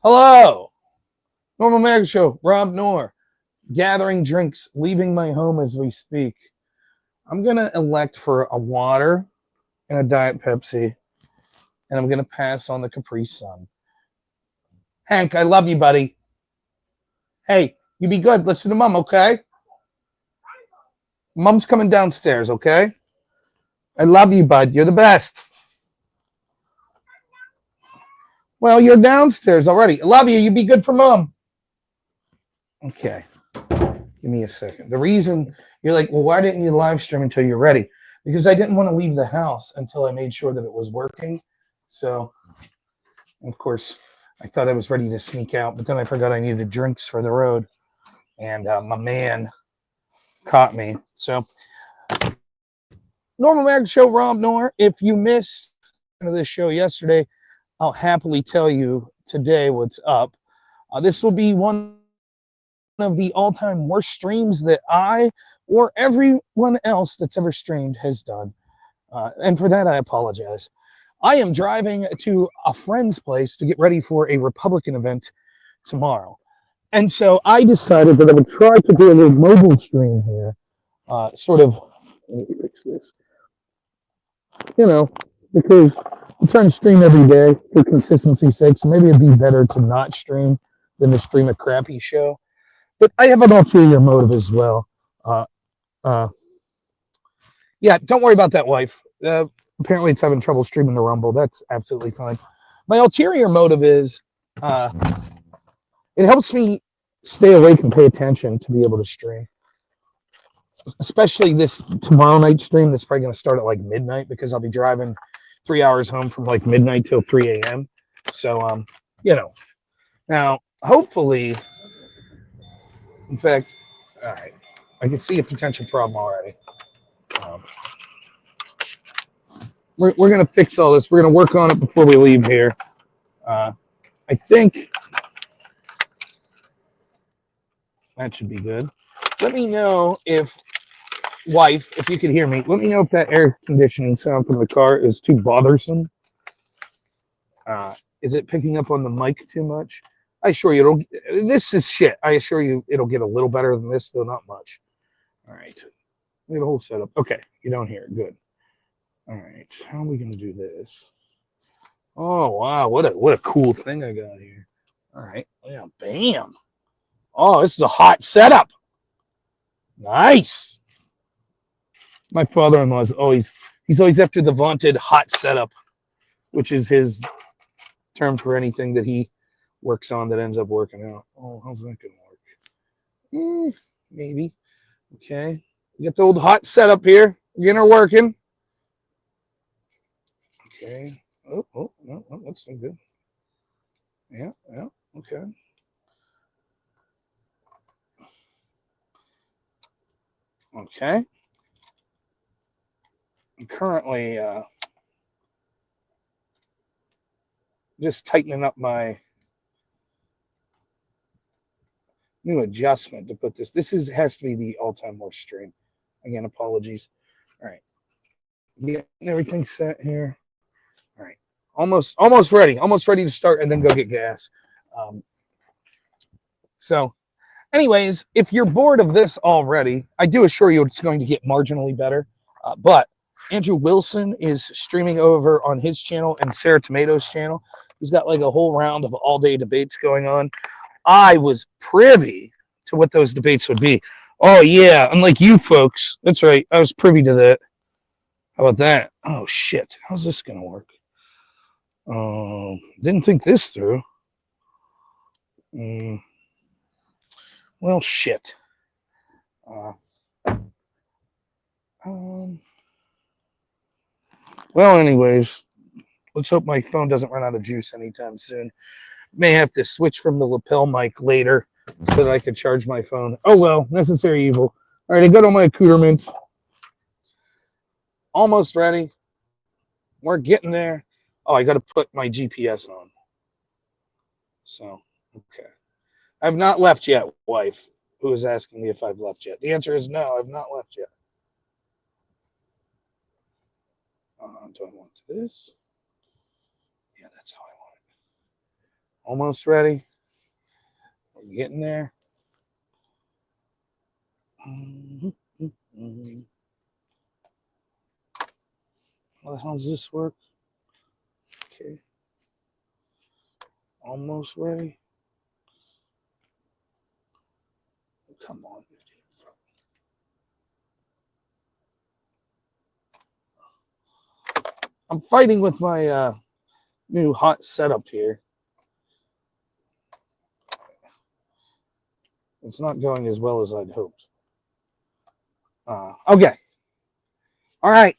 Hello, Normal American Show, Rob Noor, gathering drinks, leaving my home as we speak. I'm going to elect for a water and a Diet Pepsi, and I'm going to pass on the Capri Sun. Hank, I love you, buddy. Hey, you be good. Listen to Mom, okay? Mom's coming downstairs, okay? I love you, bud. You're the best. Well, you're downstairs already. I love you. You be good for Mom. Okay. Give me a second. The reason you're like, well, why didn't you live stream until you're ready? Because I didn't want to leave the house until I made sure that it was working. So, of course, I thought I was ready to sneak out, but then I forgot I needed drinks for the road. And my man caught me. So, Normal American Show, Rob Noor. If you missed this show yesterday, I'll happily tell you today what's up. This will be one of the all-time worst streams that I or everyone else that's ever streamed has done. And for that, I apologize. I am driving to a friend's place to get ready for a Republican event tomorrow. And so I decided that I would try to do a little mobile stream here. Let me fix this. Because I'm trying to stream every day for consistency's sake, so maybe it'd be better to not stream than to stream a crappy show. But I have an ulterior motive as well. Yeah, don't worry about that, wife. Apparently it's having trouble streaming the Rumble. That's absolutely fine. My ulterior motive is it helps me stay awake and pay attention to be able to stream. Especially this tomorrow night stream that's probably going to start at like midnight because I'll be driving 3 hours home from like midnight till 3 a.m. So, now hopefully, in fact, all right, I can see a potential problem already. We're going to fix all this. We're going to work on it before we leave here. I think that should be good. Let me know if you could hear me, let me know if that air conditioning sound from the car is too bothersome. Is it picking up on the mic too much? I assure you, this is shit. I assure you it'll get a little better than this, though not much. All right. We have a whole setup. Okay, you don't hear it. Good. All right. How are we going to do this? Oh, wow. What a cool thing I got here. All right. Yeah, bam. Oh, this is a hot setup. Nice. My father-in-law is he's always after the vaunted hot setup, which is his term for anything that he works on that ends up working out. Oh, how's that gonna work? Maybe. Okay. We got the old hot setup here. Getting her working. Okay. Oh, no, that's so good. Yeah, okay. Okay. I'm currently just tightening up my new adjustment to put this. Has to be the all-time worst stream. Again, apologies. All right. Getting everything set here. All right. Almost ready. Almost ready to start and then go get gas. So, anyways, if you're bored of this already, I do assure you it's going to get marginally better. But Andrew Wilson is streaming over on his channel and Sarah Tomato's channel. He's got like a whole round of all-day debates going on. I was privy to what those debates would be. Oh, yeah, unlike you folks. That's right. I was privy to that. How about that? Oh, shit. How's this going to work? Didn't think this through. Well, shit. Well, anyways, let's hope my phone doesn't run out of juice anytime soon. May have to switch from the lapel mic later so that I could charge my phone. Oh, well, necessary evil. All right, I got all my accoutrements. Almost ready. We're getting there. Oh, I got to put my GPS on. So, okay. I've not left yet, wife, who is asking me if I've left yet. The answer is no, I've not left yet. Do I want this? Yeah, that's how I want Almost ready. We're getting there. How the hell does this work? Okay. Almost ready. Come on. I'm fighting with my new hot setup here. It's not going as well as I'd hoped. Okay. All right.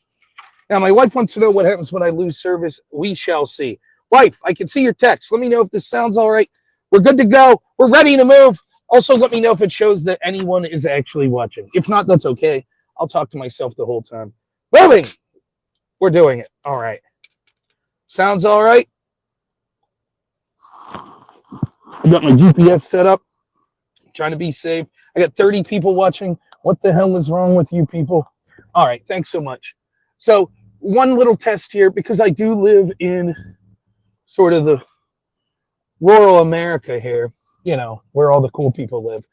Now, my wife wants to know what happens when I lose service. We shall see. Wife, I can see your text. Let me know if this sounds all right. We're good to go. We're ready to move. Also, let me know if it shows that anyone is actually watching. If not, that's okay. I'll talk to myself the whole time. Moving. We're doing it. All right. Sounds all right. I got my GPS set up. Trying to be safe. I got 30 people watching. What the hell is wrong with you people? All right. Thanks so much. So, one little test here, because I do live in sort of the rural America here, you know, where all the cool people live.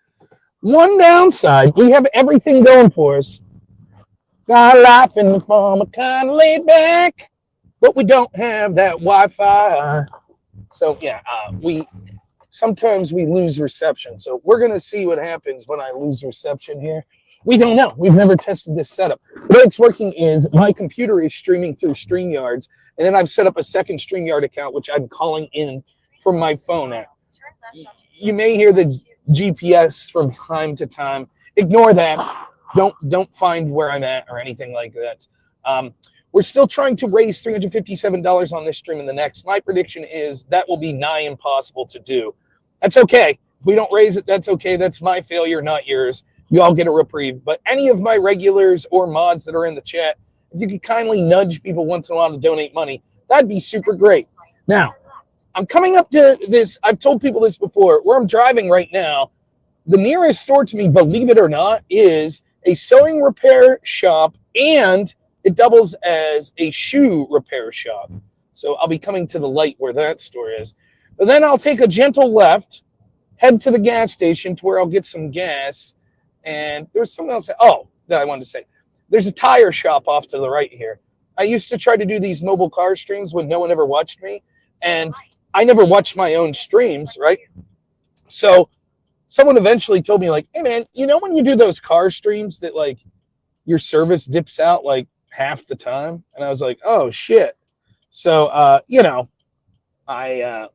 One downside, we have everything going for us. Got life in the form of kind of laid back, but we don't have that Wi-Fi. So yeah, we sometimes we lose reception. So we're gonna see what happens when I lose reception here. We don't know. We've never tested this setup. The way it's working is my computer is streaming through StreamYards, and then I've set up a second StreamYard account, which I'm calling in from my phone app. You may hear the GPS from time to time. Ignore that. Don't find where I'm at or anything like that. We're still trying to raise $357 on this stream and the next. My prediction is that will be nigh impossible to do. That's okay. If we don't raise it, that's okay. That's my failure, not yours. You all get a reprieve. But any of my regulars or mods that are in the chat, if you could kindly nudge people once in a while to donate money, that'd be super great. Now, I'm coming up to this. I've told people this before. Where I'm driving right now, the nearest store to me, believe it or not, is a sewing repair shop, and it doubles as a shoe repair shop. So I'll be coming to the light where that store is. But then I'll take a gentle left, head to the gas station to where I'll get some gas. And there's something else. Oh, that I wanted to say. There's a tire shop off to the right here. I used to try to do these mobile car streams when no one ever watched me. And I never watched my own streams, right? So someone eventually told me, like, hey, man, you know when you do those car streams that, like, your service dips out, like, half the time? And I was like, oh, shit. So, you know, I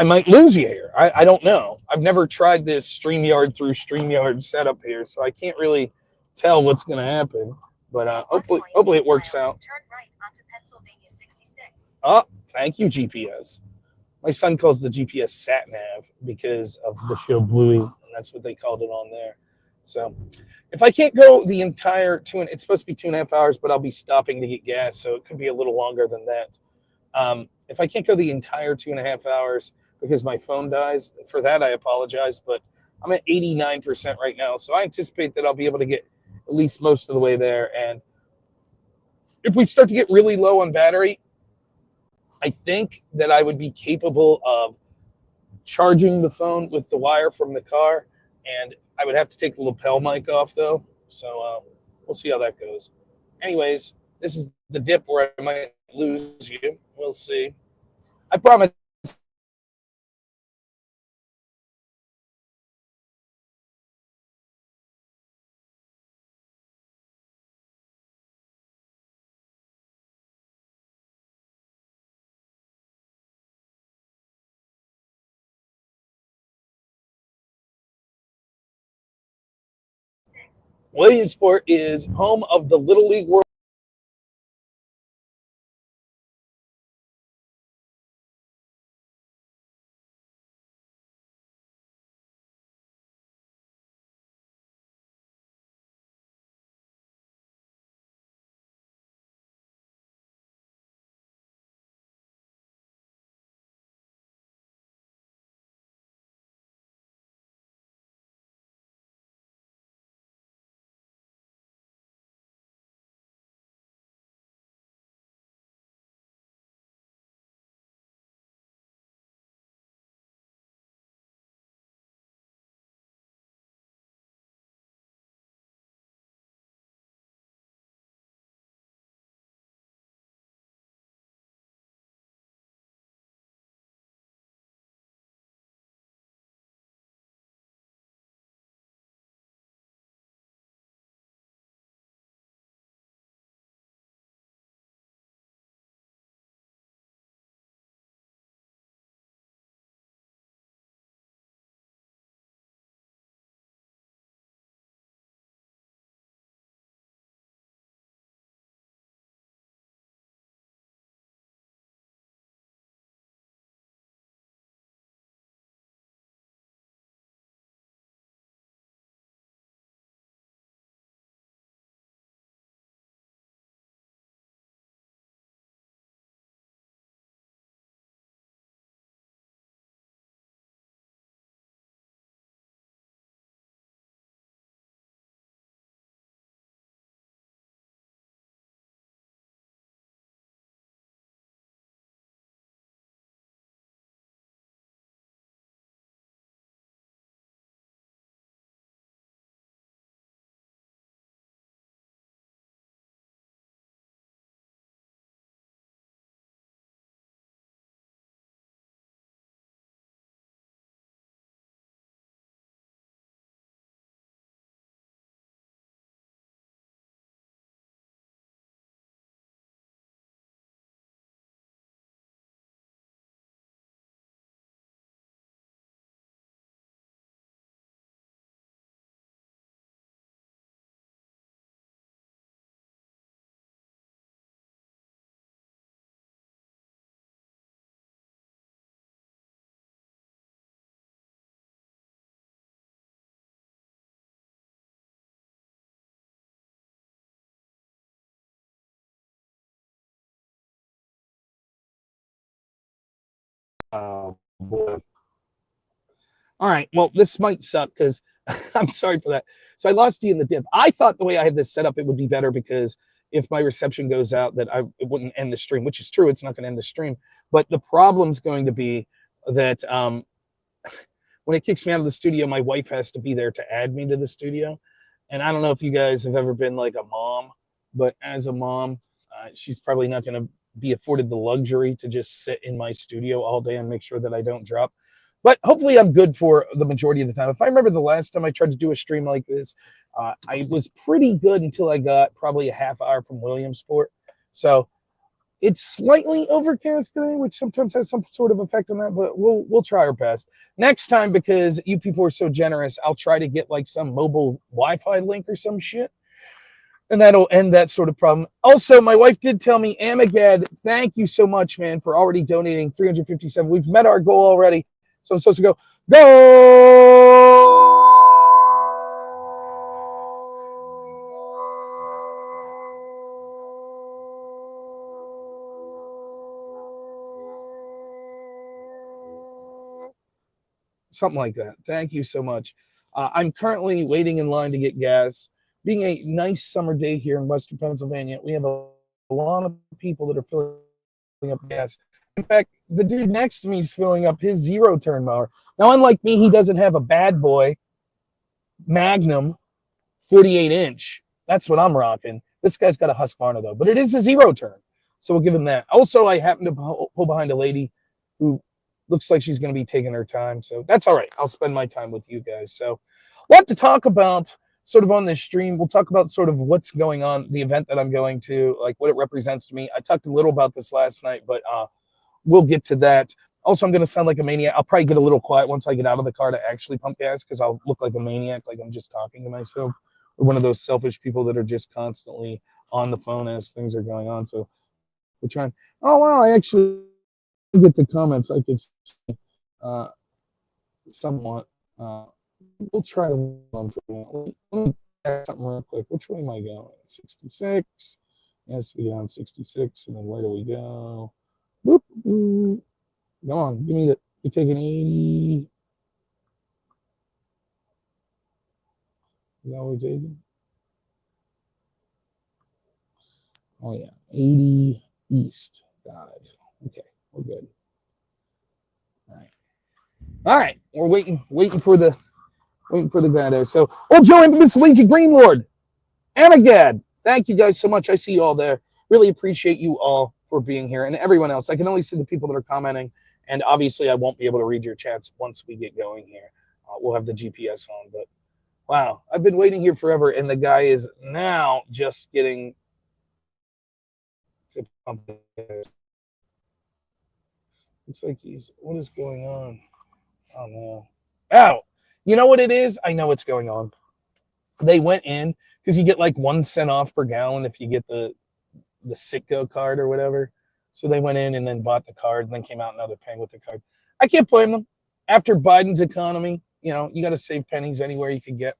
might lose you here. I don't know. I've never tried this StreamYard through StreamYard setup here, so I can't really tell what's going to happen. But hopefully it works out. Turn right onto Pennsylvania 66. Oh, thank you, GPS. My son calls the GPS sat nav because of the show Bluey, and that's what they called it on there. So if I can't go the entire it's supposed to be 2.5 hours, but I'll be stopping to get gas, so it could be a little longer than that. If I can't go the entire 2.5 hours because my phone dies, for that I apologize, but I'm at 89% right now, so I anticipate that I'll be able to get at least most of the way there. And if we start to get really low on battery, I think that I would be capable of charging the phone with the wire from the car, and I would have to take the lapel mic off, though, so we'll see how that goes. Anyways, this is the dip where I might lose you. We'll see. I promise. Williamsport is home of the Little League World. Oh, boy. All right. Well, this might suck because I'm sorry for that. So I lost you in the dip. I thought the way I had this set up, it would be better because if my reception goes out, that it wouldn't end the stream, which is true. It's not going to end the stream. But the problem's going to be that when it kicks me out of the studio, my wife has to be there to add me to the studio. And I don't know if you guys have ever been like a mom, but as a mom, she's probably not going to be afforded the luxury to just sit in my studio all day and make sure that I don't drop. But hopefully I'm good for the majority of the time. If I remember the last time I tried to do a stream like this, I was pretty good until I got probably a half hour from Williamsport. So it's slightly overcast today, which sometimes has some sort of effect on that, but we'll try our best. Next time, because you people are so generous, I'll try to get like some mobile Wi-Fi link or some shit. And that'll end that sort of problem. Also, my wife did tell me, Amagad, thank you so much, man, for already donating 357. We've met our goal already. So I'm supposed to go. Something like that. Thank you so much. I'm currently waiting in line to get gas. Being a nice summer day here in Western Pennsylvania, we have a lot of people that are filling up gas. In fact, the dude next to me is filling up his zero-turn mower. Now, unlike me, he doesn't have a bad boy Magnum 48-inch. That's what I'm rocking. This guy's got a Husqvarna, though, but it is a zero-turn, so we'll give him that. Also, I happen to pull behind a lady who looks like she's going to be taking her time, so that's all right. I'll spend my time with you guys. So a lot to talk about sort of on this stream. We'll talk about sort of what's going on, the event that I'm going to, like what it represents to me. I talked a little about this last night, but we'll get to that. Also, I'm going to sound like a maniac. I'll probably get a little quiet once I get out of the car to actually pump gas because I'll look like a maniac, like I'm just talking to myself. Or one of those selfish people that are just constantly on the phone as things are going on. So we're trying. Oh, wow, I actually get the comments. I could see somewhat. We'll try to let me check something real quick. Which way am I going? 66. Yes, we on 66. And then where do we go? Boop, boop. Come on, give me the. You're taking 80. Is that what we're taking? Oh, yeah. 80 east. Got it. Okay, we're good. All right. We're waiting for the guy there. So, Joe Infamous Luigi Greenlord, Amagad, thank you guys so much. I see you all there. Really appreciate you all for being here, and everyone else. I can only see the people that are commenting, and obviously I won't be able to read your chats once we get going here. We'll have the GPS on, but wow, I've been waiting here forever, and the guy is now just getting to pump this. Looks like what is going on? Oh no. Oh, you know what it is? I know what's going on. They went in because you get like 1 cent off per gallon if you get the Citgo card or whatever. So they went in and then bought the card and then came out and now they're paying with the card. I can't blame them. After Biden's economy, you got to save pennies anywhere you can get.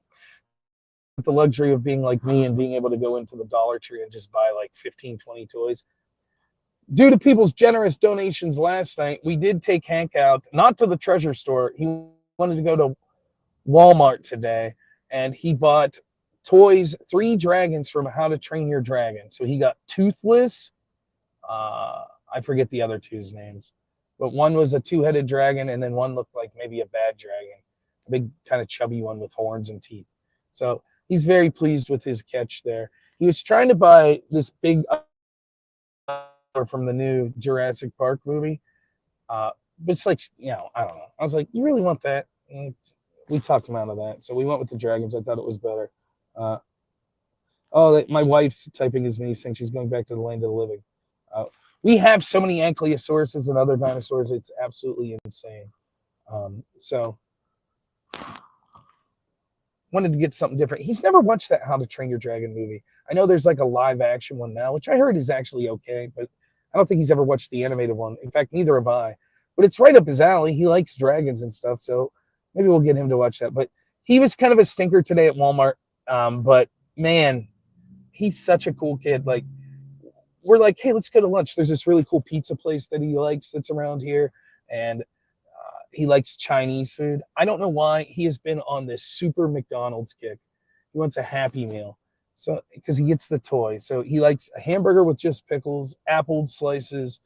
With the luxury of being like me and being able to go into the Dollar Tree and just buy like 15, 20 toys. Due to people's generous donations last night, we did take Hank out, not to the treasure store. He wanted to go to Walmart today, and he bought toys, 3 dragons from How to Train Your Dragon. So he got Toothless. I forget the other 2's names, but one was a 2-headed dragon, and then one looked like maybe a bad dragon, a big kind of chubby one with horns and teeth. So he's very pleased with his catch there. He was trying to buy this big from the new Jurassic Park movie, but it's like, I don't know. I was like, you really want that? And we talked him out of that, so we went with the dragons. I thought it was better. My wife's typing as me saying she's going back to the land of the living. We have so many ankylosauruses and other dinosaurs, it's absolutely insane. So wanted to get something different. He's never watched that How to Train Your Dragon movie. I know there's like a live action one now, which I heard is actually okay, but I don't think he's ever watched the animated one. In fact, neither have I. But it's right up his alley. He likes dragons and stuff, so maybe we'll get him to watch that. But he was kind of a stinker today at Walmart. But man, he's such a cool kid. Like, we're like, hey, let's go to lunch. There's this really cool pizza place that he likes that's around here. and he likes Chinese food. I don't know why he has been on this super McDonald's kick. He wants a Happy Meal, so because he gets the toy. So he likes a hamburger with just pickles, apple slices,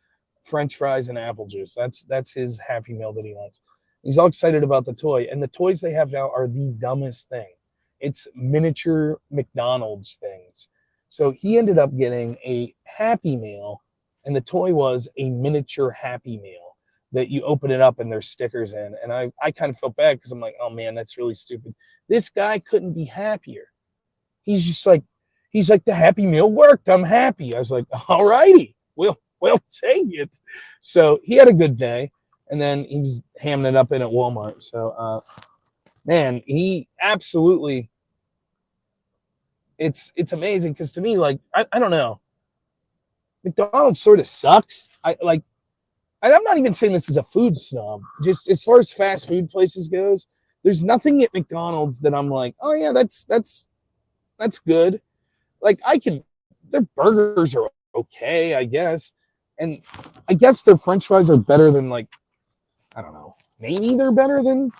French fries, and apple juice. That's his Happy Meal that he wants. He's all excited about the toy, and the toys they have now are the dumbest thing. It's miniature McDonald's things. So he ended up getting a Happy Meal, and the toy was a miniature Happy Meal that you open it up and there's stickers in. And I kind of felt bad because I'm like, oh man, that's really stupid. This guy couldn't be happier. He's just like, the Happy Meal worked. I'm happy. I was like, all righty, we'll take it. So he had a good day. And then he was hamming it up in at Walmart. So, man, he absolutely, it's amazing. Because to me, like, I don't know. McDonald's sort of sucks. And I'm not even saying this is a food snob. Just as far as fast food places goes, there's nothing at McDonald's that I'm like, oh yeah, that's good. Like their burgers are okay, I guess, and I guess their French fries are better than, like, I don't know, maybe they're better than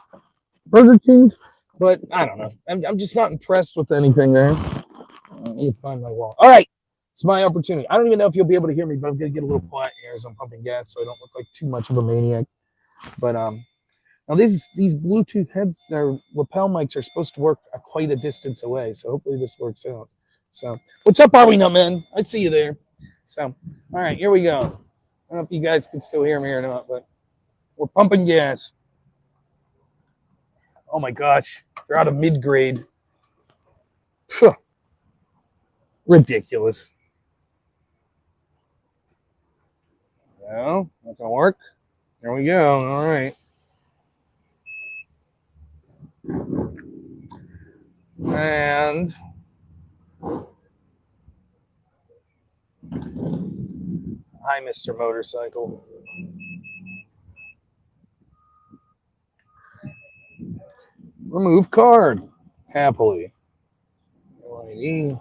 Burger King's, but I don't know. I'm just not impressed with anything there. I need to find my wall. All right. It's my opportunity. I don't even know if you'll be able to hear me, but I'm going to get a little quiet here as I'm pumping gas so I don't look like too much of a maniac. But now these Bluetooth heads, their lapel mics are supposed to work quite a distance away, so hopefully this works out. So, what's up, Are We Not Men? I see you there. So, all right, here we go. I don't know if you guys can still hear me or not, but we're pumping gas. Oh my gosh, they're out of mid-grade. Ridiculous. No, not gonna work. There we go. All right. And hi, Mr. Motorcycle. Remove card. Happily. LID.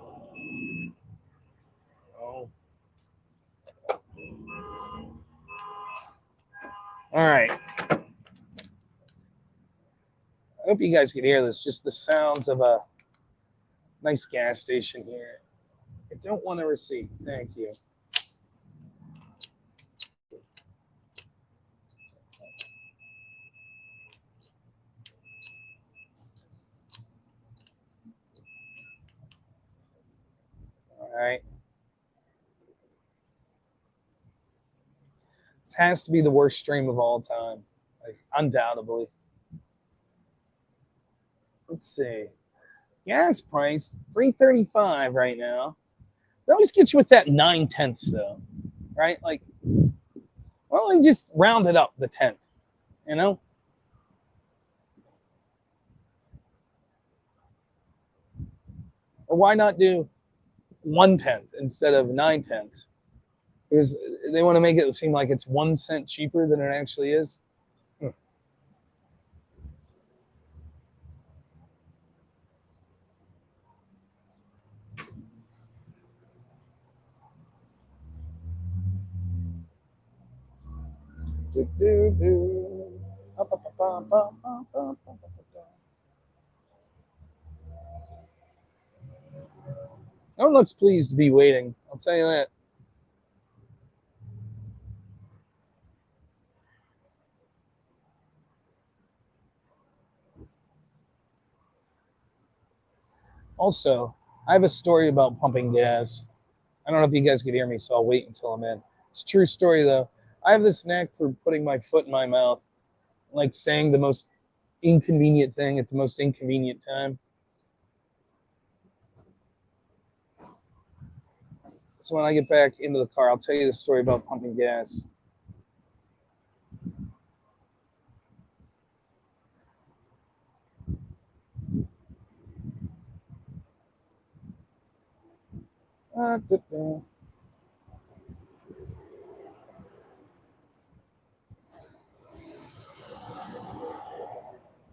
Oh. All right. I hope you guys can hear this. Just the sounds of a nice gas station here. I don't want a receipt. Thank you. All right. This has to be the worst stream of all time. Like, undoubtedly. Let's see. Gas price $3.35 right now. They always get you with that 9/10 though, right? Like, well, they just round it up the 10th, you know? Or why not do 1/10 instead of 9/10? Because they want to make it seem like it's 1 cent cheaper than it actually is. No one looks pleased to be waiting. I'll tell you that. Also, I have a story about pumping gas. I don't know if you guys could hear me, so I'll wait until I'm in. It's a true story, though. I have this knack for putting my foot in my mouth, like saying the most inconvenient thing at the most inconvenient time. So when I get back into the car, I'll tell you the story about pumping gas.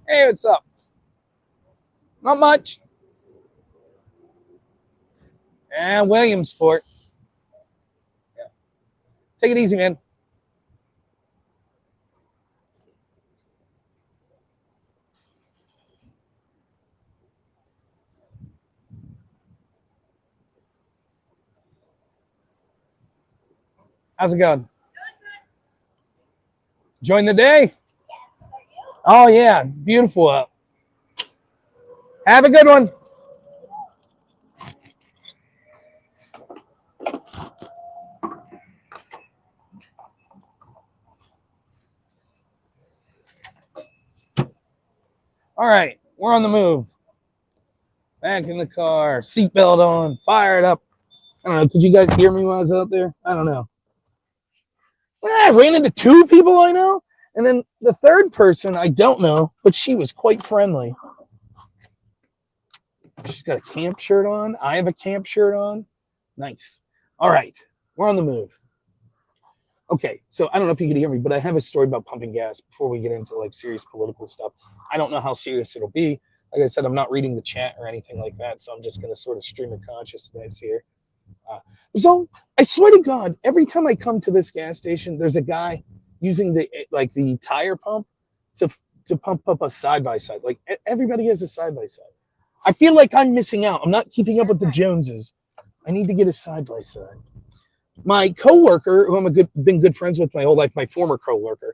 Hey, what's up? Not much. And Williamsport. Yeah. Take it easy, man. How's it going? Enjoying the day? Oh, yeah. It's beautiful out. Have a good one. All right. We're on the move. Back in the car. Seatbelt on. Fired up. I don't know. Could you guys hear me while I was out there? I don't know. I ran into two people I know. And then the third person I don't know, but she was quite friendly. She's got a camp shirt on. I have a camp shirt on. Nice. All right. We're on the move. Okay. So I don't know if you can hear me, but I have a story about pumping gas before we get into like serious political stuff. I don't know how serious it'll be. Like I said, I'm not reading the chat or anything like that. So I'm just going to sort of stream of consciousness here. So I swear to God, every time I come to this gas station, there's a guy using the tire pump to pump up a side-by-side. Like everybody has a side-by-side. I feel like I'm missing out. I'm not keeping up with the Joneses. I need to get a side-by-side. My coworker, who I'm been good friends with my whole life, my former coworker,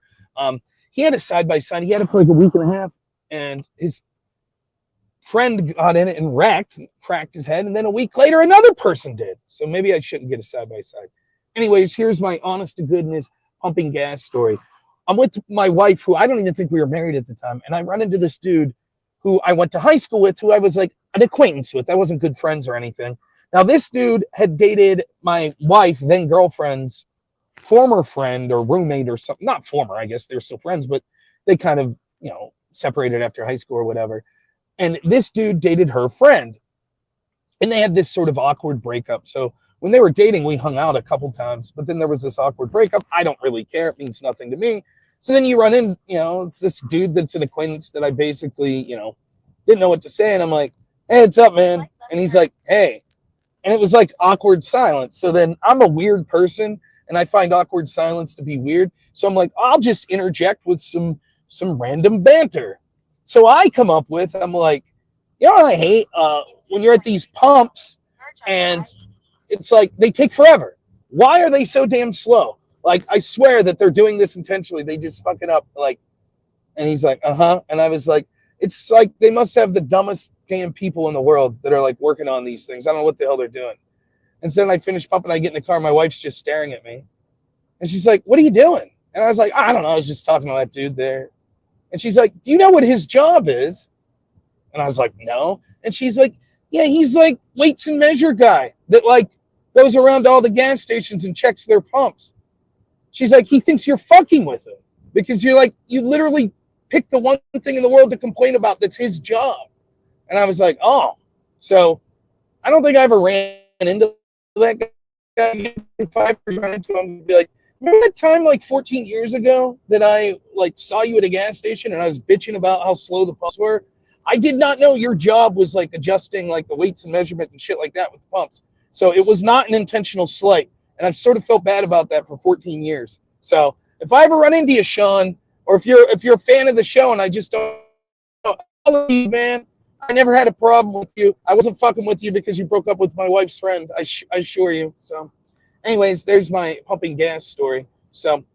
he had a side-by-side. He had it for like a week and a half, and his friend got in it and cracked his head, and then a week later another person did. So maybe I shouldn't get a side-by-side. Anyways, here's my honest to goodness pumping gas story. I'm with my wife, who I don't even think we were married at the time, and I run into this dude who I went to high school with, who I was like an acquaintance with. I wasn't good friends or anything. Now this dude had dated my wife, then girlfriend's former friend or roommate or something. Not former, I guess they're still friends, but they kind of, separated after high school or whatever. And this dude dated her friend. And they had this sort of awkward breakup. So when they were dating, we hung out a couple times, but then there was this awkward breakup. I don't really care. It means nothing to me. So then you run in, it's this dude that's an acquaintance that I basically, didn't know what to say. And I'm like, hey, what's up, man? And he's like, hey. And it was like awkward silence. So then I'm a weird person and I find awkward silence to be weird. So I'm like, I'll just interject with some random banter. So I come up with, I'm like, I hate when you're at these pumps and it's like they take forever. Why are they so damn slow? Like, I swear that they're doing this intentionally. They just fuck it up. Like, and he's like, uh-huh. And I was like, it's like they must have the dumbest damn people in the world that are like working on these things. I don't know what the hell they're doing. And so then I finish pumping. I get in the car. My wife's just staring at me. And she's like, what are you doing? And I was like, I don't know. I was just talking to that dude there. And she's like, do you know what his job is? And I was like, no. And she's like, yeah, he's like weights and measure guy that like goes around all the gas stations and checks their pumps. She's like, he thinks you're fucking with him because you're like, you literally picked the one thing in the world to complain about that's his job. And I was like, oh. So I don't think I ever ran into that guy. If I ever ran into him, I'd be like, remember that time like 14 years ago that I like saw you at a gas station and I was bitching about how slow the pumps were? I did not know your job was like adjusting like the weights and measurement and shit like that with the pumps. So it was not an intentional slight. And I've sort of felt bad about that for 14 years. So if I ever run into you, Sean, or if you're a fan of the show and I just don't know, I love you, man. I never had a problem with you. I wasn't fucking with you because you broke up with my wife's friend. I assure you. So anyways, there's my pumping gas story. So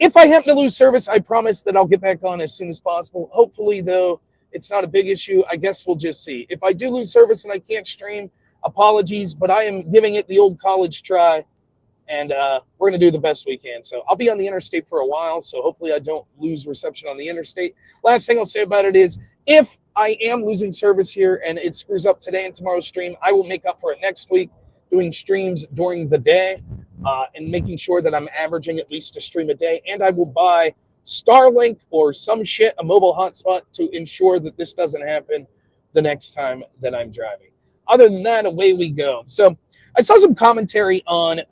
if I happen to lose service, I promise that I'll get back on as soon as possible. Hopefully, though, it's not a big issue. I guess we'll just see. If I do lose service and I can't stream, apologies, but I am giving it the old college try, and we're going to do the best we can. So I'll be on the interstate for a while, so hopefully I don't lose reception on the interstate. Last thing I'll say about it is, if I am losing service here and it screws up today and tomorrow's stream, I will make up for it next week doing streams during the day and making sure that I'm averaging at least a stream a day. And I will buy Starlink or some shit, a mobile hotspot, to ensure that this doesn't happen the next time that I'm driving. Other than that, away we go. So I saw some commentary on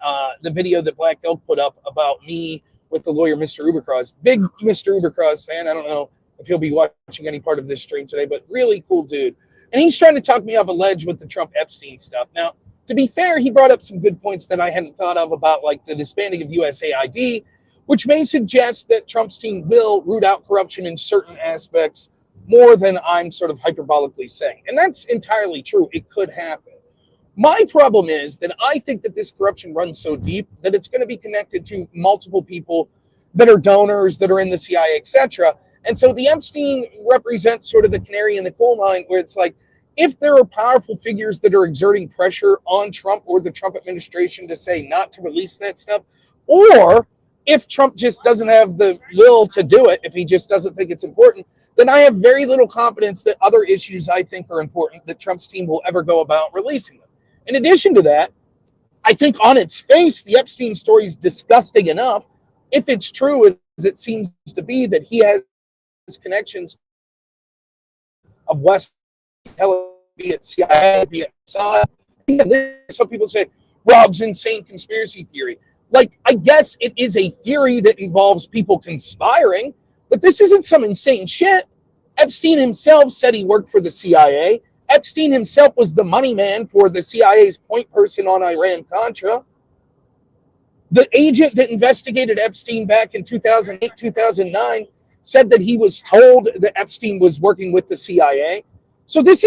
the video that Black Elk put up about me with the lawyer, Mr. Ubercross. Big Mr. Ubercross fan. I don't know if he'll be watching any part of this stream today, but really cool dude. And he's trying to talk me off a ledge with the Trump Epstein stuff. Now, to be fair, he brought up some good points that I hadn't thought of about like the disbanding of USAID, which may suggest that Trump's team will root out corruption in certain aspects more than I'm sort of hyperbolically saying. And that's entirely true. It could happen. My problem is that I think that this corruption runs so deep that it's going to be connected to multiple people that are donors, that are in the CIA, etc. And so the Epstein represents sort of the canary in the coal mine, where it's like, if there are powerful figures that are exerting pressure on Trump or the Trump administration to say not to release that stuff, or if Trump just doesn't have the will to do it, if he just doesn't think it's important, then I have very little confidence that other issues I think are important that Trump's team will ever go about releasing them. In addition to that, I think on its face, the Epstein story is disgusting enough, if it's true as it seems to be, that he has connections of West, be it CIA, be it Mossad. Some people say, Rob's insane conspiracy theory. Like, I guess it is a theory that involves people conspiring, but this isn't some insane shit. Epstein himself said he worked for the CIA. Epstein himself was the money man for the CIA's point person on Iran-Contra. The agent that investigated Epstein back in 2008, 2009 said that he was told that Epstein was working with the CIA. So this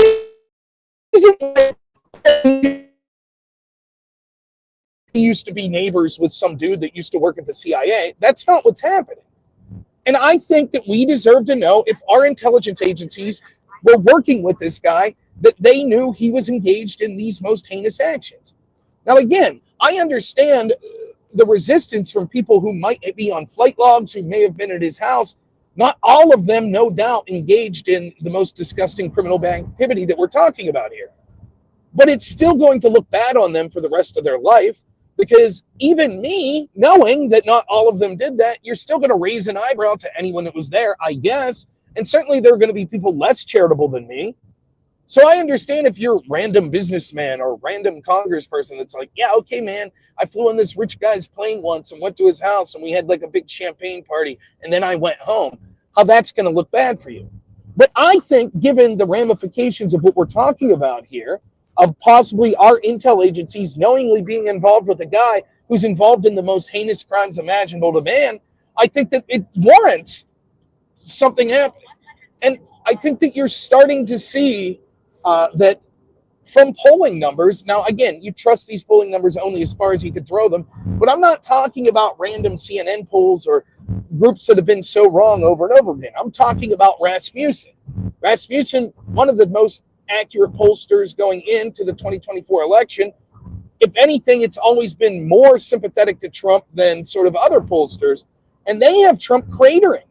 isn't like he used to be neighbors with some dude that used to work at the CIA. That's not what's happening. And I think that we deserve to know, if our intelligence agencies were working with this guy, that they knew he was engaged in these most heinous actions. Now, again, I understand the resistance from people who might be on flight logs, who may have been at his house. Not all of them, no doubt, engaged in the most disgusting criminal activity that we're talking about here. But it's still going to look bad on them for the rest of their life, because even me, knowing that not all of them did that, you're still going to raise an eyebrow to anyone that was there, I guess. And certainly there are going to be people less charitable than me. So I understand if you're a random businessman or random congressperson that's like, yeah, okay, man, I flew on this rich guy's plane once and went to his house and we had like a big champagne party and then I went home, how that's going to look bad for you. But I think, given the ramifications of what we're talking about here, of possibly our intel agencies knowingly being involved with a guy who's involved in the most heinous crimes imaginable to man, I think that it warrants something happening. And I think that you're starting to see that from polling numbers. Now, again, you trust these polling numbers only as far as you could throw them, but I'm not talking about random CNN polls or groups that have been so wrong over and over again. I'm talking about Rasmussen. Rasmussen, one of the most accurate pollsters going into the 2024 election. If anything, it's always been more sympathetic to Trump than sort of other pollsters, and they have Trump cratering.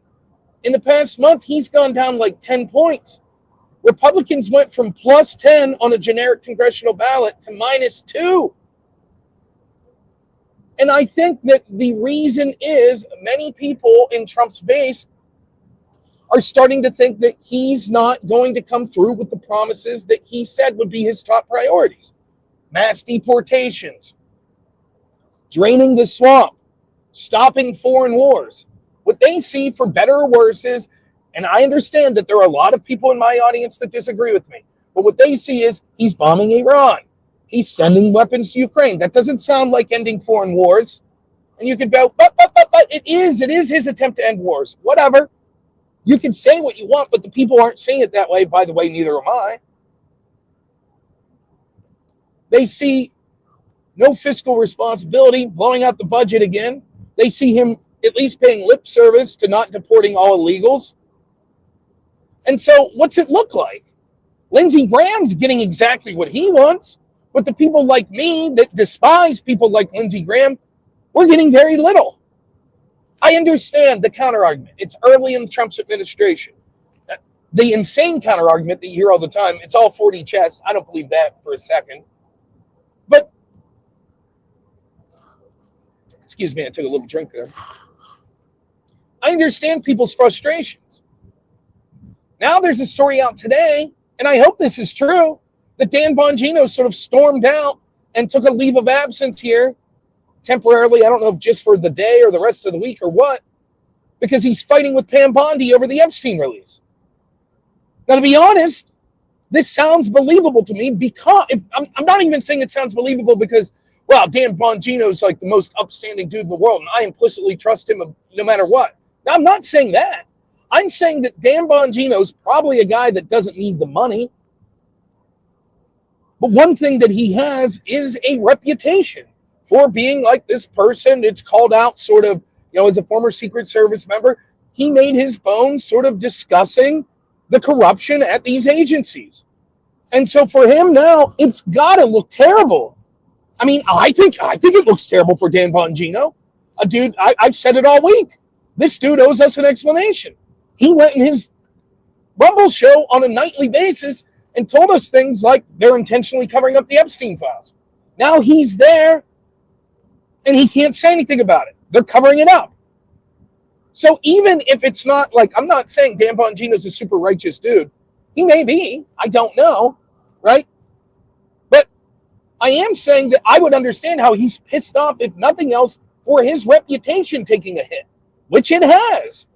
In the past month, he's gone down like 10 points. Republicans went from plus 10 on a generic congressional ballot to -2. And I think that the reason is many people in Trump's base are starting to think that he's not going to come through with the promises that he said would be his top priorities. Mass deportations, draining the swamp, stopping foreign wars. What they see, for better or worse, is, and I understand that there are a lot of people in my audience that disagree with me, but what they see is he's bombing Iran. He's sending weapons to Ukraine. That doesn't sound like ending foreign wars. And you could go, but it is his attempt to end wars. Whatever. You can say what you want, but the people aren't saying it that way. By the way, neither am I. They see no fiscal responsibility, blowing out the budget again. They see him at least paying lip service to not deporting all illegals. And so what's it look like? Lindsey Graham's getting exactly what he wants, but the people like me that despise people like Lindsey Graham, we're getting very little. I understand the counter-argument. It's early in Trump's administration. The insane counter-argument that you hear all the time, it's all 4D chess. I don't believe that for a second. But, excuse me, I took a little drink there. I understand people's frustrations. Now there's a story out today, and I hope this is true, that Dan Bongino sort of stormed out and took a leave of absence here temporarily. I don't know if just for the day or the rest of the week or what, because he's fighting with Pam Bondi over the Epstein release. Now, to be honest, this sounds believable to me, because I'm not even saying it sounds believable because, well, Dan Bongino is like the most upstanding dude in the world, and I implicitly trust him no matter what. Now, I'm not saying that. I'm saying that Dan Bongino is probably a guy that doesn't need the money. But one thing that he has is a reputation for being like this person that's called out sort of, as a former Secret Service member. He made his bones sort of discussing the corruption at these agencies. And so for him now, it's got to look terrible. I mean, I think it looks terrible for Dan Bongino. A dude, I've said it all week. This dude owes us an explanation. He went in his Rumble show on a nightly basis and told us things like they're intentionally covering up the Epstein files. Now he's there and he can't say anything about it. They're covering it up. So even if it's not like, I'm not saying Dan Bongino's a super righteous dude. He may be. I don't know. Right? But I am saying that I would understand how he's pissed off, if nothing else, for his reputation taking a hit, which it has.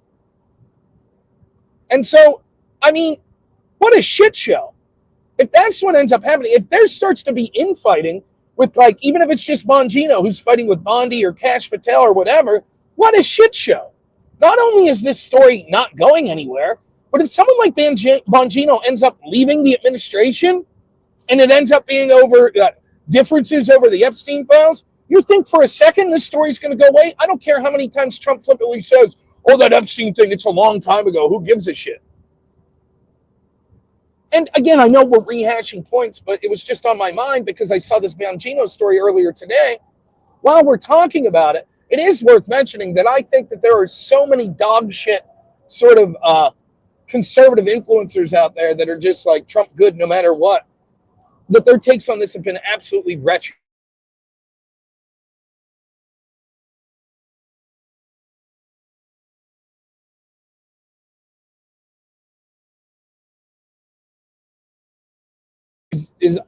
And so, I mean, what a shit show. If that's what ends up happening, if there starts to be infighting with, like, even if it's just Bongino who's fighting with Bondi or Kash Patel or whatever, what a shit show. Not only is this story not going anywhere, but if someone like Bongino ends up leaving the administration and it ends up being over differences over the Epstein files, you think for a second this story's going to go away? I don't care how many times Trump flippantly says, oh, that Epstein thing, it's a long time ago. Who gives a shit? And again, I know we're rehashing points, but it was just on my mind because I saw this Bongino story earlier today. While we're talking about it, it is worth mentioning that I think that there are so many dog shit sort of conservative influencers out there that are just like Trump good no matter what, that their takes on this have been absolutely wretched.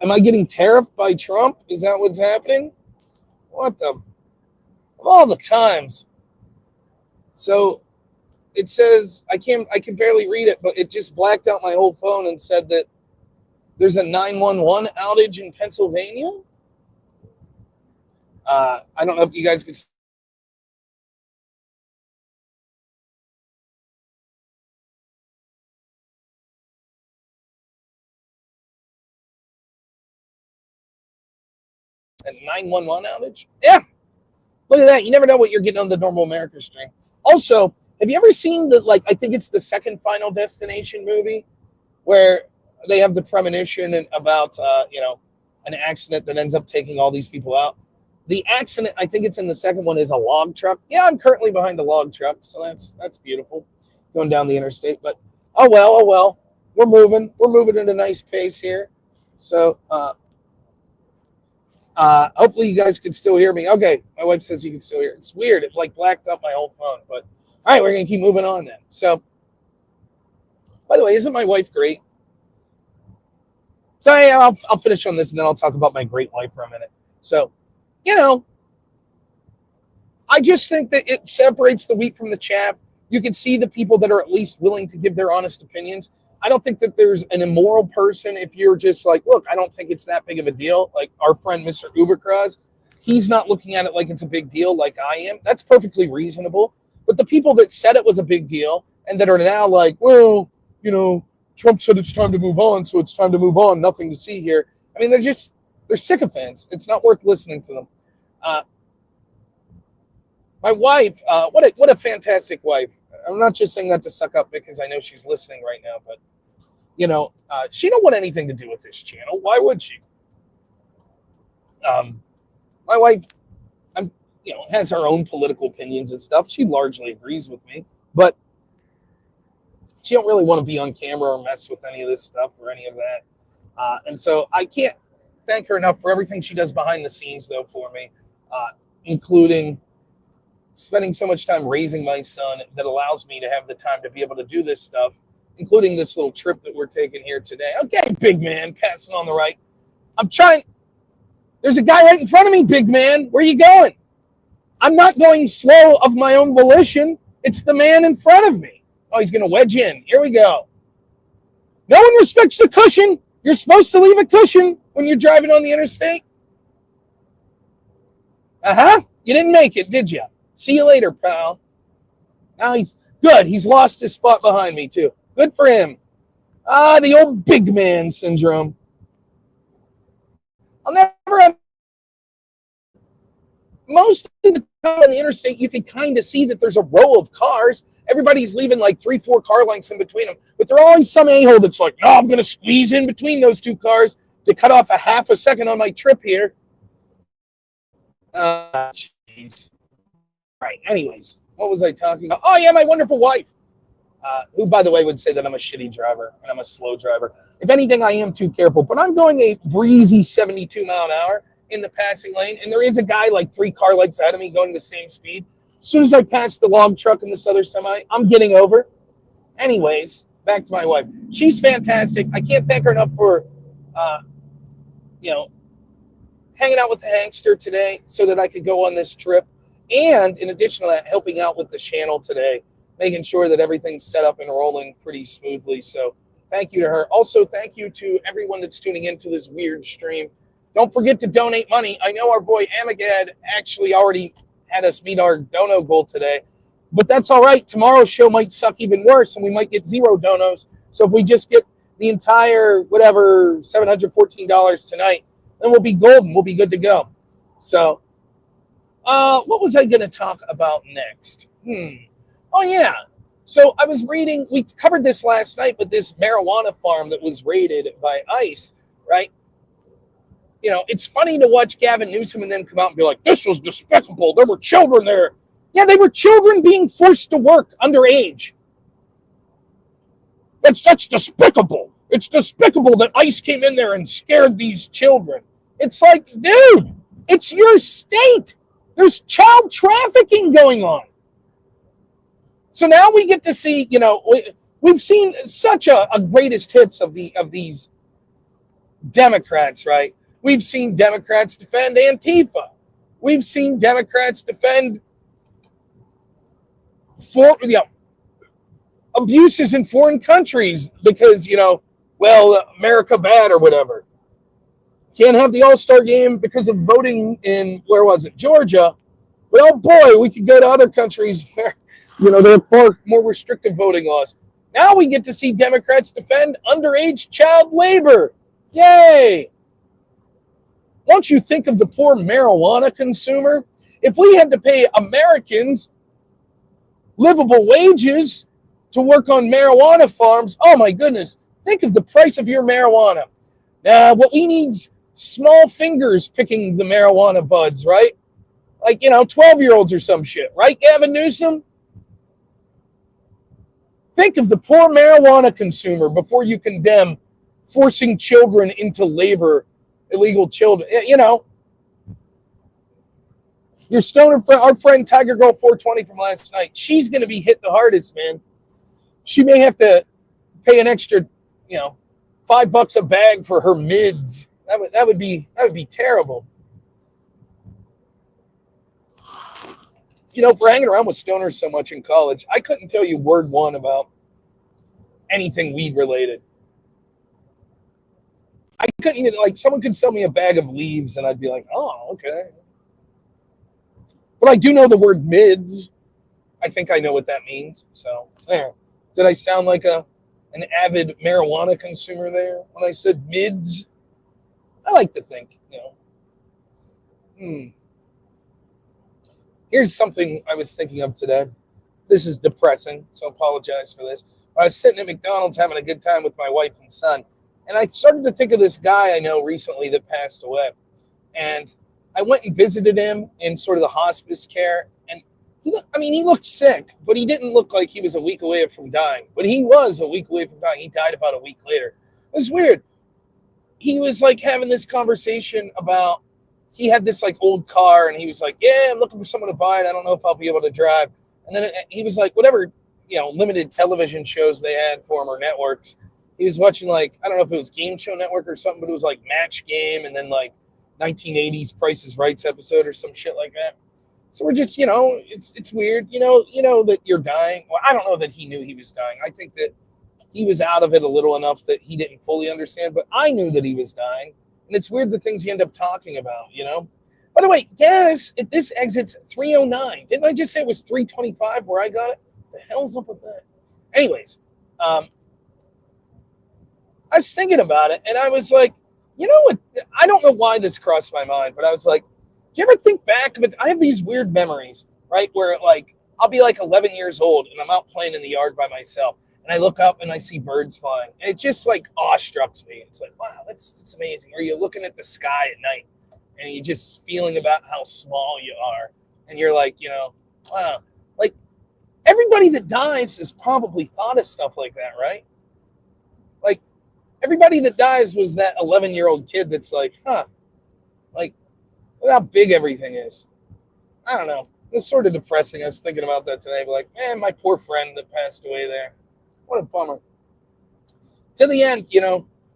Am I getting tariffed by Trump? Is that what's happening? What the? Of all the times. So it says, I can barely read it, but it just blacked out my whole phone and said that there's a 911 outage in Pennsylvania. I don't know if you guys could. A 911 outage? Yeah. Look at that. You never know what you're getting on the Normal America stream. Also, have you ever seen I think it's the second Final Destination movie where they have the premonition about, an accident that ends up taking all these people out? The accident, I think it's in the second one, is a log truck. Yeah, I'm currently behind a log truck, so that's beautiful, going down the interstate. But oh well, we're moving at a nice pace here. So hopefully you guys can still hear me. Okay, my wife says you can still hear. It's weird. It blacked up my whole phone. But all right, we're gonna keep moving on then. So, by the way, isn't my wife great? So yeah, I'll finish on this and then I'll talk about my great wife for a minute. So, I just think that it separates the wheat from the chaff. You can see the people that are at least willing to give their honest opinions. I don't think that there's an immoral person if you're just like, look, I don't think it's that big of a deal. Like our friend, Mr. Ubercross, he's not looking at it like it's a big deal like I am. That's perfectly reasonable. But the people that said it was a big deal and that are now like, well, Trump said it's time to move on, so it's time to move on. Nothing to see here. I mean, they're sycophants. It's not worth listening to them. My wife, what a fantastic wife. I'm not just saying that to suck up because I know she's listening right now, but she don't want anything to do with this channel. Why would she? My wife, has her own political opinions and stuff. She largely agrees with me, but she don't really want to be on camera or mess with any of this stuff or any of that. And so I can't thank her enough for everything she does behind the scenes, though, for me, including spending so much time raising my son that allows me to have the time to be able to do this stuff, including this little trip that we're taking here today. Okay, big man, passing on the right. I'm trying. There's a guy right in front of me, big man. Where are you going? I'm not going slow of my own volition. It's the man in front of me. Oh, he's going to wedge in. Here we go. No one respects the cushion. You're supposed to leave a cushion when you're driving on the interstate. You didn't make it, did you? See you later, pal. Now he's good. He's lost his spot behind me, too. Good for him. The old big man syndrome. I'll never have. Most of the time on the interstate, you can kind of see that there's a row of cars. Everybody's leaving like 3-4 car lengths in between them. But there's always some a-hole that's like, no, I'm going to squeeze in between those two cars to cut off a half a second on my trip here. Jeez. Right. Anyways, what was I talking about? Oh, yeah, my wonderful wife. Who, by the way, would say that I'm a shitty driver and I'm a slow driver. If anything, I am too careful. But I'm going a breezy 72 mile an hour in the passing lane, and there is a guy like 3 car lengths ahead of me going the same speed. As soon as I pass the log truck and this other semi, I'm getting over. Anyways, back to my wife. She's fantastic. I can't thank her enough for, hanging out with the Hankster today so that I could go on this trip. And in addition to that, helping out with the channel today, making sure that everything's set up and rolling pretty smoothly. So thank you to her. Also, thank you to everyone that's tuning into this weird stream. Don't forget to donate money. I know our boy Amagad actually already had us meet our dono goal today, but that's all right. Tomorrow's show might suck even worse, and we might get 0 donos. So if we just get the entire, whatever, $714 tonight, then we'll be golden. We'll be good to go. So what was I going to talk about next? Oh, yeah. So I was reading, we covered this last night, but this marijuana farm that was raided by ICE, right? You know, it's funny to watch Gavin Newsom and then come out and be like, this was despicable. There were children there. Yeah, they were children being forced to work underage. That's despicable. It's despicable that ICE came in there and scared these children. It's like, dude, it's your state. There's child trafficking going on. So now we get to see, we've seen such a greatest hits of these Democrats, right? We've seen Democrats defend Antifa. We've seen Democrats defend abuses in foreign countries because, America bad or whatever. Can't have the All-Star game because of voting in, Georgia. But oh boy, we could go to other countries where, there are far more restrictive voting laws. Now we get to see Democrats defend underage child labor. Yay! Won't you think of the poor marijuana consumer? If we had to pay Americans livable wages to work on marijuana farms, oh my goodness, think of the price of your marijuana. Now, what we need's small fingers picking the marijuana buds, right? Like, 12-year-olds or some shit, right, Gavin Newsom? Think of the poor marijuana consumer before you condemn forcing children into labor, illegal children. Your stoner friend, our friend Tiger Girl 420 from last night, she's going to be hit the hardest, man. She may have to pay an extra, $5 a bag for her mids. That would be terrible. For hanging around with stoners so much in college, I couldn't tell you word one about anything weed related. I couldn't even, someone could sell me a bag of leaves and I'd be like, oh, okay. But I do know the word mids. I think I know what that means. So there. Did I sound like an avid marijuana consumer there when I said mids? I like to think, Here's something I was thinking of today. This is depressing, so apologize for this. I was sitting at McDonald's having a good time with my wife and son, and I started to think of this guy I know recently that passed away. And I went and visited him in sort of the hospice care, and he looked sick, but he didn't look like he was a week away from dying. But he was a week away from dying. He died about a week later. It was weird. He was having this conversation about, he had this old car and he was like, yeah, I'm looking for someone to buy it. I don't know if I'll be able to drive. And then he was like, whatever, limited television shows they had for him or networks. He was watching I don't know if it was Game Show Network or something, but it was Match Game and then 1980s Price is Right's episode or some shit like that. So we're just, it's weird, that you're dying. Well, I don't know that he knew he was dying. I think that he was out of it a little enough that he didn't fully understand, but I knew that he was dying. And it's weird the things you end up talking about, By the way, gas at this exit's 309. Didn't I just say it was 325 where I got it? The hell's up with that? Anyways, I was thinking about it, and I was like, You know what? I don't know why this crossed my mind, but I was like, do you ever think back of it? I have these weird memories, right? Where like I'll be like 11 years old and I'm out playing in the yard by myself, and I look up and I see birds flying, and it just like awestrucks me. It's like, wow, it's amazing. Or you're looking at the sky at night and you're just feeling about how small you are, and you're like, wow, like everybody that dies has probably thought of stuff like that, right? Like everybody that dies was that 11-year-old kid that's like, like look how big everything is. I don't know. It's sort of depressing. I was thinking about that today. But like, man, my poor friend that passed away there. What a bummer. To the end,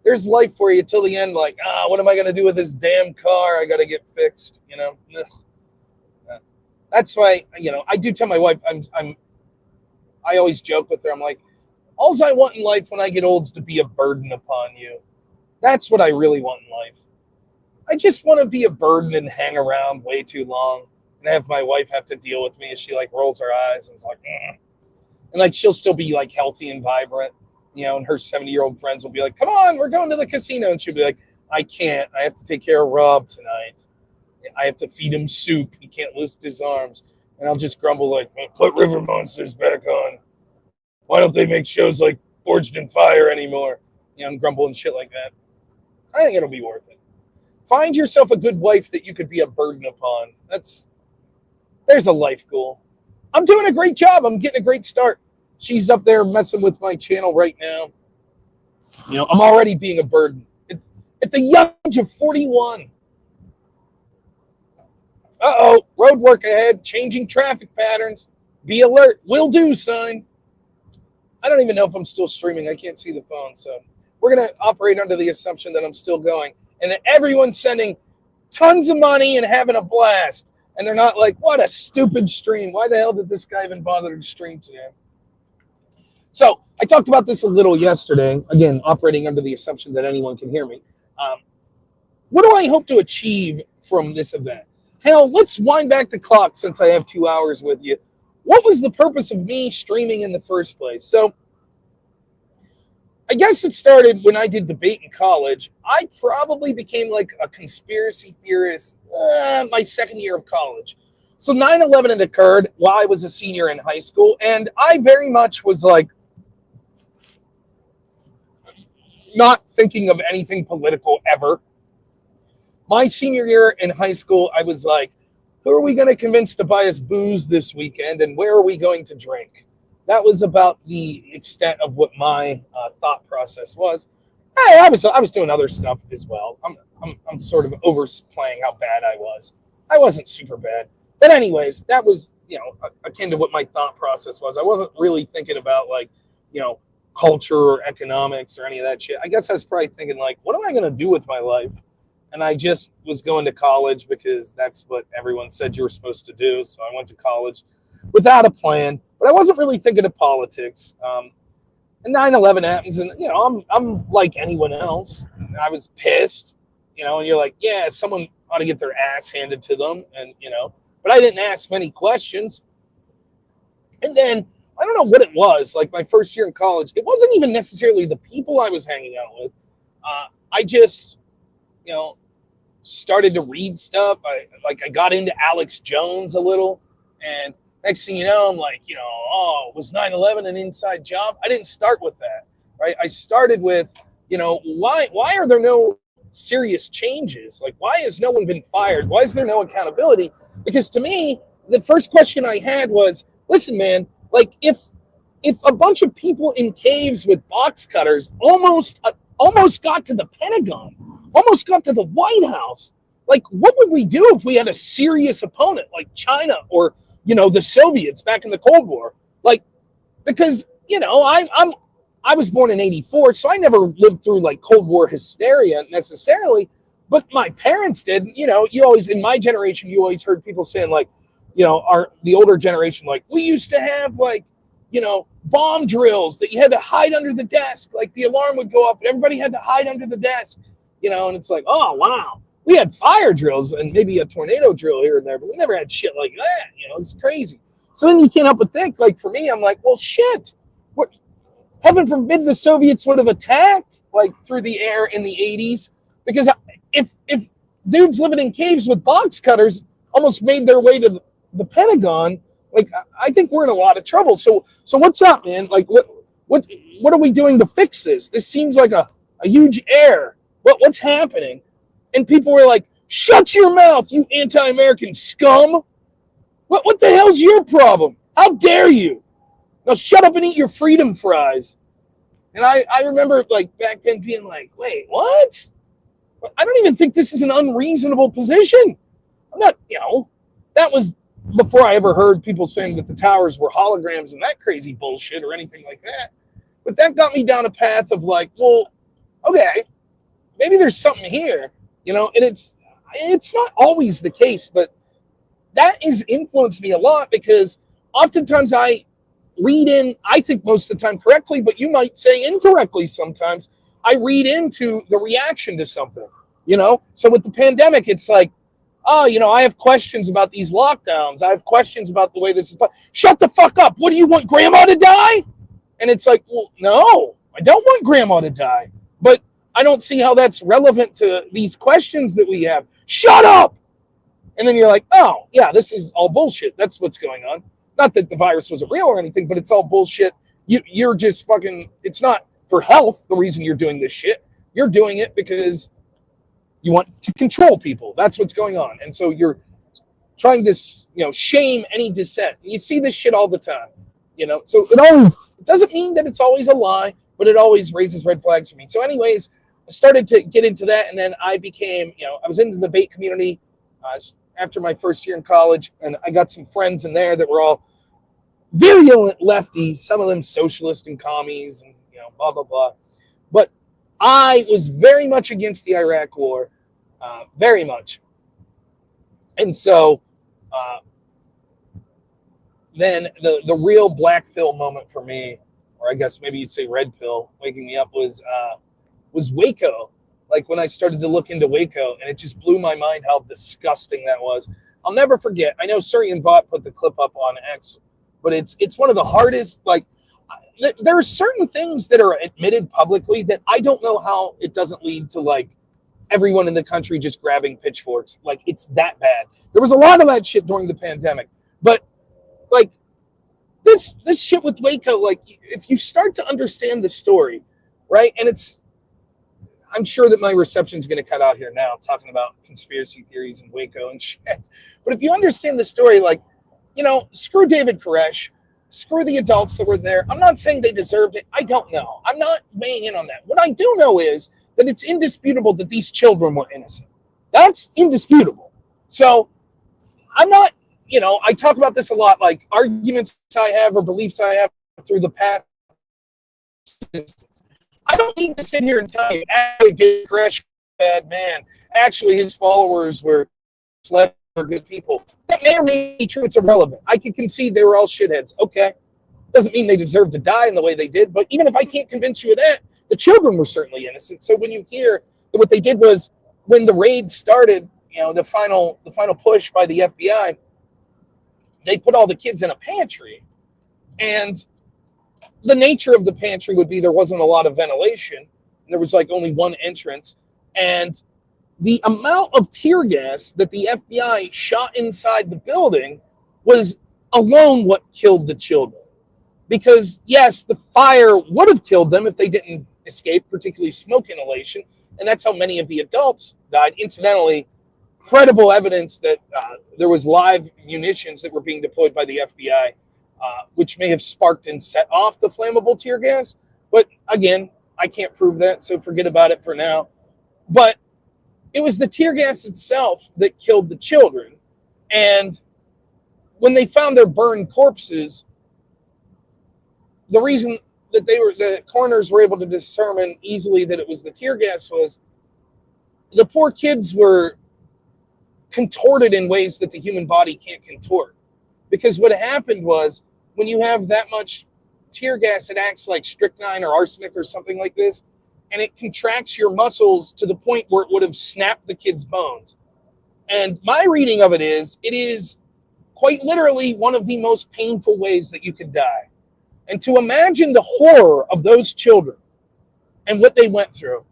there's life for you till the end. Like, what am I going to do with this damn car? I got to get fixed, That's why, I do tell my wife, I always joke with her. I'm like, all I want in life when I get old is to be a burden upon you. That's what I really want in life. I just want to be a burden and hang around way too long and have my wife have to deal with me as she like rolls her eyes and it's like, and like she'll still be like healthy and vibrant, and her 70-year-old friends will be like, come on, we're going to the casino. And she'll be like, I can't. I have to take care of Rob tonight. I have to feed him soup. He can't lift his arms. And I'll just grumble like, put River Monsters back on. Why don't they make shows like Forged in Fire anymore? And grumble and shit like that. I think it'll be worth it. Find yourself a good wife that you could be a burden upon. There's a life goal. I'm doing a great job. I'm getting a great start. She's up there messing with my channel right now. I'm already being a burden. At the young age of 41. Road work ahead, changing traffic patterns. Be alert. Will do sign. I don't even know if I'm still streaming. I can't see the phone. So we're going to operate under the assumption that I'm still going and that everyone's sending tons of money and having a blast. And they're not like, what a stupid stream. Why the hell did this guy even bother to stream today? So I talked about this a little yesterday. Again, operating under the assumption that anyone can hear me. What do I hope to achieve from this event? Hell, let's wind back the clock since I have 2 hours with you. What was the purpose of me streaming in the first place? So I guess it started when I did debate in college. I probably became like a conspiracy theorist my second year of college. So 9/11 had occurred while I was a senior in high school, and I very much was like not thinking of anything political ever. My senior year in high school, I was like, who are we going to convince to buy us booze this weekend, and where are we going to drink? That was about the extent of what my thought process was. Hey, I was doing other stuff as well. I'm sort of overplaying how bad I was. I wasn't super bad, but anyways, that was akin to what my thought process was. I wasn't really thinking about like culture or economics or any of that shit. I guess I was probably thinking like, what am I going to do with my life? And I just was going to college because that's what everyone said you were supposed to do. So I went to college without a plan, but I wasn't really thinking of politics. And 9/11 happens, and I'm like anyone else. I was pissed, and you're like, yeah, someone ought to get their ass handed to them, and but I didn't ask many questions. And then I don't know what it was. Like my first year in college, it wasn't even necessarily the people I was hanging out with. I just started to read stuff. I got into Alex Jones a little, and next thing you know, I'm like, was 9/11 an inside job? I didn't start with that, right? I started with, why are there no serious changes? Like, why has no one been fired? Why is there no accountability? Because to me, the first question I had was, listen, man, like if a bunch of people in caves with box cutters almost got to the Pentagon, almost got to the White House, like what would we do if we had a serious opponent like China or the Soviets back in the Cold War? Like, because I was born in '84, so I never lived through like Cold War hysteria necessarily, but my parents did. You always, in my generation, you always heard people saying like, the older generation, like we used to have like bomb drills that you had to hide under the desk, like the alarm would go off and everybody had to hide under the desk, and it's like, oh wow, we had fire drills and maybe a tornado drill here and there, but we never had shit like that. It's crazy. So then you can't help but think, like for me, I'm like, well shit, what, heaven forbid the Soviets would have attacked like through the air in the 80s, Because if dudes living in caves with box cutters almost made their way to the Pentagon, like I think we're in a lot of trouble. So what's up, man? Like what are we doing to fix this? This seems like a huge error. What's happening? And people were like, shut your mouth, you anti-American scum. What the hell's your problem? How dare you? Now shut up and eat your freedom fries. And I remember like back then being like, wait, what? I don't even think this is an unreasonable position. I'm not, that was before I ever heard people saying that the towers were holograms and that crazy bullshit or anything like that. But that got me down a path of like, well, okay, maybe there's something here, and it's not always the case, but that has influenced me a lot because oftentimes I read in, I think most of the time correctly, but you might say incorrectly sometimes. I read into the reaction to something, So with the pandemic, it's like, oh, I have questions about these lockdowns. I have questions about the way this is. Shut the fuck up. What do you want, grandma to die? And it's like, well, no, I don't want grandma to die. But I don't see how that's relevant to these questions that we have. Shut up. And then you're like, oh, yeah, this is all bullshit. That's what's going on. Not that the virus wasn't real or anything, but it's all bullshit. You're just fucking, it's not for health, the reason you're doing this shit. You're doing it because you want to control people. That's what's going on. And so you're trying to, shame any dissent. You see this shit all the time, So it doesn't mean that it's always a lie, but it always raises red flags for me. So anyways, I started to get into that. And then I became, I was in the debate community after my first year in college. And I got some friends in there that were all virulent lefties, some of them socialist and commies and, blah, blah, blah. But I was very much against the Iraq war, very much. And so then the real black pill moment for me, or I guess maybe you'd say red pill, waking me up was Waco. Like when I started to look into Waco, and it just blew my mind how disgusting that was. I'll never forget. I know Surian Bot put the clip up on X, but it's one of the hardest, like, there are certain things that are admitted publicly that I don't know how it doesn't lead to like everyone in the country just grabbing pitchforks. Like it's that bad. There was a lot of that shit during the pandemic, but like this shit with Waco, like if you start to understand the story, right? And I'm sure that my reception is going to cut out here now talking about conspiracy theories and Waco and shit. But if you understand the story, like, screw David Koresh, screw the adults that were there. I'm not saying they deserved it. I don't know. I'm not weighing in on that. What I do know is that it's indisputable that these children were innocent. That's indisputable. So I'm not, I talk about this a lot, like arguments I have or beliefs I have through the past. I don't need to sit here and tell you, actually, David Koresh, bad man. Actually, his followers were good people. That may or may be true. It's irrelevant. I can concede they were all shitheads. Okay. Doesn't mean they deserve to die in the way they did. But even if I can't convince you of that, the children were certainly innocent. So when you hear that what they did was when the raid started, the final push by the FBI, they put all the kids in a pantry. And the nature of the pantry would be there wasn't a lot of ventilation. And there was like only one entrance. And the amount of tear gas that the FBI shot inside the building was alone what killed the children. Because, yes, the fire would have killed them if they didn't escape, particularly smoke inhalation. And that's how many of the adults died. Incidentally, credible evidence that there was live munitions that were being deployed by the FBI, which may have sparked and set off the flammable tear gas. But, again, I can't prove that, so forget about it for now. But it was the tear gas itself that killed the children. And when they found their burned corpses, the reason that the coroners were able to determine easily that it was the tear gas was the poor kids were contorted in ways that the human body can't contort. Because what happened was when you have that much tear gas, it acts like strychnine or arsenic or something like this. And it contracts your muscles to the point where it would have snapped the kid's bones. And my reading of it is quite literally one of the most painful ways that you could die. And to imagine the horror of those children and what they went through,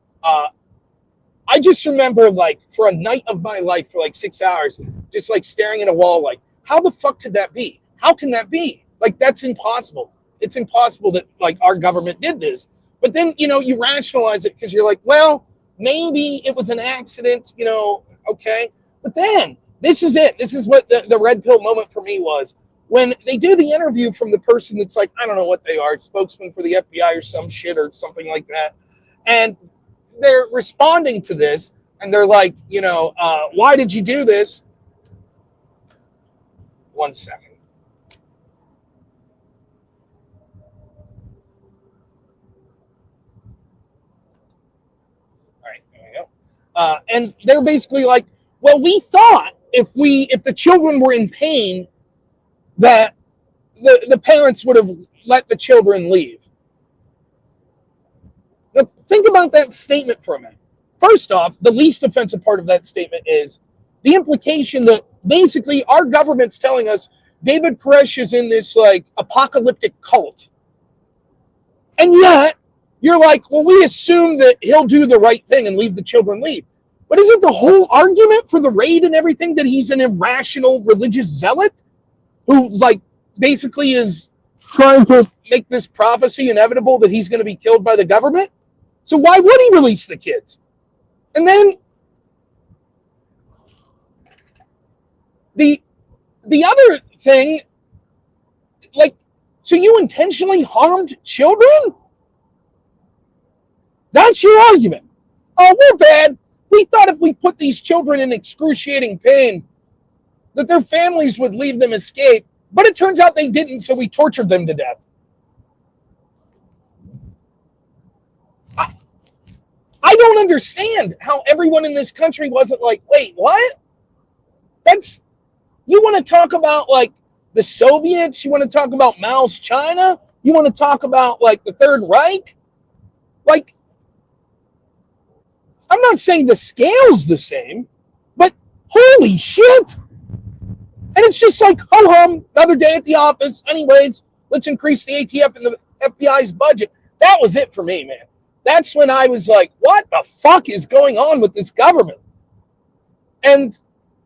I just remember, like, for a night of my life, for like 6 hours, just like staring at a wall, like, how the fuck could that be? How can that be? Like, that's impossible. It's impossible that, like, our government did this. But then, you rationalize it because you're like, well, maybe it was an accident, okay. But then, this is it. This is what the red pill moment for me was. When they do the interview from the person that's like, I don't know what they are, spokesman for the FBI or some shit or something like that. And they're responding to this and they're like, why did you do this? 1 second. All right, there we go. And they're basically like, well, we thought if the children were in pain, that the parents would have let the children leave. Now, think about that statement for a minute. First off, the least offensive part of that statement is the implication that basically our government's telling us David Koresh is in this like apocalyptic cult. And yet, you're like, well, we assume that he'll do the right thing and leave the children leave. But isn't the whole argument for the raid and everything that he's an irrational religious zealot who like basically is trying to make this prophecy inevitable that he's going to be killed by the government? So why would he release the kids? And then the other thing, like, so you intentionally harmed children? That's your argument. Oh, we're bad. We thought if we put these children in excruciating pain, that their families would leave them escape. But it turns out they didn't, so we tortured them to death. I don't understand how everyone in this country wasn't like, wait, what? You want to talk about like the Soviets? You want to talk about Mao's China? You want to talk about like the Third Reich? Like, I'm not saying the scale's the same, but holy shit. And it's just like, ho-hum, another day at the office. Anyways, let's increase the ATF and the FBI's budget. That was it for me, man. That's when I was like, what the fuck is going on with this government? And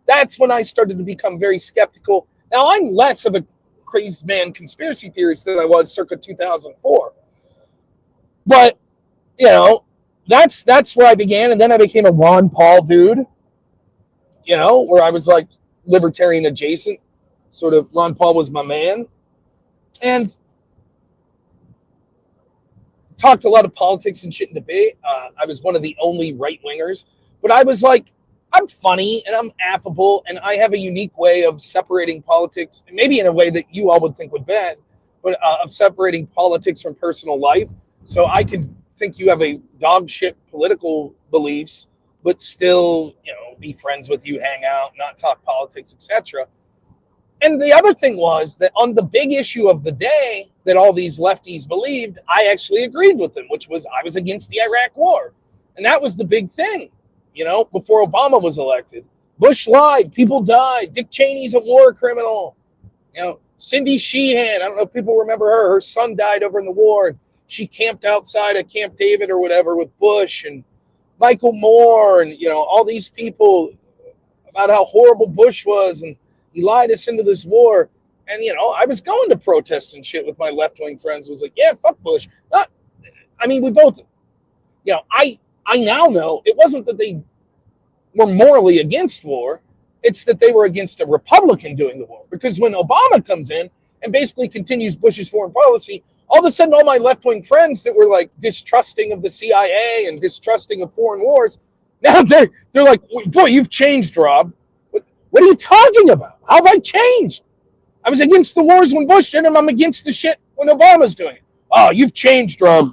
that's when I started to become very skeptical. Now, I'm less of a crazed man conspiracy theorist than I was circa 2004. But, that's where I began. And then I became a Ron Paul dude, where I was like libertarian adjacent. Sort of Ron Paul was my man. And talked a lot of politics and shit in debate. I was one of the only right-wingers. But I was like, I'm funny and I'm affable and I have a unique way of separating politics, maybe in a way that you all would think would bad, but of separating politics from personal life. So I could think you have a dog shit political beliefs, but still, be friends with you, hang out, not talk politics, etc. And the other thing was that on the big issue of the day that all these lefties believed, I actually agreed with them, which was I was against the Iraq war. And that was the big thing, before Obama was elected. Bush lied. People died. Dick Cheney's a war criminal. Cindy Sheehan, I don't know if people remember her. Her son died over in the war. And she camped outside of Camp David or whatever with Bush and Michael Moore and, all these people about how horrible Bush was. And he lied us into this war. And, I was going to protest and shit with my left-wing friends. It was like, yeah, fuck Bush. We both, I now know it wasn't that they were morally against war. It's that they were against a Republican doing the war. Because when Obama comes in and basically continues Bush's foreign policy, all of a sudden all my left-wing friends that were like distrusting of the CIA and distrusting of foreign wars, now they're like, boy, you've changed, Rob. What are you talking about? How have I changed? I was against the wars when Bush did them. I'm against the shit when Obama's doing it. Oh, you've changed, Rob.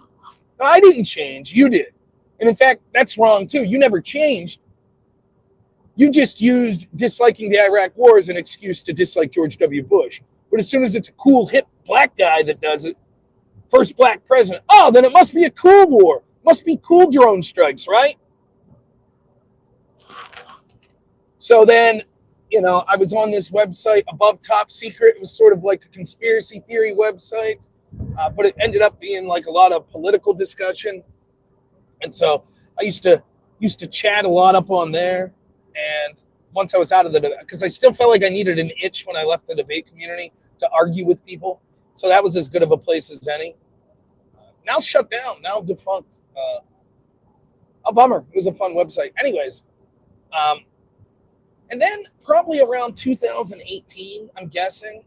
No, I didn't change. You did. And in fact, that's wrong too. You never changed. You just used disliking the Iraq war as an excuse to dislike George W. Bush. But as soon as it's a cool, hip black guy that does it, first black president, oh, then it must be a cool war. Must be cool drone strikes, right? So then, I was on this website, Above Top Secret. It was sort of like a conspiracy theory website, but it ended up being like a lot of political discussion. And so I used to Used to chat a lot up on there. And once I was out of the debate, because I still felt like I needed an itch when I left the debate community to argue with people. So that was as good of a place as any. Now shut down, now defunct. A bummer. It was a fun website. Anyways, and then probably around 2018, I'm guessing,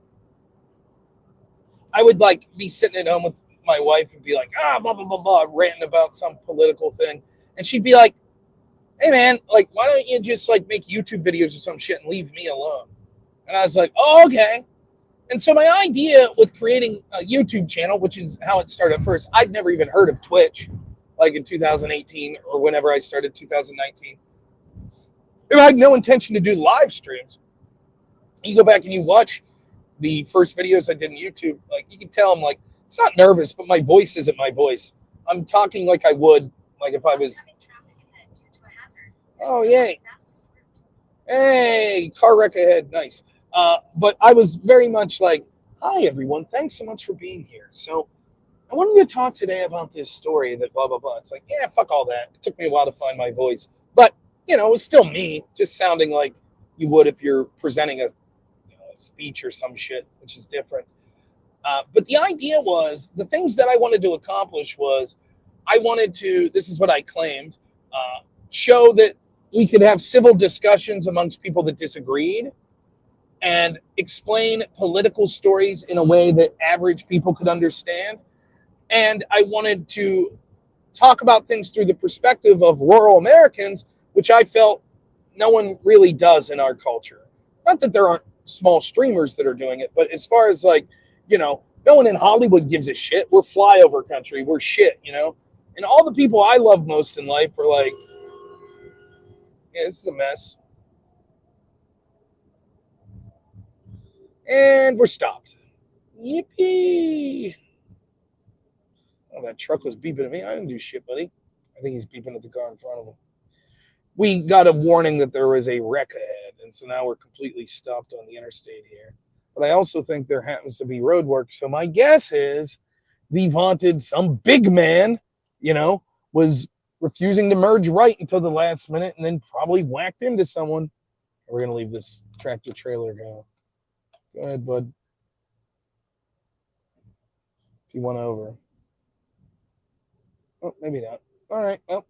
I would like be sitting at home with my wife and be like, blah, blah, blah, blah, ranting about some political thing. And she'd be like, hey man, like, why don't you just like make YouTube videos or some shit and leave me alone? And I was like, oh, okay. And so my idea with creating a YouTube channel, which is how it started first, I'd never even heard of Twitch, like in 2018 or whenever I started 2019. I had no intention to do live streams. You go back and you watch the first videos I did on YouTube, like you can tell I'm like, it's not nervous, but my voice isn't my voice. I'm talking like I would, like if I was. Oh, yay. Hey, car wreck ahead. Nice. But I was very much like, hi, everyone. Thanks so much for being here. So I wanted to talk today about this story that blah, blah, blah. It's like, yeah, fuck all that. It took me a while to find my voice. But, you know, it was still me, just sounding like you would if you're presenting a speech or some shit, which is different. But the idea was, the things that I wanted to accomplish was, I wanted to, this is what I claimed, show that we could have civil discussions amongst people that disagreed and explain political stories in a way that average people could understand. And I wanted to talk about things through the perspective of rural Americans, which I felt no one really does in our culture. Not that there aren't small streamers that are doing it, but as far as like, you know, no one in Hollywood gives a shit. We're flyover country. We're shit, you know? And all the people I love most in life are like, yeah, this is a mess. And we're stopped. Yippee. Oh, that truck was beeping at me. I didn't do shit, buddy. I think he's beeping at the car in front of him. We got a warning that there was a wreck ahead, and so now we're completely stopped on the interstate here. But I also think there happens to be road work, so my guess is the vaunted, some big man, you know, was refusing to merge right until the last minute and then probably whacked into someone. We're going to leave this tractor trailer go. Go ahead, bud. If you want over. Oh, maybe not. All right. Well,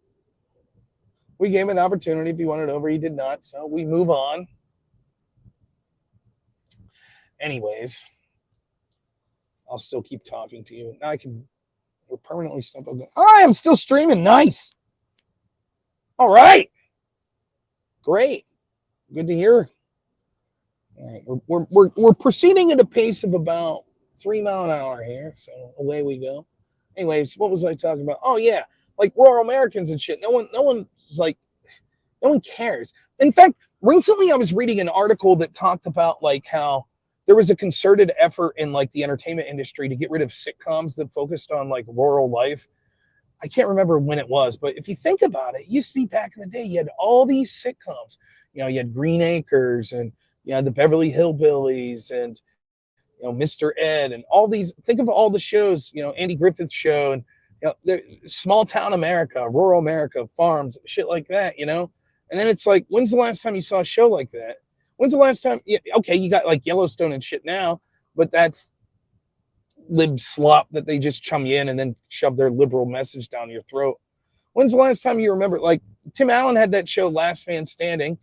we gave him an opportunity if he wanted over. He did not. So we move on. Anyways, I'll still keep talking to you. Now we're permanently stumped. I am still streaming. Nice. All right. Great. Good to hear. All right. We're proceeding at a pace of about 3 miles an hour here. So away we go. Anyways, what was I talking about? Oh yeah, like rural Americans and shit. No one cares. In fact, recently I was reading an article that talked about like how there was a concerted effort in like the entertainment industry to get rid of sitcoms that focused on like rural life. I can't remember when it was, but if you think about it, it used to be back in the day, you had all these sitcoms. You know, you had Green Acres and you had the Beverly Hillbillies and you know, Mr. Ed and all these, think of all the shows, you know, Andy Griffith's show and, you know, small town America, rural America, farms, shit like that, you know? And then it's like, when's the last time you saw a show like that? When's the last time? Yeah, okay, you got like Yellowstone and shit now, but that's lib slop that they just chum you in and then shove their liberal message down your throat. When's the last time you remember, like Tim Allen had that show Last Man Standing.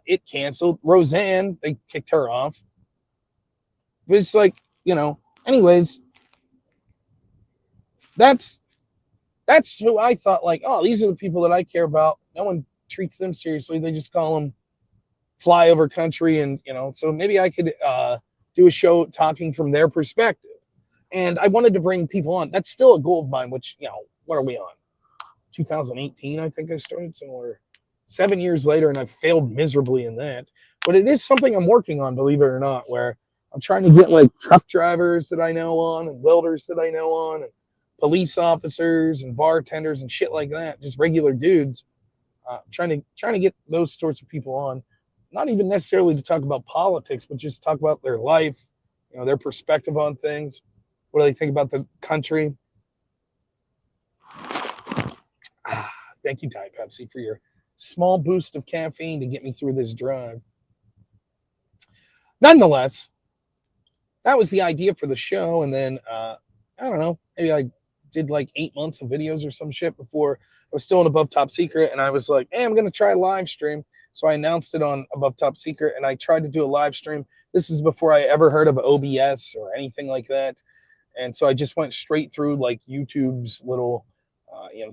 It canceled. Roseanne, they kicked her off. But it's like, you know, anyways, that's who I thought like, oh, these are the people that I care about. No one treats them seriously. They just call them flyover country. And, you know, so maybe I could do a show talking from their perspective. And I wanted to bring people on. That's still a goal of mine, which, you know, what are we on? 2018, I think I started. So we're 7 years later and I've failed miserably in that. But it is something I'm working on, believe it or not, where I'm trying to get like truck drivers that I know on and welders that I know on and police officers and bartenders and shit like that. Just regular dudes. Trying to get those sorts of people on. Not even necessarily to talk about politics, but just talk about their life, you know, their perspective on things. What do they think about the country? Thank you, Diet Pepsi, for your small boost of caffeine to get me through this drive. Nonetheless, that was the idea for the show. And then, I don't know, maybe I did like 8 months of videos or some shit before I was still in Above Top Secret. And I was like, hey, I'm going to try live stream. So I announced it on Above Top Secret and I tried to do a live stream. This is before I ever heard of OBS or anything like that. And so I just went straight through like YouTube's little,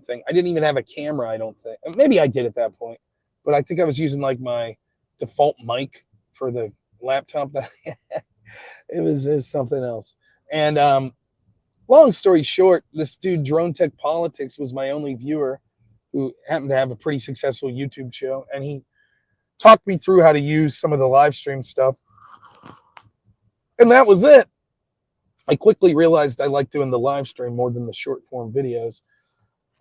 thing. I didn't even have a camera, I don't think. Maybe I did at that point, but I think I was using like my default mic for the laptop that I had. It was something else. And long story short, this dude, Drone Tech Politics, was my only viewer who happened to have a pretty successful YouTube show. And he talked me through how to use some of the live stream stuff. And that was it. I quickly realized I liked doing the live stream more than the short form videos.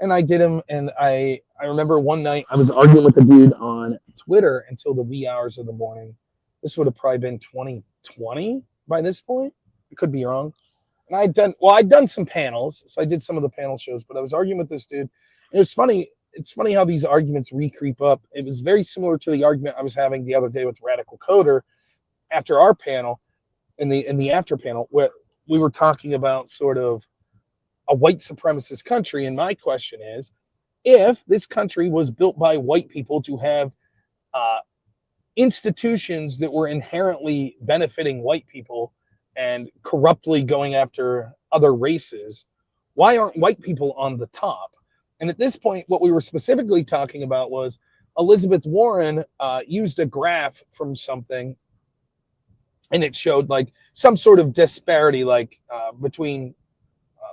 And I did them. And I remember one night I was arguing with a dude on Twitter until the wee hours of the morning. This would have probably been 2020 by this point. I could be wrong. And I'd done some panels. So I did some of the panel shows, but I was arguing with this dude. And it was funny. It's funny how these arguments re-creep up. It was very similar to the argument I was having the other day with Radical Coder after our panel, in the after panel, where we were talking about sort of a white supremacist country. And my question is, if this country was built by white people to have institutions that were inherently benefiting white people and corruptly going after other races, why aren't white people on the top? And at this point, what we were specifically talking about was Elizabeth Warren used a graph from something, and it showed like some sort of disparity, like between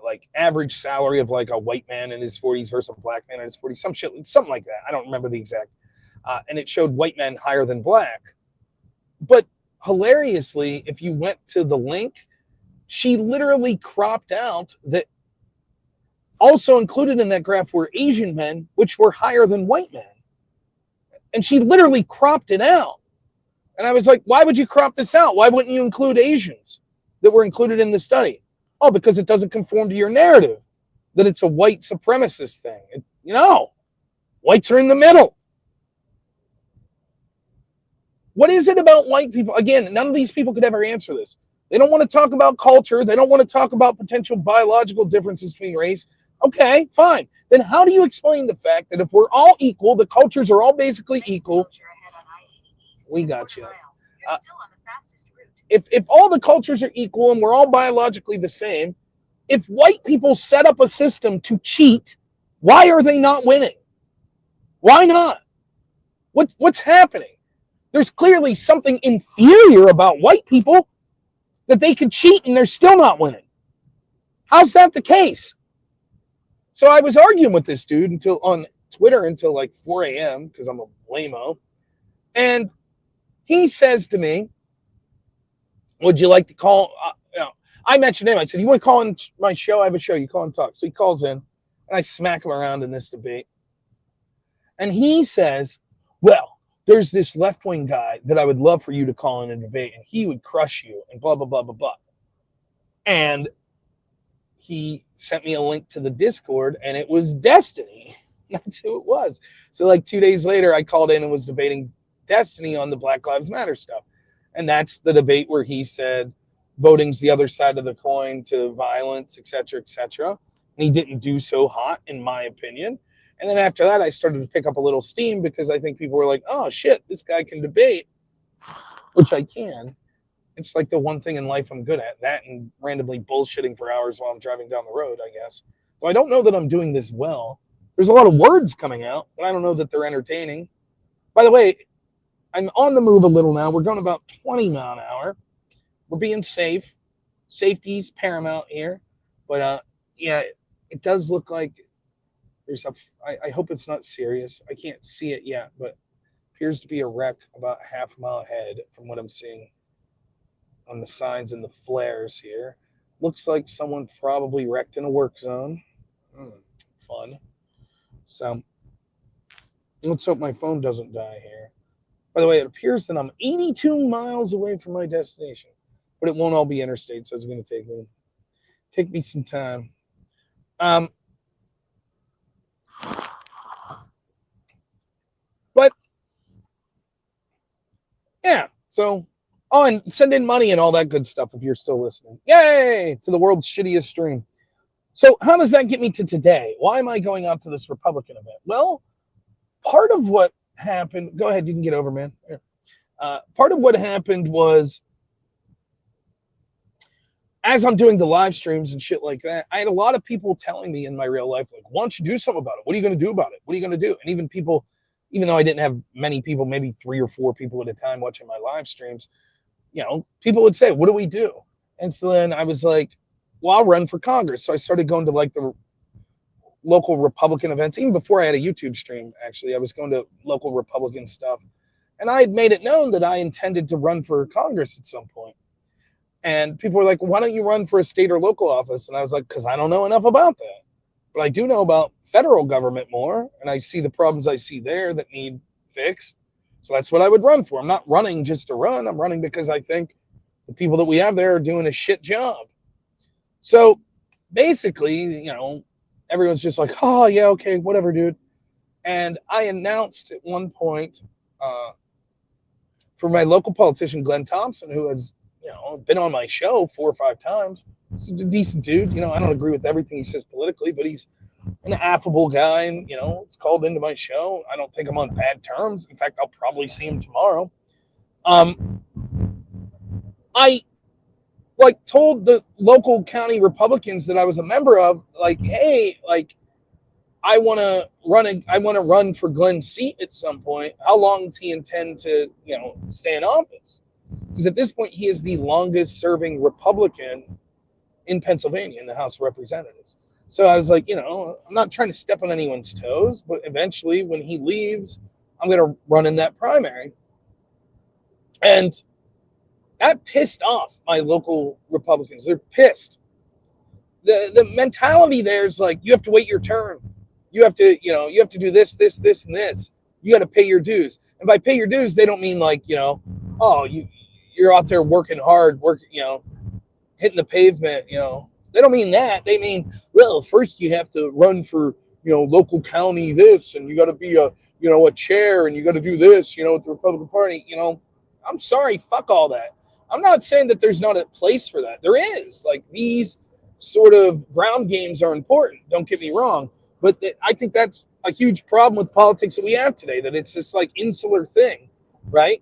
like average salary of like a white man in his 40s versus a black man in his 40s, something like that. I don't remember the exact. And it showed white men higher than black. But hilariously, if you went to the link, she literally cropped out that also included in that graph were Asian men, which were higher than white men. And she literally cropped it out. And I was like, why would you crop this out? Why wouldn't you include Asians that were included in the study? Oh, because it doesn't conform to your narrative that it's a white supremacist thing. Whites are in the middle. What is it about white people? Again, none of these people could ever answer this. They don't want to talk about culture. They don't want to talk about potential biological differences between race. Okay, fine. Then how do you explain the fact that if we're all equal, the cultures are all basically equal? We got you. If all the cultures are equal and we're all biologically the same, if white people set up a system to cheat, why are they not winning? Why not? What's happening? There's clearly something inferior about white people that they could cheat and they're still not winning. How's that the case? So I was arguing with this dude on Twitter until like 4 a.m. because I'm a lame-o. And he says to me, would you like to call? I mentioned him. I said, you want to call in my show? I have a show. You call and talk. So he calls in, and I smack him around in this debate. And he says, well, there's this left-wing guy that I would love for you to call in a debate, and he would crush you, and blah, blah, blah, blah, blah. And he sent me a link to the Discord, and it was Destiny. That's who it was. So like 2 days later, I called in and was debating Destiny on the Black Lives Matter stuff. And that's the debate where he said voting's the other side of the coin to violence, et cetera, et cetera. And he didn't do so hot, in my opinion. And then after that, I started to pick up a little steam because I think people were like, oh, shit, this guy can debate, which I can. It's like the one thing in life I'm good at, that and randomly bullshitting for hours while I'm driving down the road, I guess. So I don't know that I'm doing this well. There's a lot of words coming out, but I don't know that they're entertaining. By the way, I'm on the move a little now. We're going about 20 miles an hour. We're being safe. Safety's paramount here. But, yeah, it does look like there's I hope it's not serious. I can't see it yet, but appears to be a wreck about half a mile ahead from what I'm seeing on the signs and the flares here. Looks like someone probably wrecked in a work zone. Fun. So let's hope my phone doesn't die here. By the way, it appears that I'm 82 miles away from my destination, but it won't all be interstate, so it's going to take me some time. Yeah. So, oh, and send in money and all that good stuff if you're still listening. Yay! To the world's shittiest stream. So how does that get me to today? Why am I going out to this Republican event? Well, part of what happened, go ahead, you can get over, man. Part of what happened was, as I'm doing the live streams and shit like that, I had a lot of people telling me in my real life, like, why don't you do something about it? What are you going to do about it? What are you going to do? And even people, even though I didn't have many people, maybe 3 or 4 people at a time watching my live streams, you know, people would say, what do we do? And so then I was like, well, I'll run for Congress. So I started going to like the local Republican events, even before I had a YouTube stream, actually. I was going to local Republican stuff. And I had made it known that I intended to run for Congress at some point. And people were like, why don't you run for a state or local office? And I was like, because I don't know enough about that. But I do know about federal government more. And I see the problems I see there that need fixed. So that's what I would run for. I'm not running just to run. I'm running because I think the people that we have there are doing a shit job. So basically, you know, everyone's just like, oh, yeah, okay, whatever, dude. And I announced at one point for my local politician, Glenn Thompson, who has, you know, been on my show 4 or 5 times. He's a decent dude. You know, I don't agree with everything he says politically, but he's an affable guy, and, you know, it's called into my show. I don't think I'm on bad terms. In fact, I'll probably see him tomorrow. I like told the local county Republicans that I was a member of, like, hey, like, I want to run for Glenn's seat at some point. How long does he intend to, you know, stay in office? Because at this point, he is the longest serving Republican in Pennsylvania in the House of Representatives. So I was like, you know, I'm not trying to step on anyone's toes, but eventually when he leaves, I'm going to run in that primary. And that pissed off my local Republicans. They're pissed. The mentality there is like, you have to wait your turn. You have to, you know, you have to do this, this, this, and this. You got to pay your dues. And by pay your dues, they don't mean like, you know, oh, you're out there working hard, you know, hitting the pavement, you know. They don't mean that. They mean, well, first you have to run for, you know, local county this, and you got to be a, you know, a chair, and you got to do this, you know, with the Republican Party. You know, I'm sorry, fuck all that. I'm not saying that there's not a place for that. There is. Like, these sort of ground games are important. Don't get me wrong. But I think that's a huge problem with politics that we have today, that it's this like insular thing, right?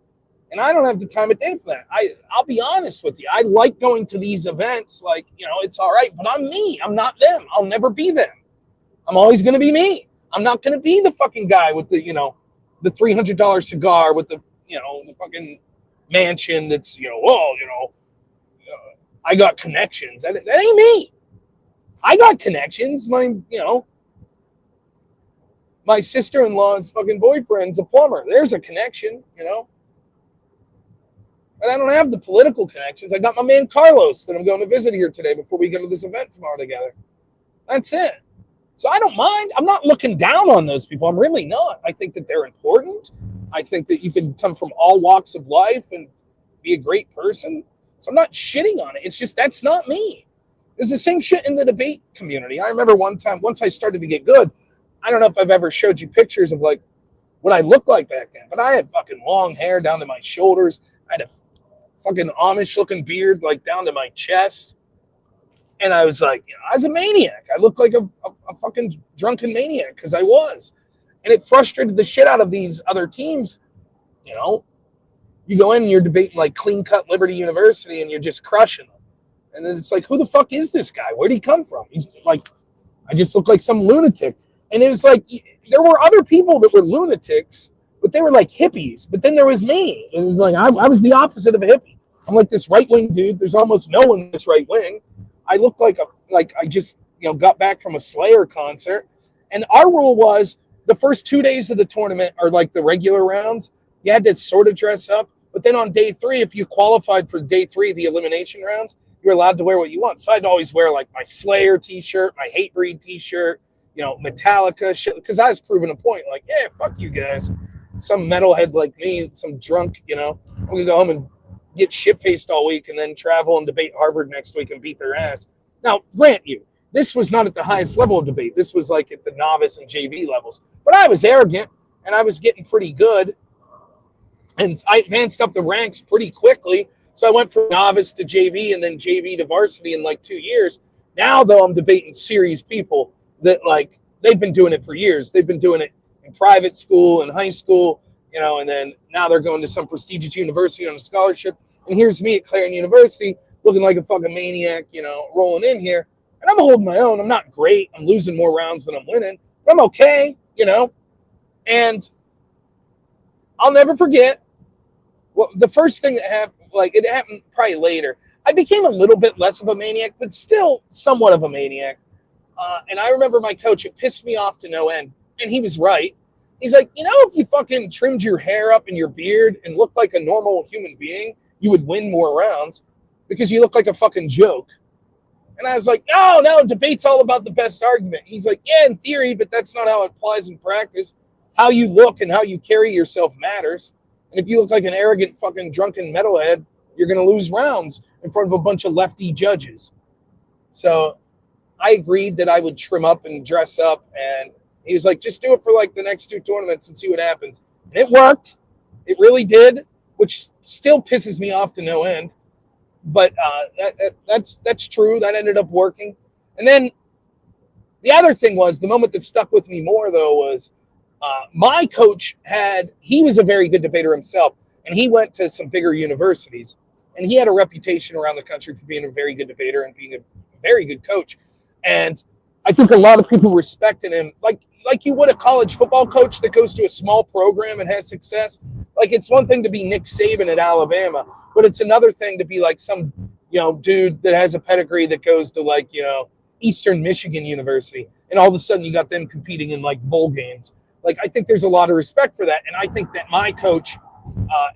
And I don't have the time of day for that. I'll be honest with you. I like going to these events. Like, you know, it's all right, but I'm me. I'm not them. I'll never be them. I'm always going to be me. I'm not going to be the fucking guy with the, you know, the $300 cigar with the, you know, the fucking mansion that's, you know, oh, you know, I got connections. That ain't me. I got connections. You know, my sister-in-law's fucking boyfriend's a plumber. There's a connection, you know. But I don't have the political connections. I got my man Carlos that I'm going to visit here today before we go to this event tomorrow together. That's it. So I don't mind. I'm not looking down on those people. I'm really not. I think that they're important. I think that you can come from all walks of life and be a great person. So I'm not shitting on it. It's just, that's not me. It's the same shit in the debate community. I remember one time, once I started to get good, I don't know if I've ever showed you pictures of like what I looked like back then, but I had fucking long hair down to my shoulders. I had a fucking Amish looking beard like down to my chest. And I was like, you know, I was a maniac. I looked like a fucking drunken maniac because I was. And it frustrated the shit out of these other teams. You know, you go in and you're debating like clean cut Liberty University and you're just crushing them. And then it's like, who the fuck is this guy? Where'd he come from? He's like, I just look like some lunatic. And it was like, there were other people that were lunatics, but they were like hippies. But then there was me. It was like, I was the opposite of a hippie. I'm like this right-wing dude. There's almost no one that's right-wing. I look like I just, you know, got back from a Slayer concert. And our rule was the first 2 days of the tournament are like the regular rounds. You had to sort of dress up. But then on day 3, if you qualified for day 3, the elimination rounds, you're allowed to wear what you want. So I'd always wear like my Slayer t-shirt, my Hatebreed t-shirt, you know, Metallica shit. Because I was proving a point. Like, yeah, fuck you guys. Some metalhead like me, some drunk, you know, I'm going to go home and get shit-faced all week and then travel and debate Harvard next week and beat their ass. Now, grant you, this was not at the highest level of debate. This was like at the novice and JV levels. But I was arrogant, and I was getting pretty good. And I advanced up the ranks pretty quickly. So I went from novice to JV and then JV to varsity in like 2 years. Now, though, I'm debating serious people that like they've been doing it for years. They've been doing it in private school and high school, and then now they're going to some prestigious university on a scholarship. And here's me at Clarion University looking like a fucking maniac, rolling in here. And I'm holding my own. I'm not great. I'm losing more rounds than I'm winning, but I'm okay, And I'll never forget. Well, the first thing that happened, it happened probably later. I became a little bit less of a maniac, but still somewhat of a maniac. And I remember my coach, it pissed me off to no end. And he was right. He's like, if you fucking trimmed your hair up and your beard and looked like a normal human being, you would win more rounds because you look like a fucking joke. And I was like, no, debate's all about the best argument. He's like, yeah, in theory, but that's not how it applies in practice. How you look and how you carry yourself matters. And if you look like an arrogant fucking drunken metalhead, you're going to lose rounds in front of a bunch of lefty judges. So I agreed that I would trim up and dress up. And he was like, just do it for like the next 2 tournaments and see what happens. And it worked. It really did, which still pisses me off to no end. But that's true. That ended up working. And then the other thing was, the moment that stuck with me more, though, was my coach he was a very good debater himself, and he went to some bigger universities, and he had a reputation around the country for being a very good debater and being a very good coach. And I think a lot of people respected him, like you would a college football coach that goes to a small program and has success. Like, it's one thing to be Nick Saban at Alabama, but it's another thing to be like some, dude that has a pedigree that goes to like, Eastern Michigan University, and all of a sudden you got them competing in like bowl games. Like, I think there's a lot of respect for that. And I think that my coach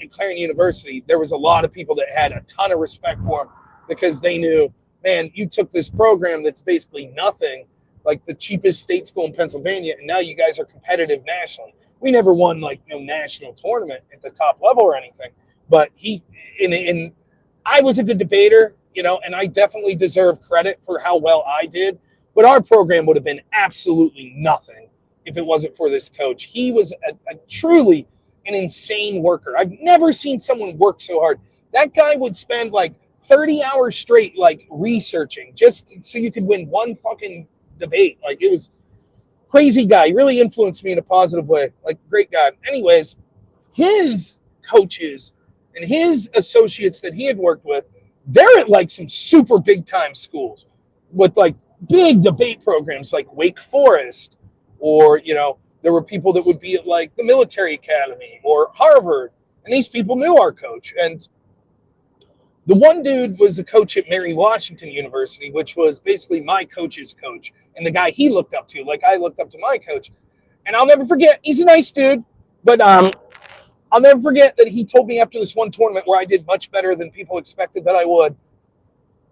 at Clarion University, there was a lot of people that had a ton of respect for him because they knew, man, you took this program that's basically nothing, like the cheapest state school in Pennsylvania, and now you guys are competitive nationally. We never won like no national tournament at the top level or anything, but I was a good debater, and I definitely deserve credit for how well I did, but our program would have been absolutely nothing if it wasn't for this coach. He was a truly an insane worker. I've never seen someone work so hard. That guy would spend like 30 hours straight, like researching just so you could win one fucking debate. Like, it was crazy guy. He really influenced me in a positive way. Like, great guy. Anyways, his coaches and his associates that he had worked with, they're at like some super big time schools with like big debate programs like Wake Forest, or, there were people that would be at like the military academy or Harvard. And these people knew our coach. And the one dude was the coach at Mary Washington University, which was basically my coach's coach and the guy he looked up to, like I looked up to my coach. And I'll never forget, he's a nice dude, but I'll never forget that he told me after this one tournament where I did much better than people expected that I would.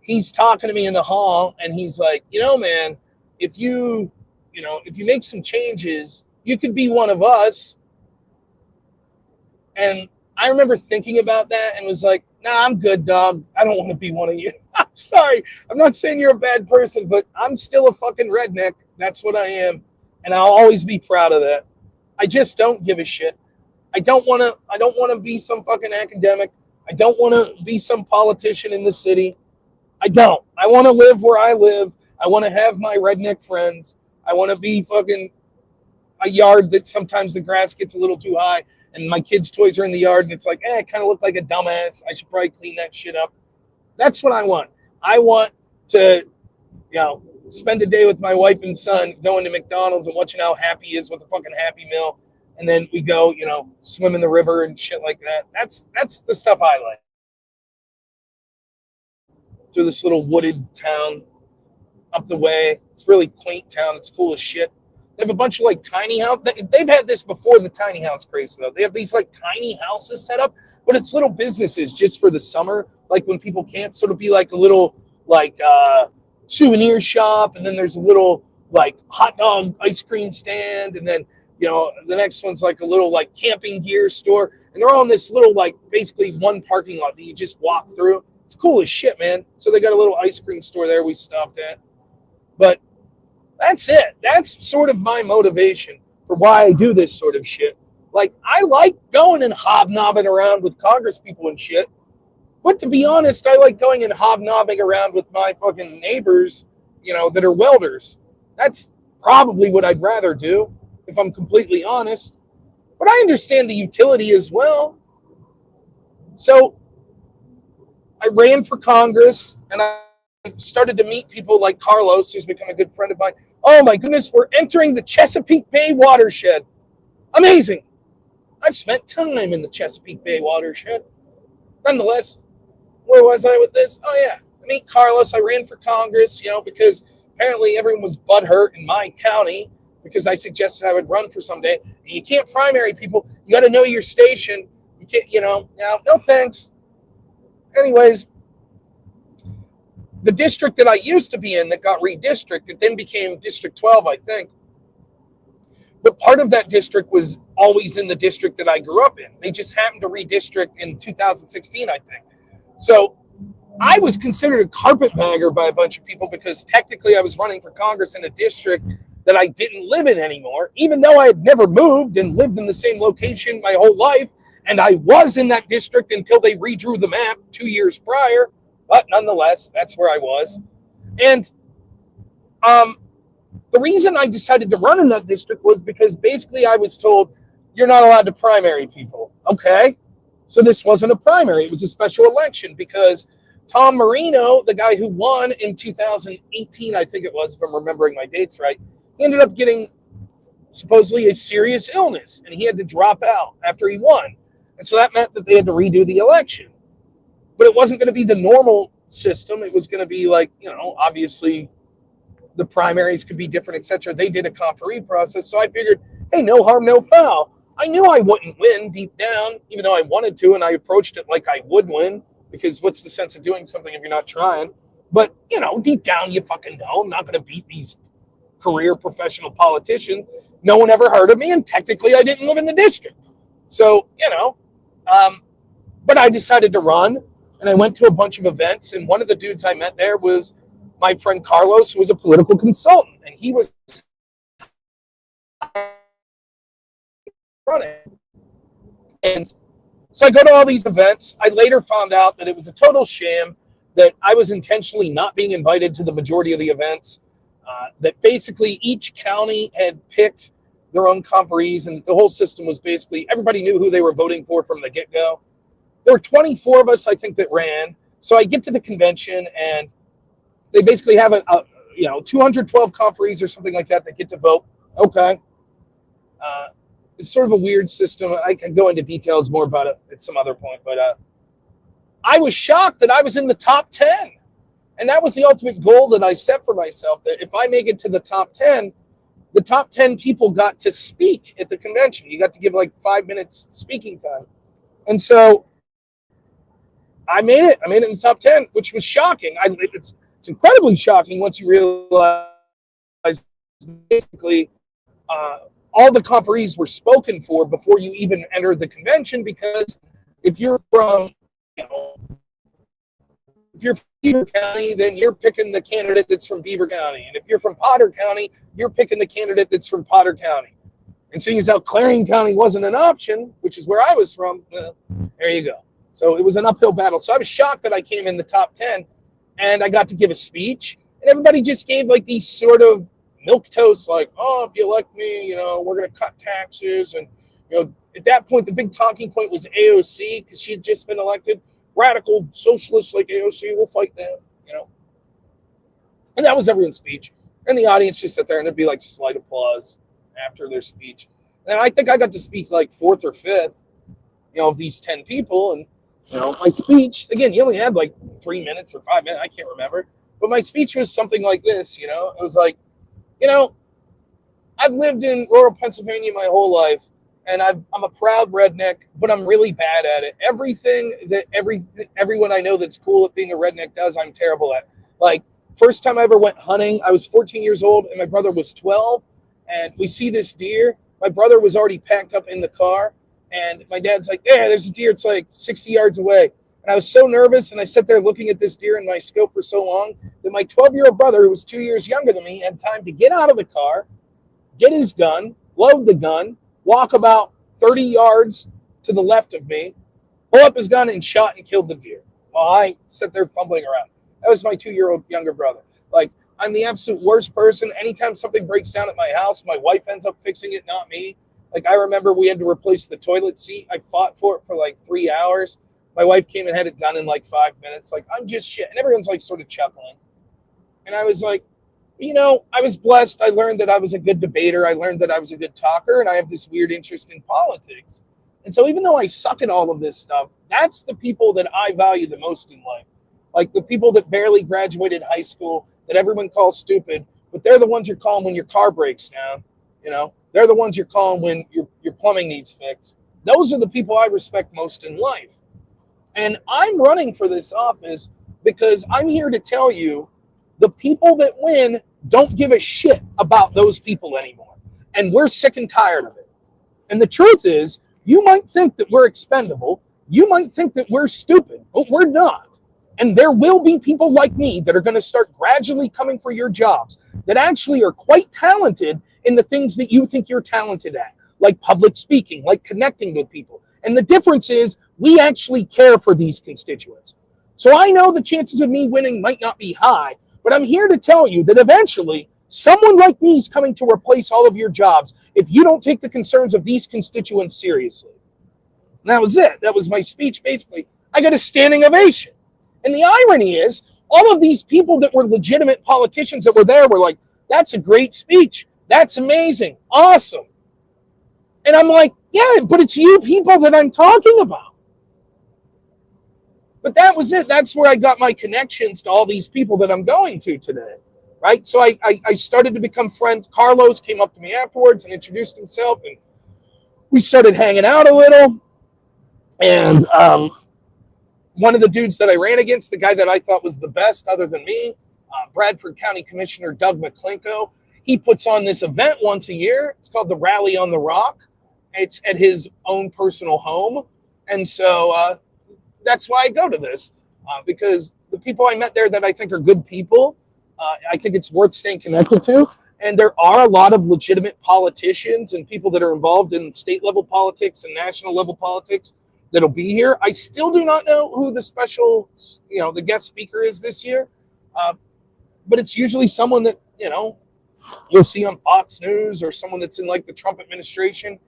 He's talking to me in the hall, and he's like, man, if you make some changes, you could be one of us. And I remember thinking about that and was like, nah, I'm good, dog. I don't want to be one of you. I'm sorry. I'm not saying you're a bad person, but I'm still a fucking redneck. That's what I am. And I'll always be proud of that. I just don't give a shit. I don't want to be some fucking academic. I don't want to be some politician in the city. I don't. I want to live where I live. I want to have my redneck friends. I want to be fucking a yard that sometimes the grass gets a little too high and my kids' toys are in the yard and it's like, I kind of look like a dumbass. I should probably clean that shit up. That's what I want. I want to, spend a day with my wife and son going to McDonald's and watching how happy he is with a fucking Happy Meal. And then we go, swim in the river and shit like that. That's the stuff I like. Through this little wooded town up the way. It's really quaint town. It's cool as shit. They have a bunch of like tiny house. They've had this before the tiny house craze though. They have these like tiny houses set up, but it's little businesses just for the summer. Like when people camp, so it'll be like a little like souvenir shop, and then there's a little like hot dog ice cream stand, and then the next one's like a little like camping gear store, and they're all in this little like basically one parking lot that you just walk through. It's cool as shit, man. So they got a little ice cream store there we stopped at. But that's it. That's sort of my motivation for why I do this sort of shit. Like, I like going and hobnobbing around with Congress people and shit. But to be honest, I like going and hobnobbing around with my fucking neighbors, that are welders. That's probably what I'd rather do, if I'm completely honest. But I understand the utility as well. So I ran for Congress, and I started to meet people like Carlos, who's become a good friend of mine. Oh my goodness, we're entering the Chesapeake Bay watershed. Amazing. I've spent time in the Chesapeake Bay watershed. Nonetheless, where was I with this? Oh yeah, I meet Carlos. I ran for Congress, because apparently everyone was butthurt in my county because I suggested I would run for someday. You can't primary people. You got to know your station. You can't, no thanks. Anyways, the district that I used to be in that got redistricted then became District 12, I think. But part of that district was always in the district that I grew up in. They just happened to redistrict in 2016, I think. So I was considered a carpetbagger by a bunch of people because technically I was running for Congress in a district that I didn't live in anymore, even though I had never moved and lived in the same location my whole life. And I was in that district until they redrew the map 2 years prior. But nonetheless, that's where I was. And the reason I decided to run in that district was because basically I was told, you're not allowed to primary people. Okay. So this wasn't a primary. It was a special election because Tom Marino, the guy who won in 2018, I think it was, if I'm remembering my dates right, he ended up getting supposedly a serious illness, and he had to drop out after he won. And so that meant that they had to redo the election. But it wasn't going to be the normal system. It was going to be like, obviously the primaries could be different, etc. They did a conferee process. So I figured, hey, no harm, no foul. I knew I wouldn't win deep down, even though I wanted to, and I approached it like I would win, because what's the sense of doing something if you're not trying? But, deep down, you fucking know I'm not going to beat these career professional politicians. No one ever heard of me, and technically I didn't live in the district. So, but I decided to run, and I went to a bunch of events, and one of the dudes I met there was my friend Carlos, who was a political consultant, and he was running. And so I go to all these events. I later found out that it was a total sham, that I was intentionally not being invited to the majority of the events, that basically each county had picked their own conferees, and the whole system was basically everybody knew who they were voting for from the get-go. There were 24 of us, I think, that ran. So I get to the convention, and they basically have 212 conferees or something like that get to vote. Okay. It's sort of a weird system. I can go into details more about it at some other point, but I was shocked that I was in the top 10. And that was the ultimate goal that I set for myself, that if I make it to the top 10 people got to speak at the convention. You got to give like 5 minutes speaking time. And so I made it. I made it in the top 10, which was shocking. It's incredibly shocking once you realize basically all the conferees were spoken for before you even entered the convention, because if you're from, if you're from Beaver County, then you're picking the candidate that's from Beaver County. And if you're from Potter County, you're picking the candidate that's from Potter County. And seeing as how Clarion County wasn't an option, which is where I was from, well, there you go. So it was an uphill battle. So I was shocked that I came in the top 10, and I got to give a speech, and everybody just gave like these sort of milquetoast, like, oh, if you elect me, we're going to cut taxes. And, at that point, the big talking point was AOC, because she had just been elected. Radical socialists like AOC will fight them, And that was everyone's speech. And the audience just sat there, and it'd be like slight applause after their speech. And I think I got to speak like fourth or fifth, of these 10 people. And, my speech, again, you only had like 3 minutes or 5 minutes. I can't remember. But my speech was something like this, It was like, I've lived in rural Pennsylvania my whole life, and I'm a proud redneck, but I'm really bad at it. Everything that everyone I know that's cool at being a redneck does, I'm terrible at. Like, first time I ever went hunting, I was 14 years old, and my brother was 12, and we see this deer. My brother was already packed up in the car, and my dad's like, yeah, there's a deer. It's like 60 yards away. And I was so nervous, and I sat there looking at this deer in my scope for so long that my 12-year-old brother, who was 2 years younger than me, had time to get out of the car, get his gun, load the gun, walk about 30 yards to the left of me, pull up his gun and shot and killed the deer. While I sit there fumbling around. That was my 2-year-old younger brother. Like, I'm the absolute worst person. Anytime something breaks down at my house, my wife ends up fixing it, not me. Like, I remember we had to replace the toilet seat. I fought for it for like 3 hours. My wife came and had it done in like 5 minutes. Like, I'm just shit. And everyone's like sort of chuckling. And I was like, I was blessed. I learned that I was a good debater. I learned that I was a good talker. And I have this weird interest in politics. And so even though I suck at all of this stuff, that's the people that I value the most in life. Like the people that barely graduated high school, that everyone calls stupid, but they're the ones you're calling when your car breaks down. They're the ones you're calling when your plumbing needs fixed. Those are the people I respect most in life. And I'm running for this office because I'm here to tell you the people that win don't give a shit about those people anymore. And we're sick and tired of it. And the truth is, you might think that we're expendable. You might think that we're stupid, but we're not. And there will be people like me that are going to start gradually coming for your jobs that actually are quite talented in the things that you think you're talented at, like public speaking, like connecting with people. And the difference is we actually care for these constituents. So I know the chances of me winning might not be high, but I'm here to tell you that eventually someone like me is coming to replace all of your jobs if you don't take the concerns of these constituents seriously. And that was it. That was my speech, basically. I got a standing ovation. And the irony is, all of these people that were legitimate politicians that were there were like, that's a great speech. That's amazing. Awesome. And I'm like, yeah, but it's you people that I'm talking about. But that was it. That's where I got my connections to all these people that I'm going to today. Right? So I started to become friends. Carlos came up to me afterwards and introduced himself. And we started hanging out a little. And one of the dudes that I ran against, the guy that I thought was the best other than me, Bradford County Commissioner Doug McClinko, he puts on this event once a year. It's called the Rally on the Rock. It's at his own personal home. And so that's why I go to this, because the people I met there that I think are good people, I think it's worth staying connected to. And there are a lot of legitimate politicians and people that are involved in state level politics and national level politics that'll be here. I still do not know who the special, the guest speaker is this year. But it's usually someone that, you'll see on Fox News or someone that's in like the Trump administration.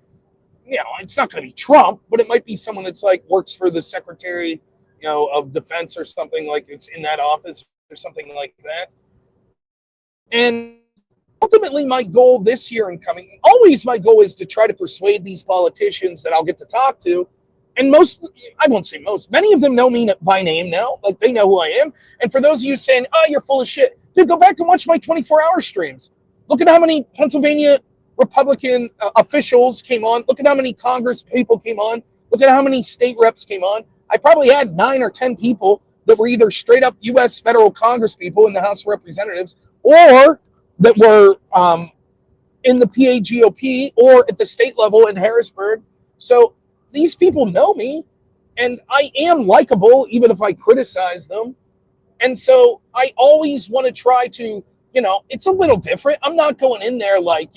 It's not going to be Trump, but it might be someone that's like works for the Secretary, of Defense or something, like it's in that office or something like that. And ultimately my goal this year and coming, always my goal is to try to persuade these politicians that I'll get to talk to. And I won't say most, many of them know me by name now. Like they know who I am. And for those of you saying, oh, you're full of shit, dude, go back and watch my 24-hour streams. Look at how many Pennsylvania Republican officials came on. Look at how many Congress people came on. Look at how many state reps came on. I probably had 9 or 10 people that were either straight up U.S. federal Congress people in the House of Representatives or that were in the PAGOP or at the state level in Harrisburg. So these people know me, and I am likable even if I criticize them. And so I always want to try to, it's a little different. I'm not going in there like,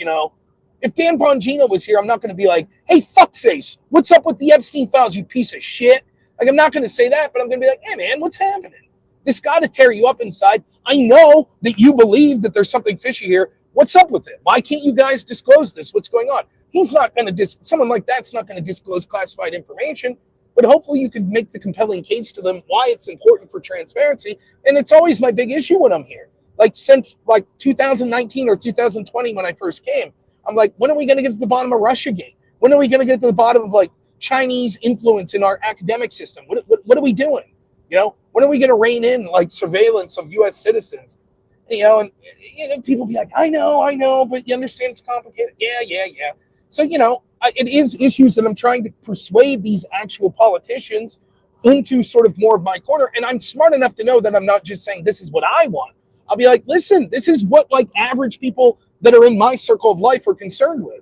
if Dan Bongino was here, I'm not going to be like, hey, fuckface, what's up with the Epstein files, you piece of shit? Like, I'm not going to say that, but I'm going to be like, hey, man, what's happening? This got to tear you up inside. I know that you believe that there's something fishy here. What's up with it? Why can't you guys disclose this? What's going on? He's not going to someone like that's not going to disclose classified information, but hopefully you could make the compelling case to them why it's important for transparency. And it's always my big issue when I'm here. Like since like 2019 or 2020 when I first came, I'm like, when are we going to get to the bottom of Russiagate? When are we going to get to the bottom of like Chinese influence in our academic system? What are we doing? When are we going to rein in like surveillance of U.S. citizens? And people be like, I know, but you understand it's complicated. Yeah. So, it is issues that I'm trying to persuade these actual politicians into sort of more of my corner. And I'm smart enough to know that I'm not just saying this is what I want. I'll be like, listen, this is what like average people that are in my circle of life are concerned with.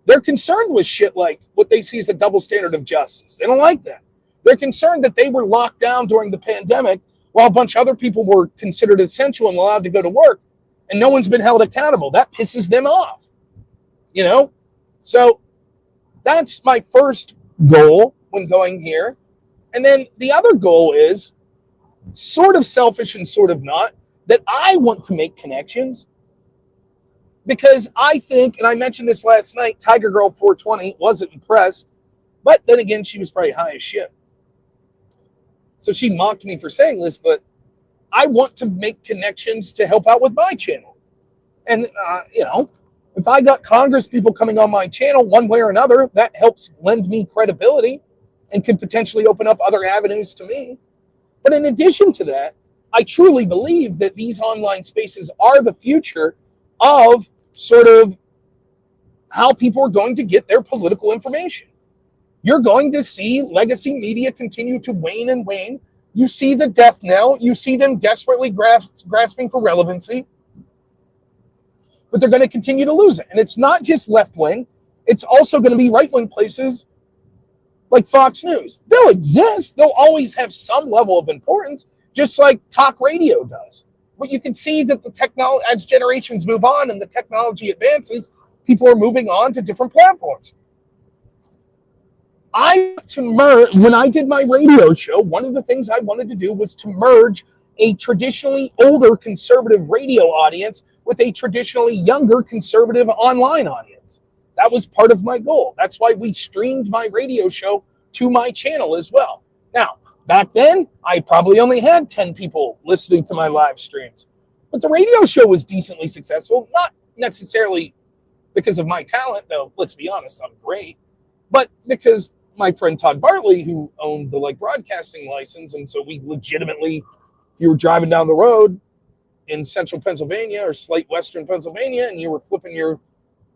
They're concerned with shit like what they see as a double standard of justice. They don't like that. They're concerned that they were locked down during the pandemic while a bunch of other people were considered essential and allowed to go to work, and no one's been held accountable. That pisses them off. So That's my first goal when going here. And then the other goal is sort of selfish and sort of not, that I want to make connections because I think, and I mentioned this last night, Tiger Girl 420 wasn't impressed, but then again, she was probably high as shit. So she mocked me for saying this, but I want to make connections to help out with my channel. And, if I got Congress people coming on my channel one way or another, that helps lend me credibility and could potentially open up other avenues to me. But in addition to that, I truly believe that these online spaces are the future of sort of how people are going to get their political information. You're going to see legacy media continue to wane and wane. You see the death knell. You see them desperately grasping for relevancy. But they're going to continue to lose it. And it's not just left-wing. It's also going to be right-wing places like Fox News. They'll exist. They'll always have some level of importance, just like talk radio does. But you can see that the technology, as generations move on and the technology advances, people are moving on to different platforms. When I did my radio show, one of the things I wanted to do was to merge a traditionally older conservative radio audience with a traditionally younger conservative online audience. That was part of my goal. That's why we streamed my radio show to my channel as well. Now, back then, I probably only had 10 people listening to my live streams. But the radio show was decently successful, not necessarily because of my talent, though, let's be honest, I'm great, but because my friend Todd Bartley, who owned the broadcasting license, and so we legitimately, if you were driving down the road in central Pennsylvania or slight western Pennsylvania and you were flipping your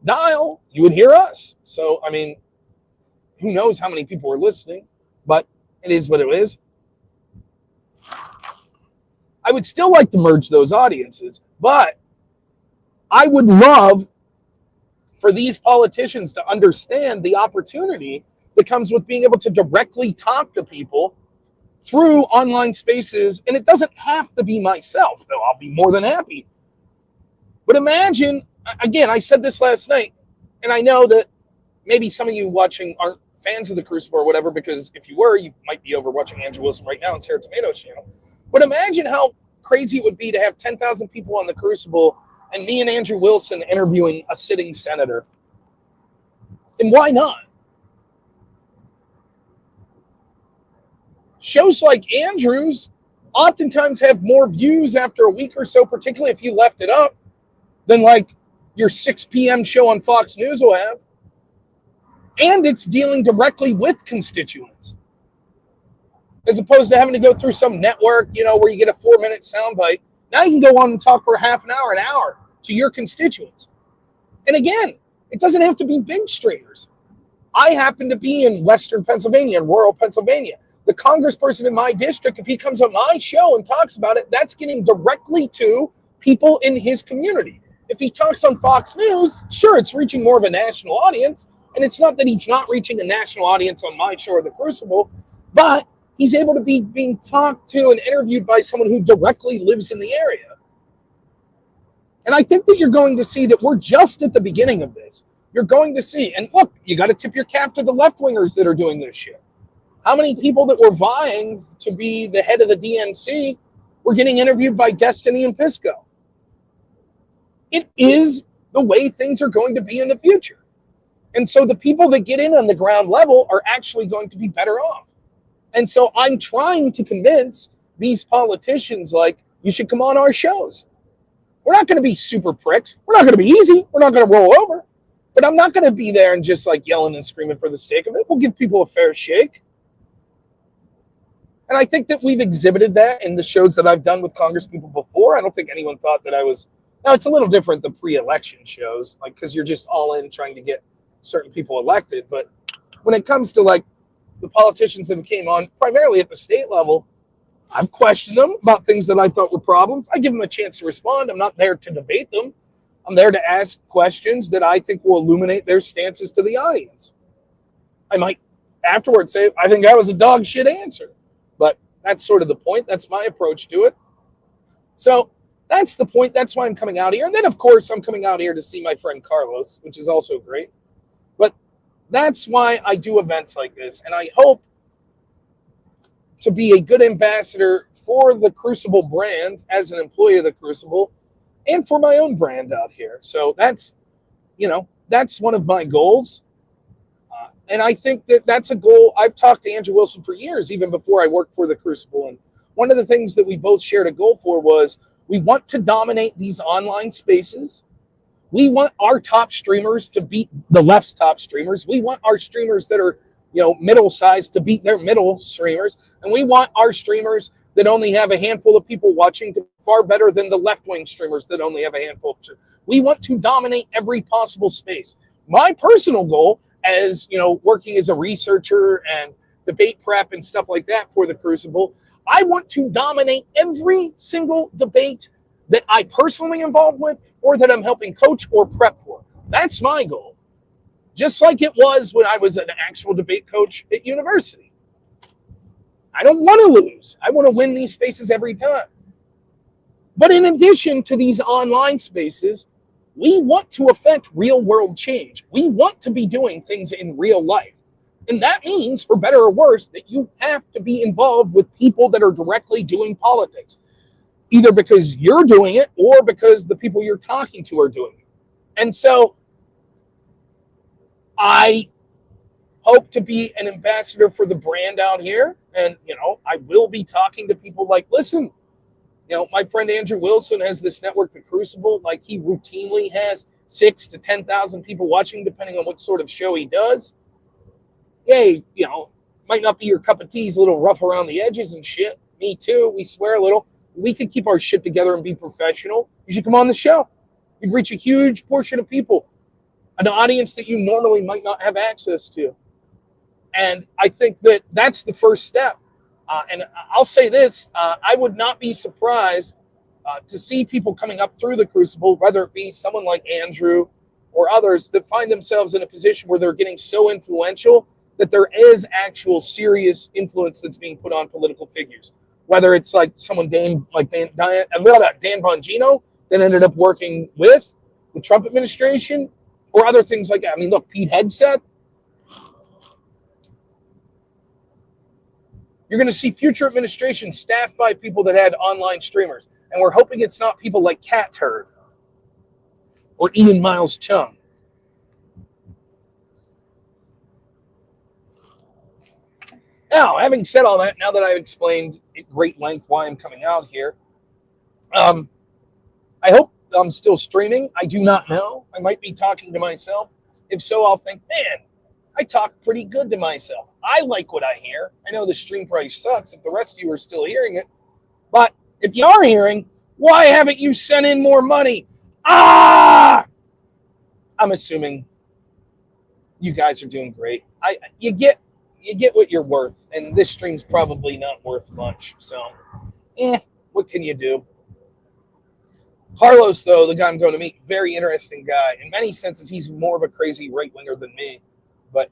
dial, you would hear us. So, I mean, who knows how many people were listening, but it is what it is. I would still like to merge those audiences, but I would love for these politicians to understand the opportunity that comes with being able to directly talk to people through online spaces. And it doesn't have to be myself, though. I'll be more than happy. But imagine, again, I said this last night, and I know that maybe some of you watching aren't fans of the Crucible or whatever, because if you were, you might be over watching Andrew Wilson right now on Sarah Tomato's channel. But imagine how crazy it would be to have 10,000 people on the Crucible and me and Andrew Wilson interviewing a sitting senator. And why not? Shows like Andrew's oftentimes have more views after a week or so, particularly if you left it up, than your 6 p.m. show on Fox News will have. And it's dealing directly with constituents, as opposed to having to go through some network, where you get a 4-minute soundbite. Now you can go on and talk for half an hour to your constituents. And again, it doesn't have to be big streamers. I happen to be in Western Pennsylvania, in rural Pennsylvania. The congressperson in my district, if he comes on my show and talks about it, that's getting directly to people in his community. If he talks on Fox News, sure, it's reaching more of a national audience. And it's not that he's not reaching a national audience on my show or The Crucible, but he's able to be being talked to and interviewed by someone who directly lives in the area. And I think that you're going to see that we're just at the beginning of this. You're going to see, and look, you got to tip your cap to the left-wingers that are doing this shit. How many people that were vying to be the head of the DNC were getting interviewed by Destiny and Pisco? It is the way things are going to be in the future. And so the people that get in on the ground level are actually going to be better off. And so I'm trying to convince these politicians, you should come on our shows. We're not going to be super pricks. We're not going to be easy. We're not going to roll over. But I'm not going to be there and just yelling and screaming for the sake of it. We'll give people a fair shake. And I think that we've exhibited that in the shows that I've done with congresspeople before. I don't think anyone thought that I was. Now, it's a little different, the pre-election shows, because you're just all in trying to get certain people elected. But when it comes to the politicians that came on primarily at the state level, I've questioned them about things that I thought were problems. I give them a chance to respond. I'm not there to debate them. I'm there to ask questions that I think will illuminate their stances to the audience. I might afterwards say, I think that was a dog shit answer. But that's sort of the point. That's my approach to it. So that's the point. That's why I'm coming out here. And then, of course, I'm coming out here to see my friend Carlos, which is also great. But That's why I do events like this. And I hope to be a good ambassador for the Crucible brand as an employee of the Crucible and for my own brand out here. So that's one of my goals. And I think that that's a goal. I've talked to Andrew Wilson for years, even before I worked for the Crucible. And one of the things that we both shared a goal for was we want to dominate these online spaces. We want our top streamers to beat the left's top streamers. We want our streamers that are, middle sized to beat their middle streamers. And we want our streamers that only have a handful of people watching to be far better than the left-wing streamers that only have a handful of. We want to dominate every possible space. My personal goal, as working as a researcher and debate prep and stuff like that for the Crucible, I want to dominate every single debate that I personally involved with or that I'm helping coach or prep for. That's my goal. Just like it was when I was an actual debate coach at university. I don't want to lose. I want to win these spaces every time. But in addition to these online spaces, we want to affect real world change. We want to be doing things in real life. And that means, for better or worse, that you have to be involved with people that are directly doing politics, either because you're doing it or because the people you're talking to are doing it. And so I hope to be an ambassador for the brand out here. And, I will be talking to people like, listen, my friend Andrew Wilson has this network, The Crucible. Like, he routinely has 6,000 to 10,000 people watching, depending on what sort of show he does. Yay, might not be your cup of tea. He's a little rough around the edges and shit. Me too. We swear a little. We could keep our shit together and be professional. You should come on the show. You'd reach a huge portion of people, an audience that you normally might not have access to. And I think that that's the first step. And I'll say this, I would not be surprised to see people coming up through the Crucible, whether it be someone like Andrew or others that find themselves in a position where they're getting so influential that there is actual serious influence that's being put on political figures. Whether it's like someone Dan Bongino that ended up working with the Trump administration or other things like that. I mean, look, Pete Hegseth. You're going to see future administrations staffed by people that had online streamers. And we're hoping it's not people like Cat Turd or Ian Miles Chung. Now, having said all that, now that I've explained at great length why I'm coming out here, I hope I'm still streaming. I do not know. I might be talking to myself. If so, I'll think, man, I talk pretty good to myself. I like what I hear. I know the stream price sucks if the rest of you are still hearing it. But if you are hearing, why haven't you sent in more money? I'm assuming you guys are doing great. You get what you're worth, and this stream's probably not worth much. So, what can you do? Carlos, though, the guy I'm going to meet, very interesting guy. In many senses, he's more of a crazy right-winger than me. But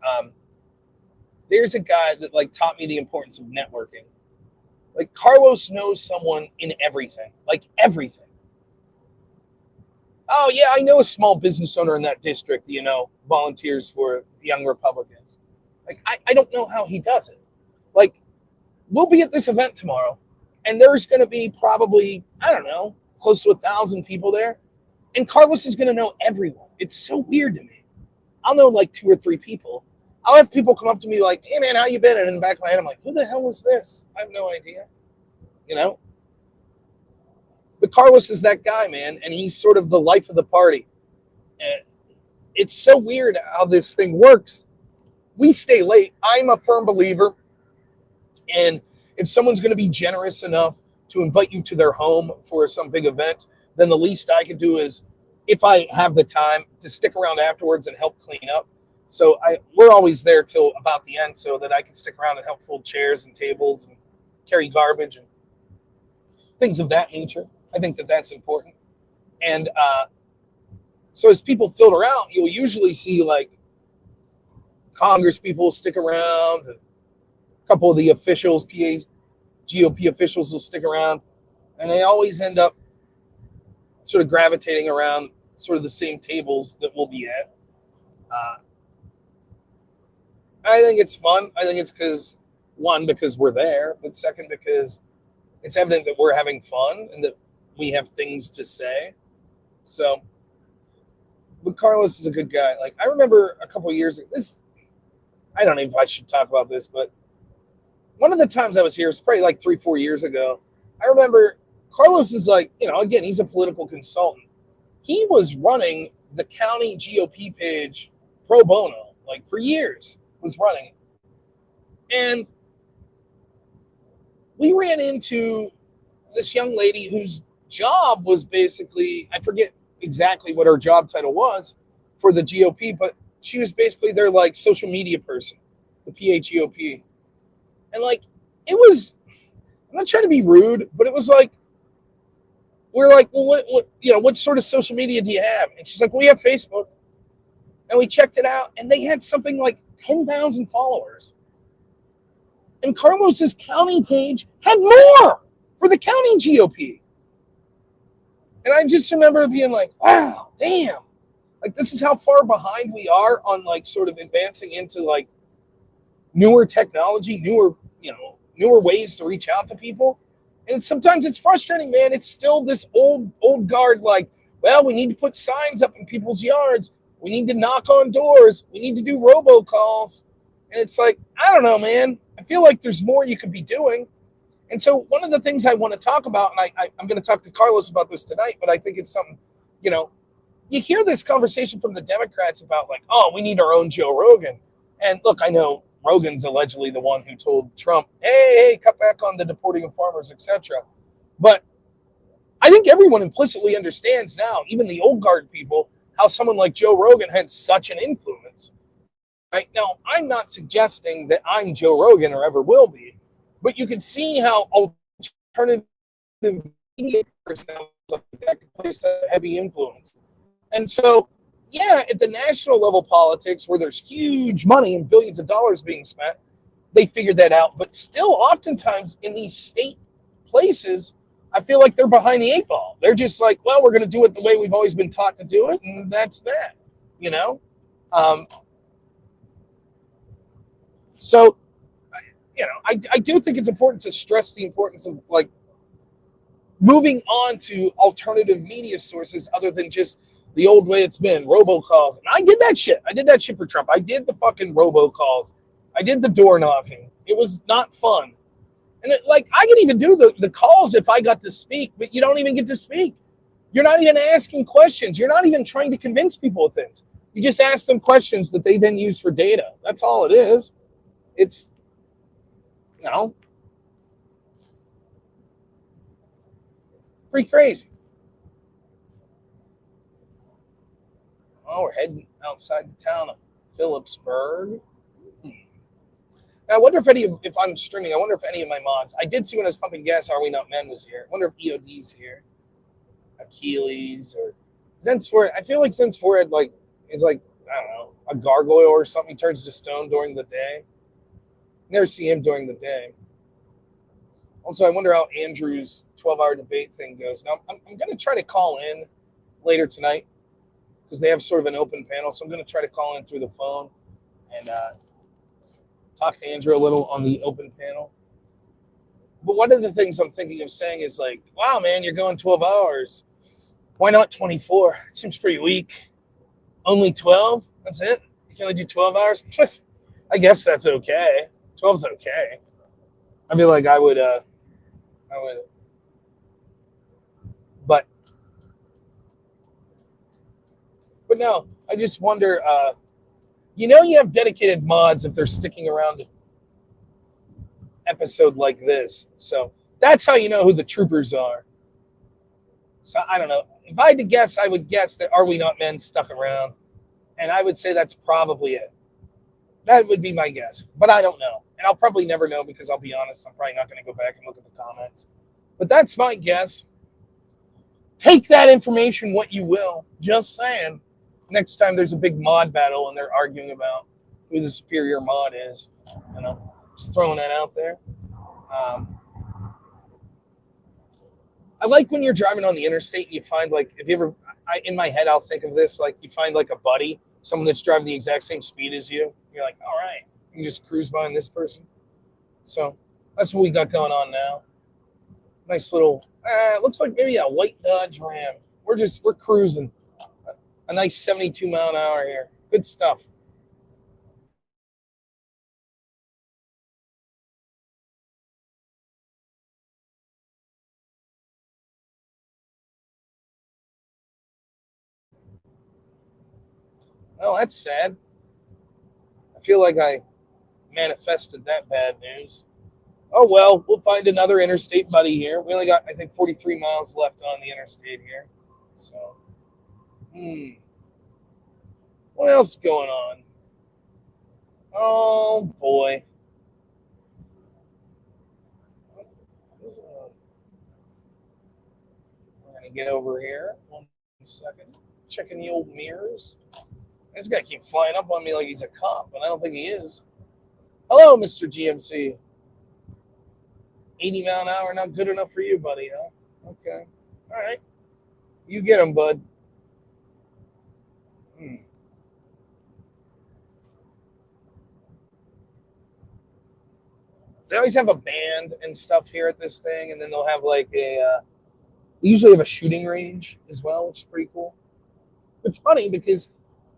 there's a guy that taught me the importance of networking. Carlos knows someone in everything, everything. Oh yeah, I know a small business owner in that district, volunteers for Young Republicans. I don't know how he does it. We'll be at this event tomorrow, and there's going to be probably, I don't know, close to 1,000 people there. And Carlos is going to know everyone. It's so weird to me. I'll know 2 or 3 people. I'll have people come up to me like, hey man, how you been? And in the back of my head, I'm like, who the hell is this? I have no idea. But Carlos is that guy, man. And he's sort of the life of the party. And it's so weird how this thing works. We stay late. I'm a firm believer. And if someone's going to be generous enough to invite you to their home for some big event, then the least I can do is, if I have the time, to stick around afterwards and help clean up. So we're always there till about the end so that I can stick around and help fold chairs and tables and carry garbage and things of that nature. I think that that's important. And so as people filter out, you'll usually see Congress people stick around, and a couple of the officials, GOP officials will stick around, and they always end up sort of gravitating around sort of the same tables that we'll be at. I think it's fun. I think it's because we're there, but second, because it's evident that we're having fun and that we have things to say. So, but Carlos is a good guy. Like, I remember a couple of years ago, I don't know if I should talk about this, but one of the times I was here, it's probably like 3-4 years ago. I remember Carlos is like, again, he's a political consultant. He was running the county GOP page pro bono, like for years, was running it. And we ran into this young lady whose job was basically, I forget exactly what her job title was for the GOP, but she was basically their like social media person, the PHGOP. And like, it was, I'm not trying to be rude, but it was like, we're like, well, what sort of social media do you have? And she's like, we have Facebook. And we checked it out, and they had something like 10,000 followers. And Carlos's county page had more for the county GOP. And I just remember being like, wow, damn. Like, this is how far behind we are on like sort of advancing into like newer technology, newer ways to reach out to people. And sometimes it's frustrating, man. It's still this old guard, like, well, we need to put signs up in people's yards. We need to knock on doors. We need to do robocalls. And it's like, I don't know, man. I feel like there's more you could be doing. And so one of the things I want to talk about, and I'm going to talk to Carlos about this tonight, but I think it's something, you hear this conversation from the Democrats about like, oh, we need our own Joe Rogan. And look, I know Rogan's allegedly the one who told Trump, hey, cut back on the deporting of farmers, etc. But I think everyone implicitly understands now, even the old guard people, how someone like Joe Rogan had such an influence. Right now, I'm not suggesting that I'm Joe Rogan or ever will be, but you can see how alternative media personalities like that can place a heavy influence. And so, yeah, at the national level politics, where there's huge money and billions of dollars being spent, they figured that out. But still, oftentimes in these state places, I feel like they're behind the 8 ball. They're just like, well, we're going to do it the way we've always been taught to do it, and that's that, So, I do think it's important to stress the importance of like moving on to alternative media sources other than just the old way it's been, robocalls. And I did that shit. I did that shit for Trump. I did the fucking robocalls. I did the door knocking. It was not fun. And I could even do the calls if I got to speak, but you don't even get to speak. You're not even asking questions. You're not even trying to convince people of things. You just ask them questions that they then use for data. That's all it is. It's, pretty crazy. Oh, we're heading outside the town of Phillipsburg. Now, I wonder if I'm streaming, I wonder if any of my mods, I did see when I was pumping gas, Are We Not Men was here. I wonder if EOD's here. Achilles or Zensford. I feel like Zensford is like, I don't know, a gargoyle or something. He turns to stone during the day. Never see him during the day. Also, I wonder how Andrew's 12-hour debate thing goes. Now, I'm going to try to call in later tonight because they have sort of an open panel. So I'm going to try to call in through the phone and talk to Andrew a little on the open panel. But one of the things I'm thinking of saying is like, wow, man, you're going 12 hours. Why not 24? It seems pretty weak. Only 12? That's it? You can only do 12 hours? I guess that's okay. 12's okay. I feel like I would, but no, I just wonder, you have dedicated mods if they're sticking around an episode like this. So that's how you know who the troopers are. So I don't know. If I had to guess, I would guess that Are We Not Men stuck around. And I would say that's probably it. That would be my guess. But I don't know. And I'll probably never know because I'll be honest, I'm probably not going to go back and look at the comments. But that's my guess. Take that information what you will. Just saying. Next time there's a big mod battle and they're arguing about who the superior mod is. Just throwing that out there. I like when you're driving on the interstate and you find in my head, I'll think of this, like you find like a buddy, someone that's driving the exact same speed as you. You're like, all right, You can just cruise behind this person. So that's what we got going on now. Nice little, it looks like maybe a white Dodge Ram. We're cruising. A nice 72 mile an hour here. Good stuff. Oh, that's sad. I feel like I manifested that bad news. Oh, well, we'll find another interstate buddy here. We only got, I think, 43 miles left on the interstate here. So, what else is going on? Oh, boy. We're going to get over here. 1 second. Checking the old mirrors. This guy keeps flying up on me like he's a cop, but I don't think he is. Hello, Mr. GMC. 80 mile an hour, not good enough for you, buddy, huh? Okay. All right. You get him, bud. They always have a band and stuff here at this thing, and then they'll have like they usually have a shooting range as well, which is pretty cool. It's funny because,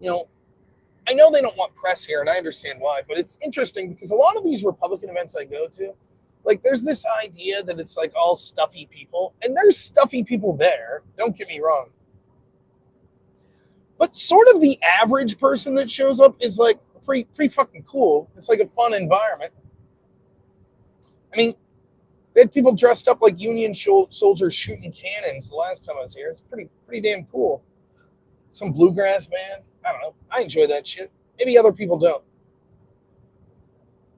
I know they don't want press here, and I understand why, but it's interesting because a lot of these Republican events I go to, like there's this idea that it's like all stuffy people, and there's stuffy people there, don't get me wrong. But sort of the average person that shows up is like pretty fucking cool. It's like a fun environment. I mean, they had people dressed up like Union soldiers shooting cannons the last time I was here. It's pretty damn cool. Some bluegrass band. I don't know. I enjoy that shit. Maybe other people don't.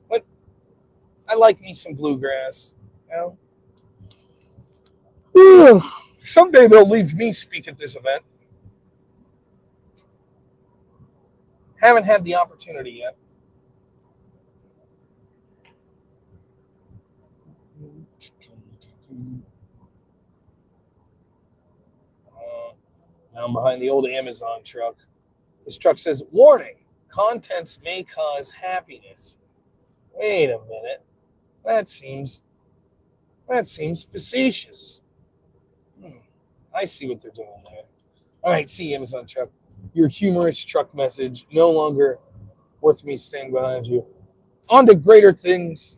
But I like me some bluegrass. Someday they'll leave me speak at this event. Haven't had the opportunity yet. Now I'm behind the old Amazon truck. This truck says, warning, contents may cause happiness. Wait a minute. That seems facetious. I see what they're doing there. All right, see Amazon truck. Your humorous truck message no longer worth me staying behind you. On to greater things.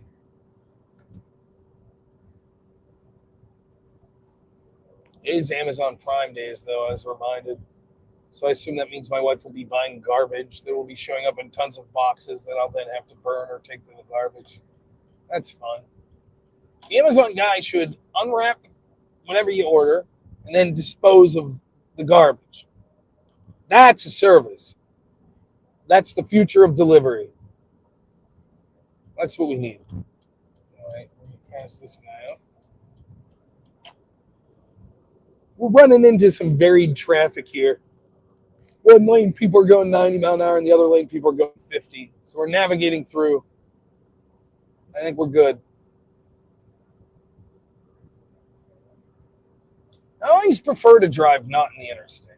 It is Amazon Prime days, though, I was reminded. So I assume that means my wife will be buying garbage that will be showing up in tons of boxes that I'll then have to burn or take to the garbage. That's fun. The Amazon guy should unwrap whatever you order and then dispose of the garbage. That's a service. That's the future of delivery. That's what we need. All right, we're going to pass this guy up. We're running into some varied traffic here. One lane, people are going 90 mile an hour, and the other lane, people are going 50. So we're navigating through. I think we're good. I always prefer to drive not in the interstate.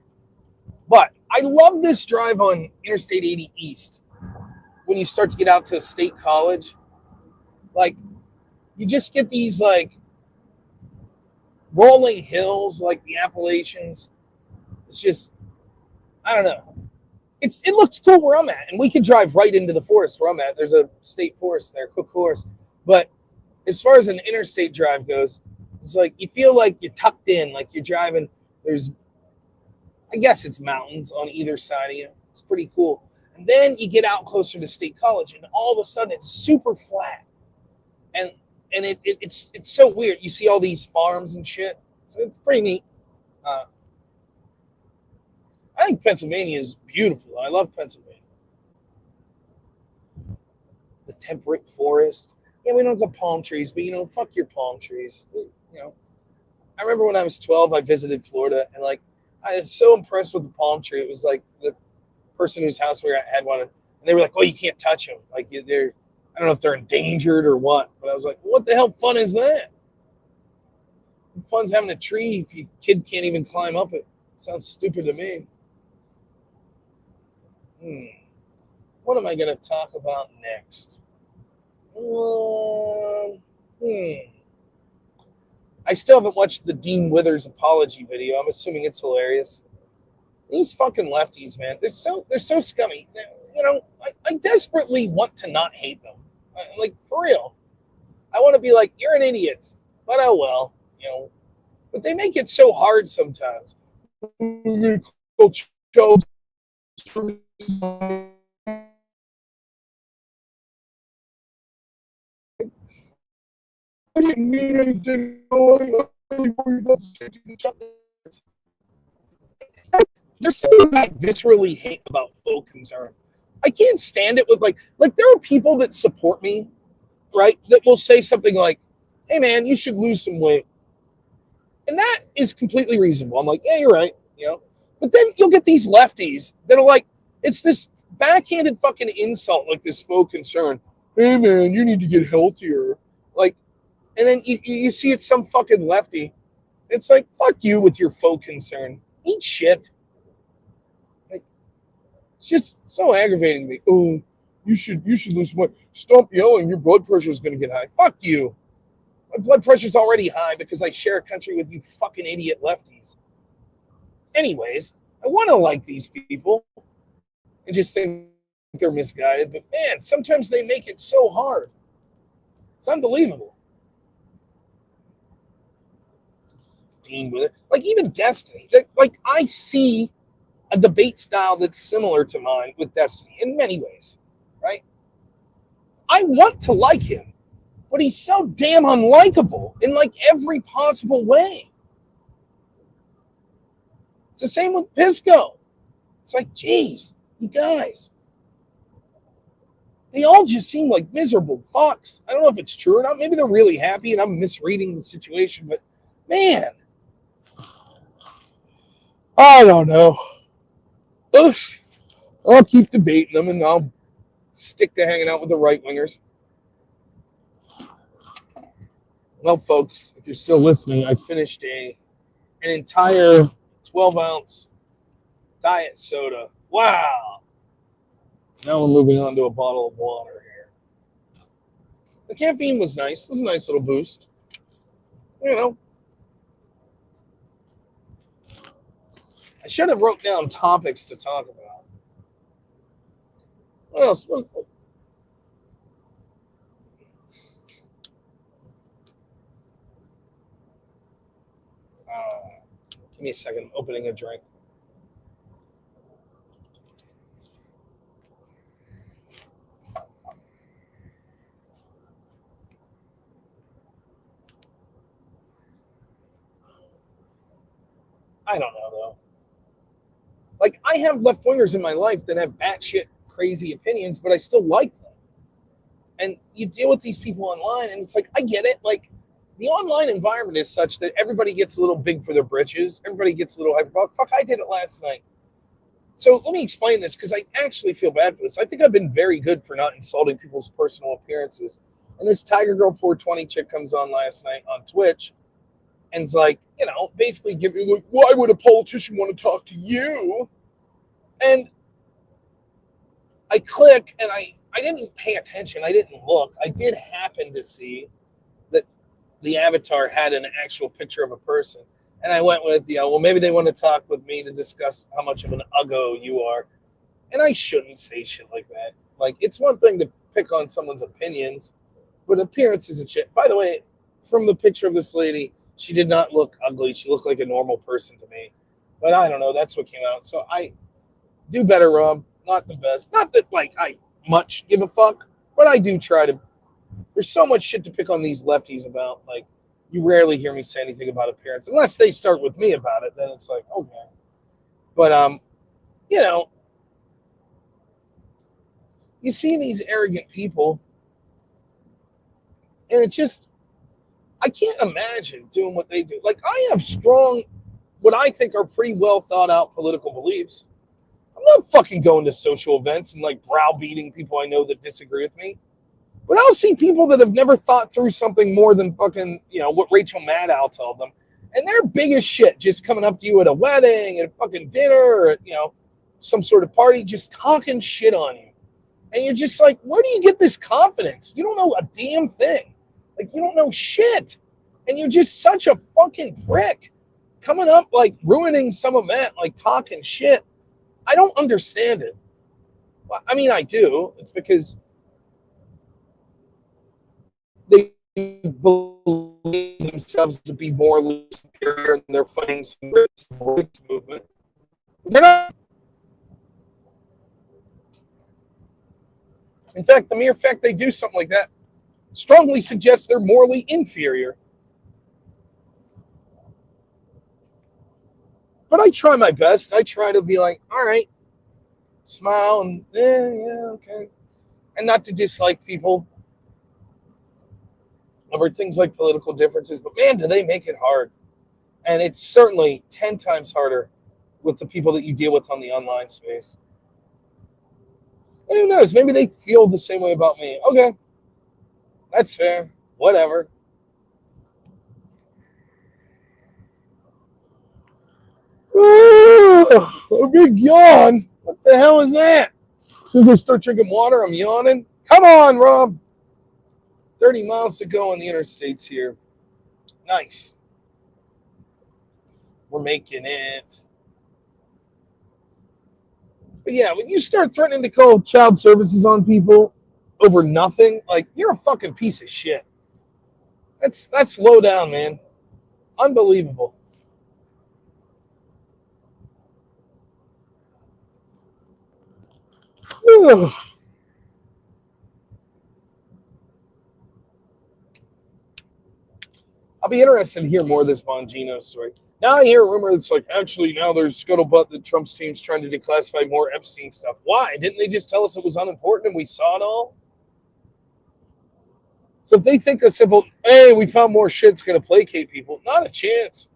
But I love this drive on Interstate 80 East. When you start to get out to State College, like, you just get these, like, rolling hills, like the Appalachians. It's just, I don't know. It looks cool where I'm at, and we could drive right into the forest where I'm at. There's a state forest there, Cook Forest. But as far as an interstate drive goes, it's like you feel like you're tucked in, like you're driving. There's, I guess it's mountains on either side of you. It's pretty cool. And then you get out closer to State College, and all of a sudden it's super flat. And it's so weird. You see all these farms and shit. So it's pretty neat. I think Pennsylvania is beautiful. I love Pennsylvania. The temperate forest. Yeah, we don't got palm trees, but fuck your palm trees. I remember when I was 12, I visited Florida, and like I was so impressed with the palm tree. It was like the person whose house we had one, and they were like, "Oh, you can't touch them. Like they're, I don't know if they're endangered or what." But I was like, "What the hell fun is that? What fun's having a tree if your kid can't even climb up it? Sounds stupid to me." What am I going to talk about next? I still haven't watched the Dean Withers apology video. I'm assuming it's hilarious. These fucking lefties, man, they're so scummy. You know, I desperately want to not hate them. Like, for real. I want to be like, you're an idiot. But oh well, you know. But they make it so hard sometimes. I didn't mean anything. There's something I viscerally hate about folk concern. I can't stand it with like there are people that support me, right? That will say something like, "Hey man, you should lose some weight," and that is completely reasonable. I'm like, "Yeah, you're right," you know. But then you'll get these lefties that are like, it's this backhanded fucking insult, like this faux concern. Hey man, you need to get healthier, like. And then you see it's some fucking lefty. It's like, fuck you with your faux concern. Eat shit. Like, it's just so aggravating to me. Oh, you should lose some weight. Stop yelling. Your blood pressure is going to get high. Fuck you. My blood pressure is already high because I share a country with you fucking idiot lefties. Anyways, I want to like these people and just think they're misguided. But man, sometimes they make it so hard. It's unbelievable. With it, like even Destiny, like I see a debate style that's similar to mine with Destiny in many ways, right? I want to like him, but he's so damn unlikable in like every possible way. It's the same with Pisco. It's like, geez, you guys, they all just seem like miserable fucks. I don't know if it's true or not. Maybe they're really happy and I'm misreading the situation, but man, I don't know. I'll keep debating them and I'll stick to hanging out with the right-wingers. Well, folks, if you're still listening, I finished an entire 12-ounce diet soda. Wow. Now we're moving on to a bottle of water here. The caffeine was nice. It was a nice little boost. You know. I should have wrote down topics to talk about. What else? Give me a second. I'm opening a drink. I don't know, though. Like, I have left-wingers in my life that have batshit crazy opinions, but I still like them. And you deal with these people online, and it's like, I get it. Like, the online environment is such that everybody gets a little big for their britches. Everybody gets a little hyperbolic. Fuck, I did it last night. So let me explain this, because I actually feel bad for this. I think I've been very good for not insulting people's personal appearances. And this Tiger Girl 420 chick comes on last night on Twitch, and it's like, you know, basically giving like, why would a politician want to talk to you? And I click, and I didn't pay attention. I didn't look. I did happen to see that the avatar had an actual picture of a person. And I went with, well, maybe they want to talk with me to discuss how much of an uggo you are. And I shouldn't say shit like that. Like, it's one thing to pick on someone's opinions, but appearances and shit. By the way, from the picture of this lady, she did not look ugly. She looked like a normal person to me. But I don't know. That's what came out. So I do better, Rob. Not the best. Not that, like, I much give a fuck, but I do try to. There's so much shit to pick on these lefties about. Like, you rarely hear me say anything about appearance. Unless they start with me about it, then it's like, okay. But, you know, you see these arrogant people, and it's just, I can't imagine doing what they do. Like, I have strong, what I think are pretty well thought out political beliefs. I'm not fucking going to social events and like browbeating people I know that disagree with me. But I'll see people that have never thought through something more than fucking, you know, what Rachel Maddow told them. And they're big as shit, just coming up to you at a wedding, at a fucking dinner, or, you know, some sort of party, just talking shit on you. And you're just like, where do you get this confidence? You don't know a damn thing. Like, you don't know shit. And you're just such a fucking prick. Coming up, like, ruining some event, like, talking shit. I don't understand it. I mean, I do. It's because they believe themselves to be morally superior and they're fighting some movement. They're not. In fact, the mere fact they do something like that strongly suggests they're morally inferior. But I try my best. I try to be like, all right, smile and yeah, okay. And not to dislike people over things like political differences, but man, do they make it hard. And it's certainly 10 times harder with the people that you deal with on the online space. And who knows? Maybe they feel the same way about me. Okay, that's fair. Whatever. A big yawn. What the hell is that? As soon as I start drinking water, I'm yawning. Come on, Rob. 30 miles to go on the interstates here. Nice. We're making it. But yeah, when you start threatening to call child services on people over nothing, like, you're a fucking piece of shit. That's low down, man. Unbelievable. Ugh. I'll be interested to hear more of this Bongino story. Now I hear a rumor that's like, actually, now there's scuttlebutt that Trump's team's trying to declassify more Epstein stuff. Why? Didn't they just tell us it was unimportant and we saw it all? So if they think a simple, hey, we found more shit's going to placate people, not a chance.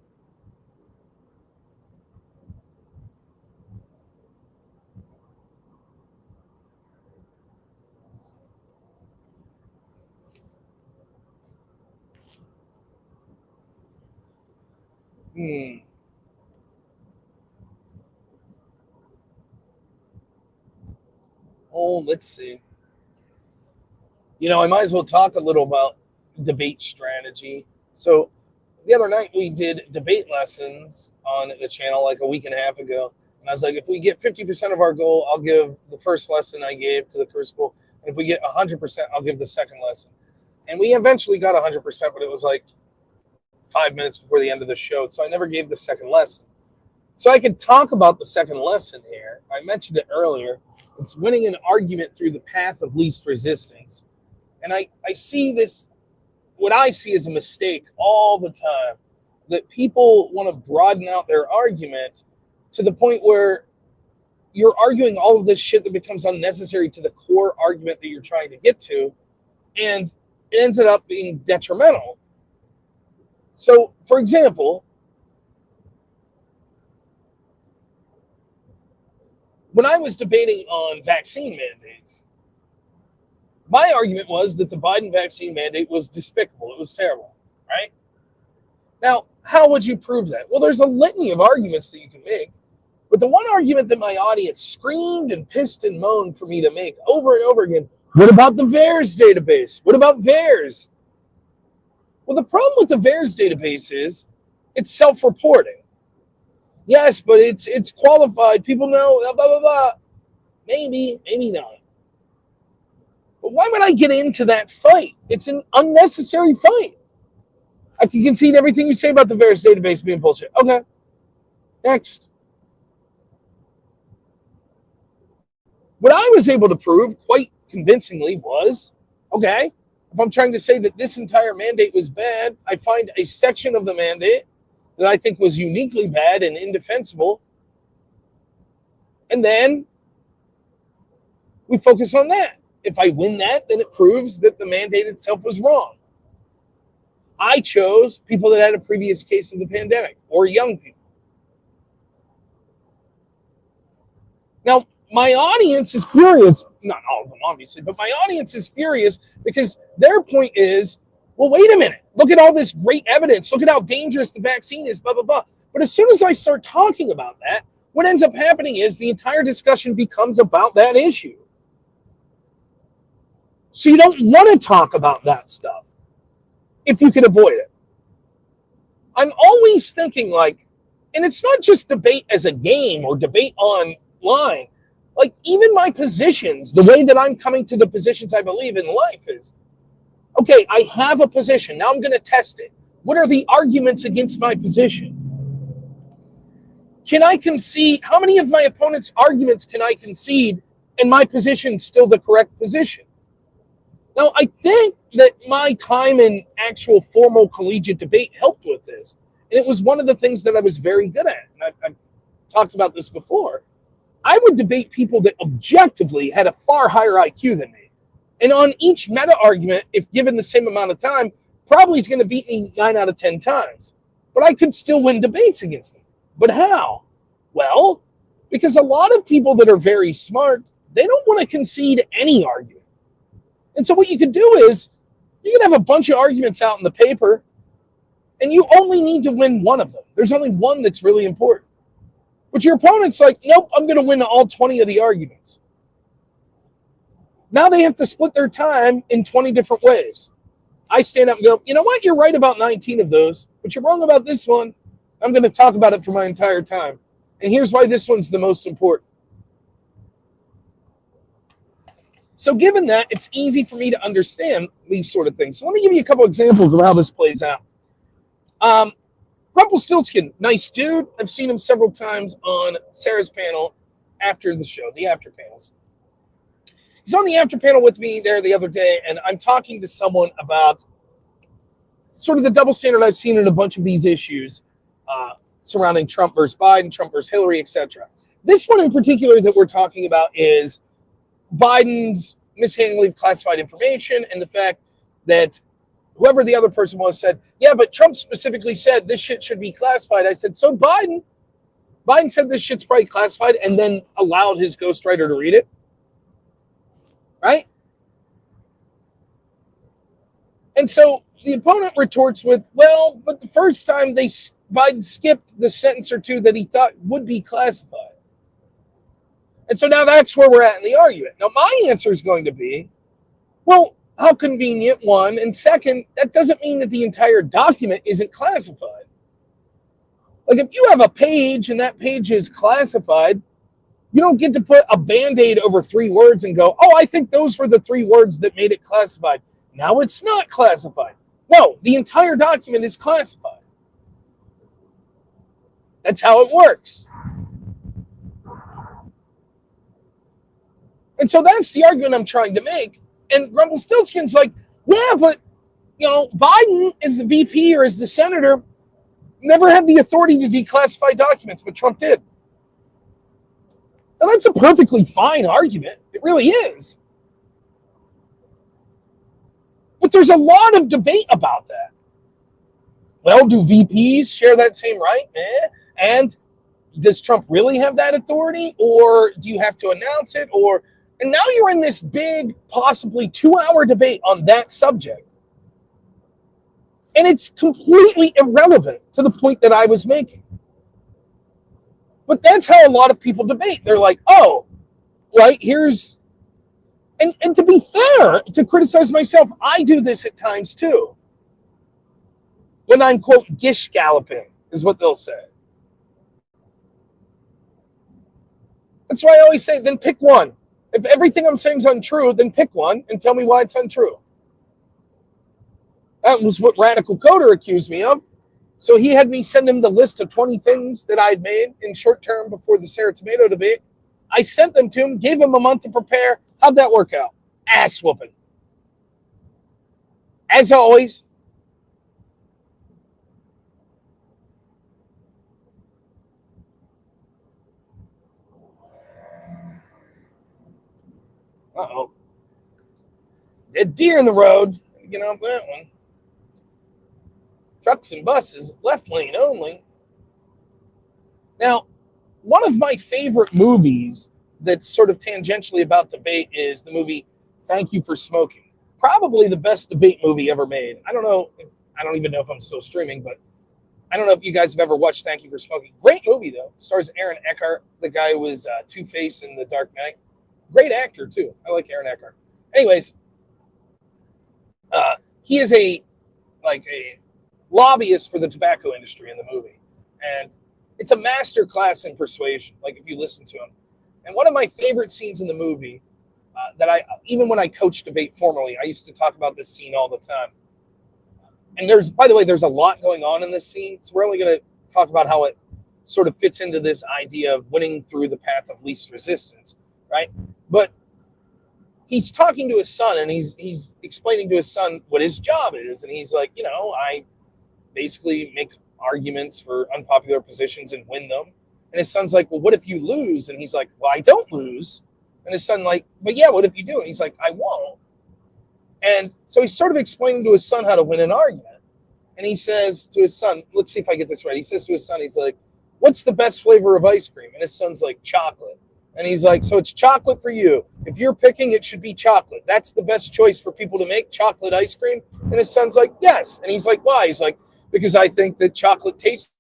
Oh, let's see. You know, I might as well talk a little about debate strategy. So the other night we did debate lessons on the channel like a week and a half ago. And I was like, if we get 50% of our goal, I'll give the first lesson I gave to the Crucible. And if we get 100%, I'll give the second lesson. And we eventually got 100%, but it was like 5 minutes before the end of the show. So I never gave the second lesson. So I could talk about the second lesson here. I mentioned it earlier. It's winning an argument through the path of least resistance. And I see this, what I see is a mistake all the time, that people want to broaden out their argument to the point where you're arguing all of this shit that becomes unnecessary to the core argument that you're trying to get to, and it ends up being detrimental. So, for example, when I was debating on vaccine mandates, my argument was that the Biden vaccine mandate was despicable. It was terrible, right? Now, how would you prove that? Well, there's a litany of arguments that you can make. But the one argument that my audience screamed and pissed and moaned for me to make over and over again, what about the VAERS database? What about VAERS? Well, the problem with the VAERS database is it's self-reporting. Yes, but it's qualified. People know, blah, blah, blah. Maybe, maybe not. But why would I get into that fight? It's an unnecessary fight. I can concede everything you say about the VAERS database being bullshit. Okay. Next. What I was able to prove quite convincingly was, okay, if I'm trying to say that this entire mandate was bad, I find a section of the mandate that I think was uniquely bad and indefensible. And then we focus on that. If I win that, then it proves that the mandate itself was wrong. I chose people that had a previous case of the pandemic or young people. Now, my audience is furious. Not all of them, obviously, but my audience is furious because their point is, well, wait a minute. Look at all this great evidence. Look at how dangerous the vaccine is, blah, blah, blah. But as soon as I start talking about that, what ends up happening is the entire discussion becomes about that issue. So you don't want to talk about that stuff if you can avoid it. I'm always thinking like, and it's not just debate as a game or debate online. Like even my positions, the way that I'm coming to the positions I believe in life is, okay, I have a position. Now I'm going to test it. What are the arguments against my position? Can I concede? How many of my opponent's arguments can I concede and my position's still the correct position? Now, I think that my time in actual formal collegiate debate helped with this. And it was one of the things that I was very good at. And I've talked about this before. I would debate people that objectively had a far higher IQ than me. And on each meta argument, if given the same amount of time, probably is going to beat me 9 out of 10 times. But I could still win debates against them. But how? Well, because a lot of people that are very smart, they don't want to concede any argument. And so what you could do is you can have a bunch of arguments out in the paper and you only need to win one of them. There's only one that's really important. But your opponent's like, nope, I'm going to win all 20 of the arguments. Now they have to split their time in 20 different ways. I stand up and go, you know what? You're right about 19 of those, but you're wrong about this one. I'm going to talk about it for my entire time. And here's why this one's the most important. So given that, it's easy for me to understand these sort of things. So let me give you a couple examples of how this plays out. Rumpelstiltskin, nice dude. I've seen him several times on Sarah's panel after the show, the after panels. He's on the after panel with me there the other day, and I'm talking to someone about sort of the double standard I've seen in a bunch of these issues surrounding Trump versus Biden, Trump versus Hillary, etc. This one in particular that we're talking about is Biden's mishandling of classified information and the fact that whoever the other person was said, yeah, but Trump specifically said this shit should be classified. I said, so Biden said this shit's probably classified and then allowed his ghostwriter to read it. Right? And so the opponent retorts with, well, but the first time Biden skipped the sentence or two that he thought would be classified. And so now that's where we're at in the argument. Now my answer is going to be, well, how convenient, one, and second, that doesn't mean that the entire document isn't classified. Like if you have a page and that page is classified, you don't get to put a Band-Aid over 3 words and go, oh, I think those were the 3 words that made it classified. Now it's not classified. No, the entire document is classified. That's how it works. And so that's the argument I'm trying to make. And Rumpelstiltskin's like, yeah, but, Biden as the VP or as the senator never had the authority to declassify documents, but Trump did. Now, that's a perfectly fine argument. It really is. But there's a lot of debate about that. Well, do VPs share that same right? And does Trump really have that authority? Or do you have to announce it? And now you're in this big, possibly 2-hour debate on that subject. And it's completely irrelevant to the point that I was making. But that's how a lot of people debate. They're like, oh, right, here's... And to be fair, to criticize myself, I do this at times too. When I'm, quote, gish galloping, is what they'll say. That's why I always say, then pick one. If everything I'm saying is untrue, then pick one and tell me why it's untrue. That was what Radical Coder accused me of. So he had me send him the list of 20 things that I'd made in short term before the Sarah Tomato debate. I sent them to him, gave him a month to prepare. How'd that work out? Ass whooping. As always. Uh-oh. Dead deer in the road. Get off that one. Trucks and buses, left lane only. Now, one of my favorite movies that's sort of tangentially about debate is the movie Thank You for Smoking. Probably the best debate movie ever made. I don't know. I don't even know if I'm still streaming, but I don't know if you guys have ever watched Thank You for Smoking. Great movie, though. Stars Aaron Eckhart, the guy who was Two-Face in The Dark Knight. Great actor, too. I like Aaron Eckhart. Anyways, He is a lobbyist for the tobacco industry in the movie, and it's a master class in persuasion. Like if you listen to him, and one of my favorite scenes in the movie that I even when I coached debate formally, I used to talk about this scene all the time. And by the way, there's a lot going on in this scene, so we're only going to talk about how it sort of fits into this idea of winning through the path of least resistance, right? But he's talking to his son, and he's explaining to his son what his job is, and he's like, I basically make arguments for unpopular positions and win them. And his son's like, well, what if you lose? And he's like, well, I don't lose. And his son like, but yeah, what if you do? And he's like, I won't. And so he's sort of explaining to his son how to win an argument. And he says to his son, let's see if I get this right. He says to his son, he's like, what's the best flavor of ice cream? And his son's like, chocolate. And he's like, so it's chocolate for you. If you're picking, it should be chocolate. That's the best choice for people to make, chocolate ice cream. And his son's like, yes. And he's like, why? He's like, because I think that chocolate tastes.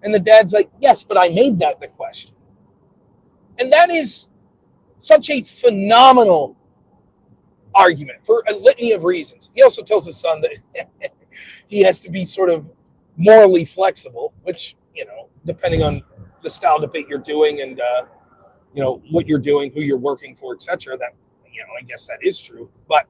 And the dad's like, yes, but I made that the question. And that is such a phenomenal argument for a litany of reasons. He also tells his son that he has to be sort of morally flexible, which, depending on the style debate you're doing and, what you're doing, who you're working for, etc., that, I guess that is true. But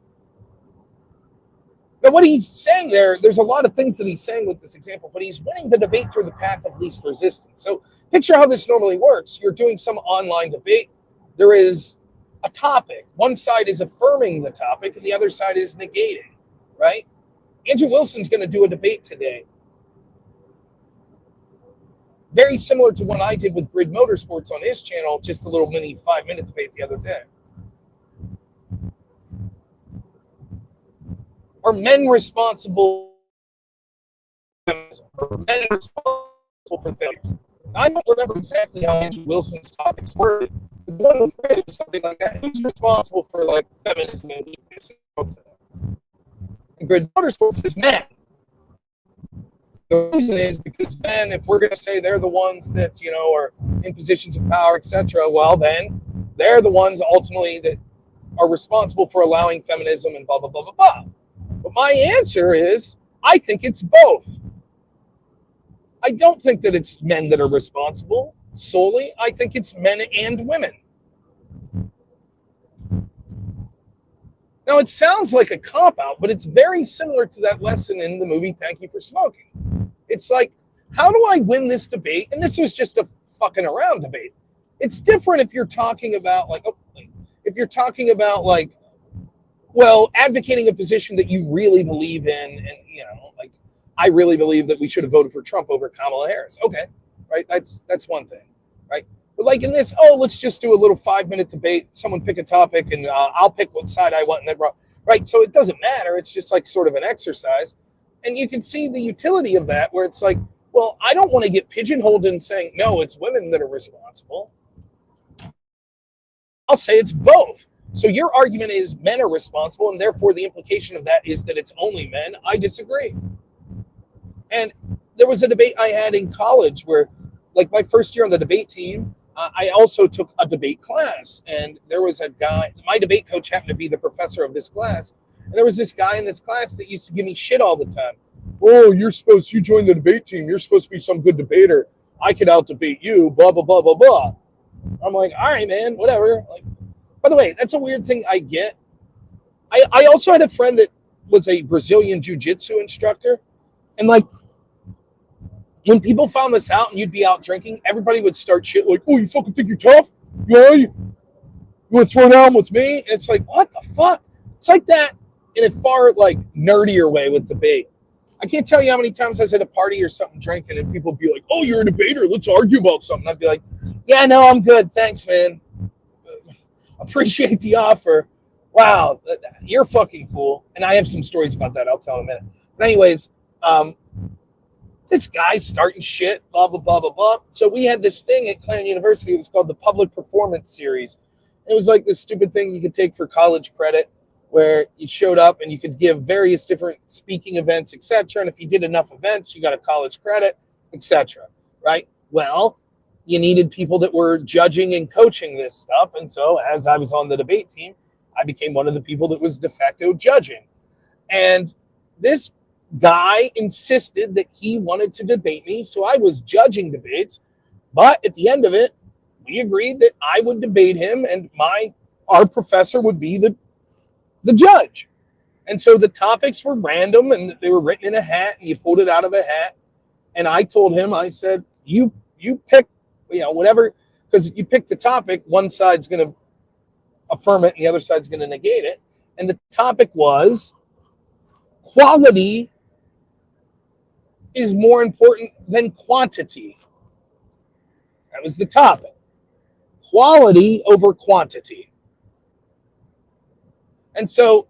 what he's saying there's a lot of things that he's saying with this example, but he's winning the debate through the path of least resistance. So picture how this normally works. You're doing some online debate. There is a topic. One side is affirming the topic, and the other side is negating, right? Andrew Wilson's going to do a debate today. Very similar to what I did with Grid Motorsports on his channel, just a little mini 5-minute debate the other day. Are men responsible? Are men responsible for failures? I don't remember exactly how Andrew Wilson's topics were. The one was something like that. Who's responsible for feminism and weakness? And Grid Motorsports is men. The reason is because men, if we're going to say they're the ones that are in positions of power, etc., well then they're the ones ultimately that are responsible for allowing feminism and blah blah blah blah blah. But my answer is, I think it's both. I don't think that it's men that are responsible solely. I think it's men and women. Now, it sounds like a cop-out, but it's very similar to that lesson in the movie Thank You for Smoking. It's like, how do I win this debate? And this was just a fucking around debate. It's different if you're talking about advocating a position that you really believe in, and I really believe that we should have voted for Trump over Kamala Harris. Okay, right? That's one thing, right? But in this, let's just do a little 5-minute debate. Someone pick a topic, and I'll pick what side I want, and then right. So it doesn't matter. It's just sort of an exercise, and you can see the utility of that, where it's like, well, I don't want to get pigeonholed in saying no, it's women that are responsible. I'll say it's both. So your argument is men are responsible, and therefore the implication of that is that it's only men. I disagree. And there was a debate I had in college where, my first year on the debate team, I also took a debate class. And there was a guy, my debate coach happened to be the professor of this class. And there was this guy in this class that used to give me shit all the time. Oh, you joined the debate team. You're supposed to be some good debater. I could out-debate you, blah, blah, blah, blah, blah. I'm like, all right, man, whatever. By the way, that's a weird thing I get. I also had a friend that was a Brazilian jiu-jitsu instructor. And when people found this out and you'd be out drinking, everybody would start shit oh, you fucking think you're tough? Yeah, you want to throw down with me? And it's what the fuck? It's like that in a far nerdier way with debate. I can't tell you how many times I was at a party or something drinking and people would be like, oh, you're a debater. Let's argue about something. I'd be like, yeah, no, I'm good. Thanks, man. Appreciate the offer. Wow, you're fucking cool. And I have some stories about that. I'll tell in a minute. But anyways, this guy's starting shit, blah, blah, blah, blah, blah. So we had this thing at Clarion University. It was called the Public Performance Series. And it was this stupid thing you could take for college credit. where you showed up and you could give various different speaking events, etc. And if you did enough events, you got a college credit, etc. Right? Well, you needed people that were judging and coaching this stuff. And so as I was on the debate team, I became one of the people that was de facto judging. And this guy insisted that he wanted to debate me. So I was judging debates. But at the end of it, we agreed that I would debate him and our professor would be the judge. And so the topics were random and they were written in a hat and you pulled it out of a hat. And I told him, I said, you pick, whatever, because you pick the topic, one side's going to affirm it and the other side's going to negate it. And the topic was quality is more important than quantity. That was the topic. Quality over quantity. And so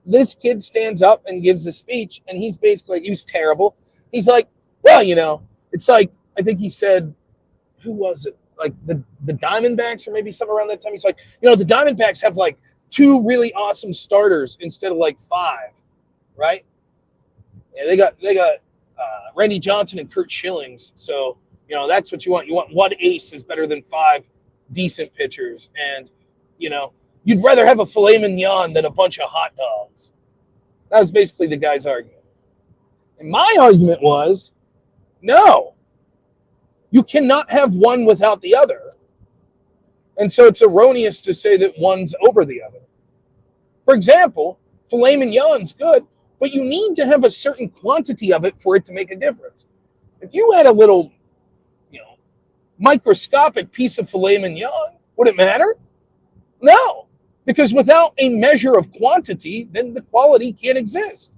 this kid stands up and gives a speech, and he's basically, he was terrible. He's like, well, it's like, I think he said, who was it? Like the Diamondbacks or maybe somewhere around that time. He's like, the Diamondbacks have like 2 really awesome starters instead of like 5, right? Yeah, they got Randy Johnson and Kurt Schillings. So, that's what you want. You want 1 ace is better than 5 decent pitchers. And, you'd rather have a filet mignon than a bunch of hot dogs. That was basically the guy's argument. And my argument was, no, you cannot have one without the other. And so it's erroneous to say that one's over the other. For example, filet mignon's good, but you need to have a certain quantity of it for it to make a difference. If you had a little, microscopic piece of filet mignon, would it matter? No, because without a measure of quantity, then the quality can't exist.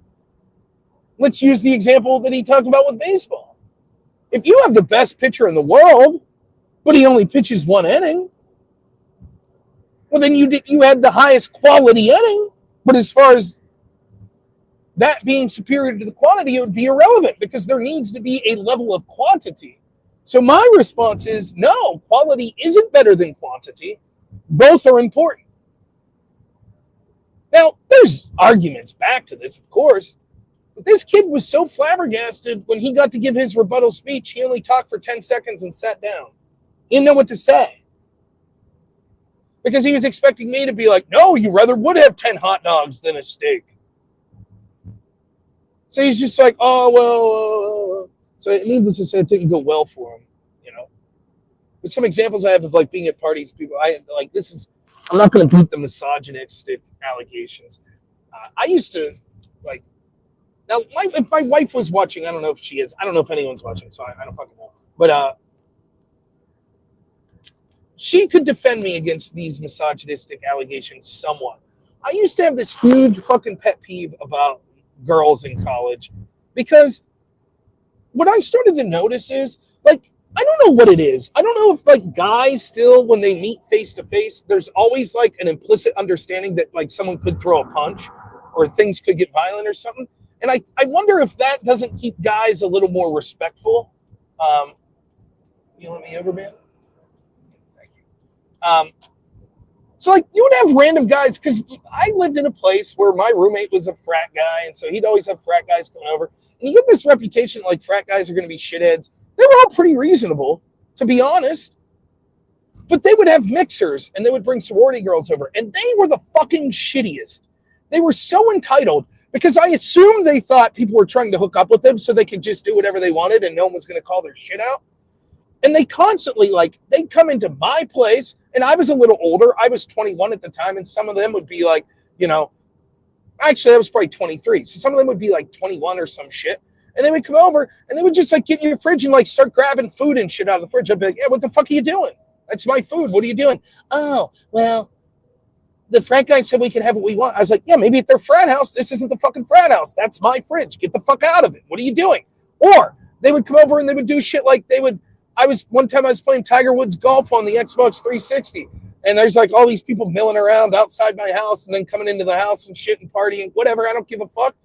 Let's use the example that he talked about with baseball. If you have the best pitcher in the world, but he only pitches 1 inning, well, then you had the highest quality inning. But as far as that being superior to the quantity, it would be irrelevant because there needs to be a level of quantity. So my response is, no, quality isn't better than quantity. Both are important. Now, there's arguments back to this, of course. But this kid was so flabbergasted when he got to give his rebuttal speech, he only talked for 10 seconds and sat down. He didn't know what to say. Because he was expecting me to be like, no, you rather would have 10 hot dogs than a steak. So he's just like, oh, well. So needless to say, it didn't go well for him, But some examples I have of like being at parties, people, I'm not going to beat the misogynistic allegations. I used to now if my wife was watching, I don't know if she is. I don't know if anyone's watching, so I don't fucking know. But she could defend me against these misogynistic allegations somewhat. I used to have this huge fucking pet peeve about girls in college because what I started to notice is, I don't know what it is. I don't know if, guys still, when they meet face to face, there's always, an implicit understanding that, someone could throw a punch or things could get violent or something. And I wonder if that doesn't keep guys a little more respectful. You let me over, man? Thank you. So, you would have random guys, because I lived in a place where my roommate was a frat guy, and so he'd always have frat guys coming over. And you get this reputation frat guys are going to be shitheads. They were all pretty reasonable, to be honest. But they would have mixers, and they would bring sorority girls over, and they were the fucking shittiest. They were so entitled, because I assumed they thought people were trying to hook up with them so they could just do whatever they wanted, and no one was going to call their shit out. And they constantly, they'd come into my place, and I was a little older. I was 21 at the time, and some of them would be actually, I was probably 23. So some of them would be 21 or some shit. And they would come over, and they would just, get in your fridge and, start grabbing food and shit out of the fridge. I'd be like, yeah, what the fuck are you doing? That's my food. What are you doing? Oh, well, the frat guy said we can have what we want. I was like, yeah, maybe at their frat house. This isn't the fucking frat house. That's my fridge. Get the fuck out of it. What are you doing? Or they would come over and they would do shit one time I was playing Tiger Woods golf on the Xbox 360, and there's all these people milling around outside my house and then coming into the house and shit and partying, whatever. I don't give a fuck.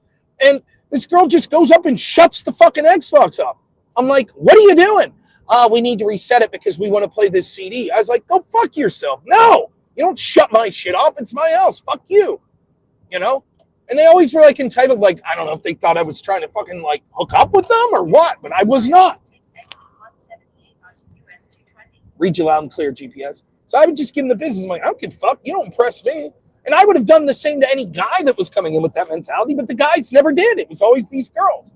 And this girl just goes up and shuts the fucking Xbox up. I'm like, what are you doing? We need to reset it because we want to play this CD. I was like, go fuck yourself. No, you don't shut my shit off. It's my house. Fuck you. you know? And they always were like entitled, like, I don't know if they thought I was trying to fucking like hook up with them or what, but I was not. Read you loud and clear, GPS. So I would just give them the business. I'm like, I don't give a fuck. You don't impress me. And I would have done the same to any guy that was coming in with that mentality, but the guys never did. It was always these girls.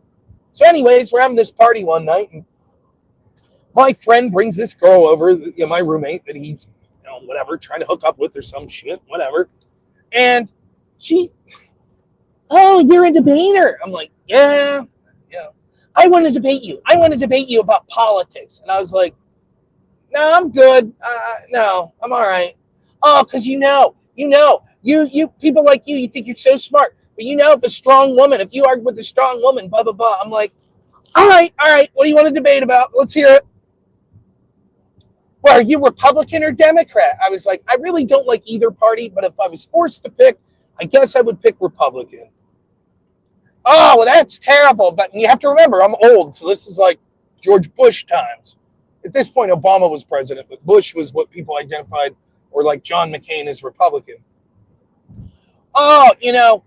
So anyways, we're having this party one night, and my friend brings this girl over, you know, my roommate that he's, you know, whatever, trying to hook up with or some shit, whatever. And she, oh, you're a debater. I'm like, yeah. I want to debate you. I want to debate you about politics. And I was like, no, I'm good. No, I'm all right. Oh, because you people like you think you're so smart. But you know, if a strong woman, if you argue with a strong woman, blah, blah, blah. I'm like, all right. What do you want to debate about? Let's hear it. Well, are you Republican or Democrat? I was like, I really don't like either party, but if I was forced to pick, I guess I would pick Republican. Oh, well, that's terrible. But you have to remember, I'm old, so this is like George Bush times. At this point, Obama was president, but Bush was what people identified, or like John McCain as Republican. Oh, you know,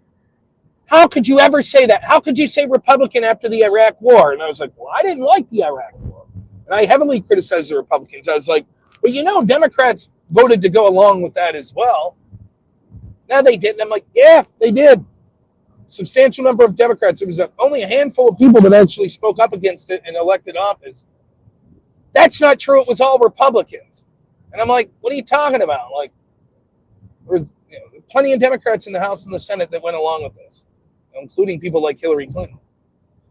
how could you ever say that? How could you say Republican after the Iraq War? And I was like, well, I didn't like the Iraq War. And I heavily criticized the Republicans. I was like, well, you know, Democrats voted to go along with that as well. No, they didn't. I'm like, yeah, they did. Substantial number of Democrats. It was only a handful of people that actually spoke up against it in elected office. That's not true. It was all Republicans. And I'm like, what are you talking about? Like, there's plenty of Democrats in the House and the Senate that went along with this, including people like Hillary Clinton.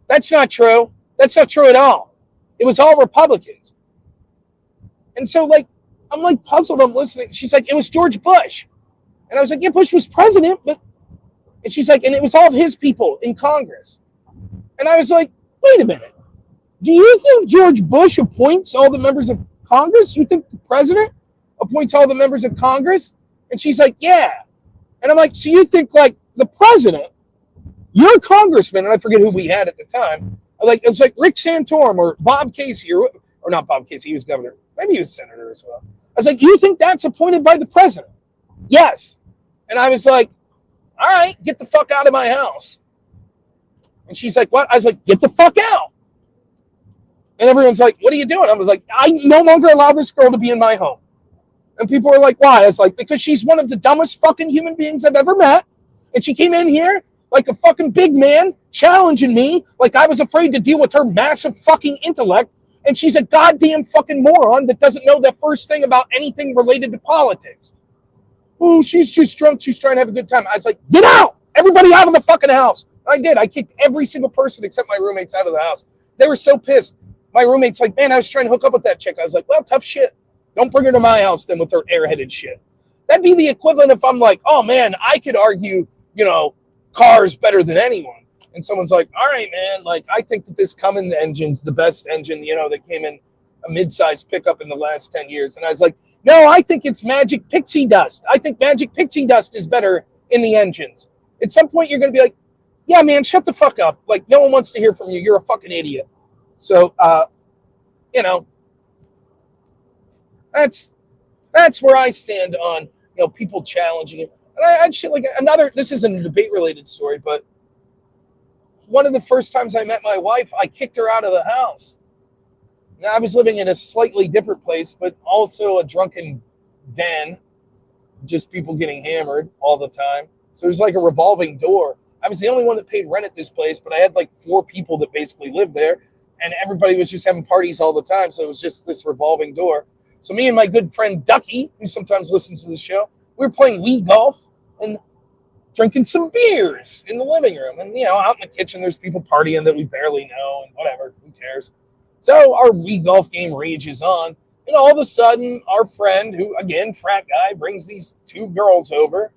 That's not true. That's not true at all. It was all Republicans. And so, like, I'm like puzzled. I'm listening. She's like, it was George Bush. And I was like, yeah, Bush was president, but, and she's like, and it was all of his people in Congress. And I was like, wait a minute. Do you think George Bush appoints all the members of Congress? You think the president appoints all the members of Congress? And she's like, yeah. And I'm like, so you think like the president, you're a congressman, and I forget who we had at the time. It's like Rick Santorum or Bob Casey, or not Bob Casey, he was governor. Maybe he was senator as well. I was like, you think that's appointed by the president? Yes. And I was like, all right, get the fuck out of my house. And she's like, what? I was like, get the fuck out. And everyone's like, what are you doing? I was like, I no longer allow this girl to be in my home. And people are like, why? I was like, because she's one of the dumbest fucking human beings I've ever met. And she came in here like a fucking big man challenging me like I was afraid to deal with her massive fucking intellect. And she's a goddamn fucking moron that doesn't know the first thing about anything related to politics. Oh, she's just drunk. She's trying to have a good time. I was like, get out! Everybody out of the fucking house. I did. I kicked every single person except my roommates out of the house. They were so pissed. My roommate's like, man, I was trying to hook up with that chick. I was like, well, tough shit. Don't bring her to my house then with her airheaded shit. That'd be the equivalent if I'm like, oh, man, I could argue, cars better than anyone. And someone's like, all right, man, like, I think that this Cummins engine's the best engine, that came in a mid-sized pickup in the last 10 years. And I was like, no, I think it's Magic Pixie Dust. I think Magic Pixie Dust is better in the engines. At some point, you're going to be like, yeah, man, shut the fuck up. Like, no one wants to hear from you. You're a fucking idiot. So, that's where I stand on, people challenging it. And I'd shit like this isn't a debate related story, but one of the first times I met my wife, I kicked her out of the house. Now, I was living in a slightly different place, but also a drunken den, just people getting hammered all the time. So it was like a revolving door. I was the only one that paid rent at this place, but I had like 4 people that basically lived there, and everybody was just having parties all the time. So it was just this revolving door. So me and my good friend Ducky, who sometimes listens to the show, we were playing Wii golf and drinking some beers in the living room. And, out in the kitchen, there's people partying that we barely know and whatever, who cares? So our Wii golf game rages on. And all of a sudden, our friend, who, again, frat guy, brings these 2 girls over.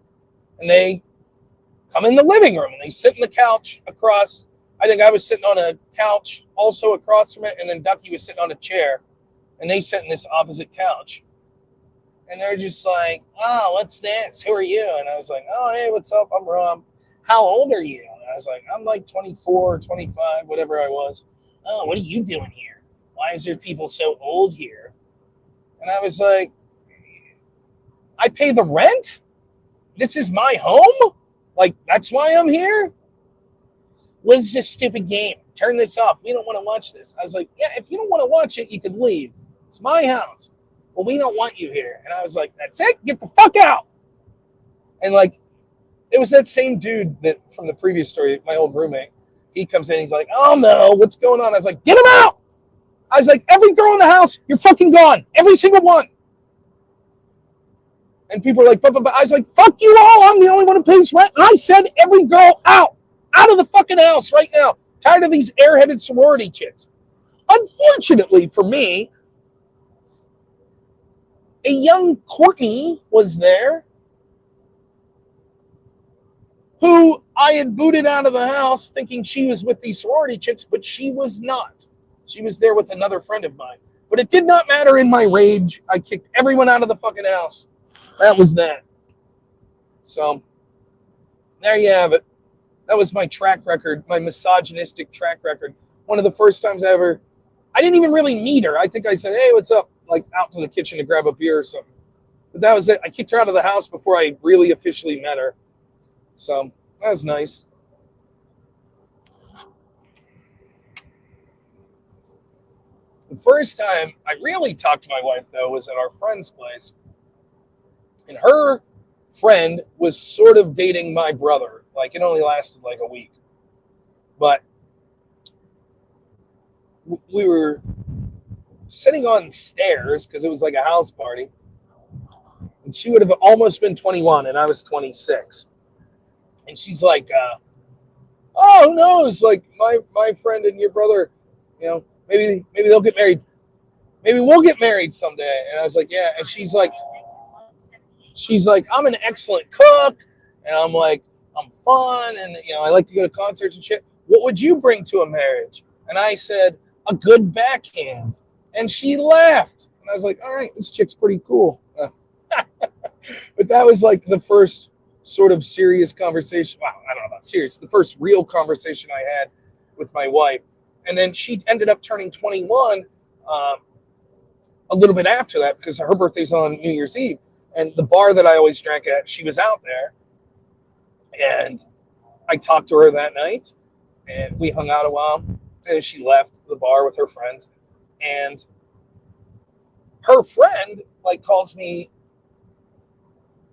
And they come in the living room. And they sit in the couch across. I think I was sitting on a couch also across from it. And then Ducky was sitting on a chair. And they sit in this opposite couch. And they're just like, oh, what's this? Who are you? And I was like, oh, hey, what's up? I'm Rob. How old are you? And I was like, I'm like 24 or 25, whatever I was. Oh, what are you doing here? Why is there people so old here? And I was like, I pay the rent? This is my home? Like, that's why I'm here? What is this stupid game? Turn this off. We don't want to watch this. I was like, yeah, if you don't want to watch it, you could leave. It's my house. Well, we don't want you here. And I was like, that's it? Get the fuck out. And like, it was that same dude that from the previous story, my old roommate. He comes in, he's like, oh no, what's going on? I was like, get him out. I was like, every girl in the house, you're fucking gone. Every single one. And people are like, but. I was like, fuck you all. I'm the only one who pays rent. And I said, every girl out of the fucking house right now. Tired of these airheaded sorority chicks. Unfortunately for me, a young Courtney was there who I had booted out of the house thinking she was with these sorority chicks, but she was not. She was there with another friend of mine. But it did not matter in my rage. I kicked everyone out of the fucking house. That was that. So, there you have it. That was my track record, my misogynistic track record. One of the first times I didn't even really meet her. I think I said, hey, what's up? Like out to the kitchen to grab a beer or something. But that was it. I kicked her out of the house before I really officially met her. So that was nice. The first time I really talked to my wife, though, was at our friend's place. And her friend was sort of dating my brother. Like, it only lasted like a week. But we were sitting on stairs because it was like a house party. And she would have almost been 21 and I was 26. And she's like, oh, who knows? Like, my friend and your brother, you know, maybe they'll get married. Maybe we'll get married someday. And I was like, yeah. And she's like, I'm an excellent cook. And I'm like, I'm fun. And, you know, I like to go to concerts and shit. What would you bring to a marriage? And I said, a good backhand. And she laughed. And I was like, all right, this chick's pretty cool. But that was like the first sort of serious conversation. Wow, I don't know about serious. The first real conversation I had with my wife. And then she ended up turning 21 a little bit after that because her birthday's on New Year's Eve. And the bar that I always drank at, she was out there. And I talked to her that night. And we hung out a while. And she left the bar with her friends. And her friend, like, calls me,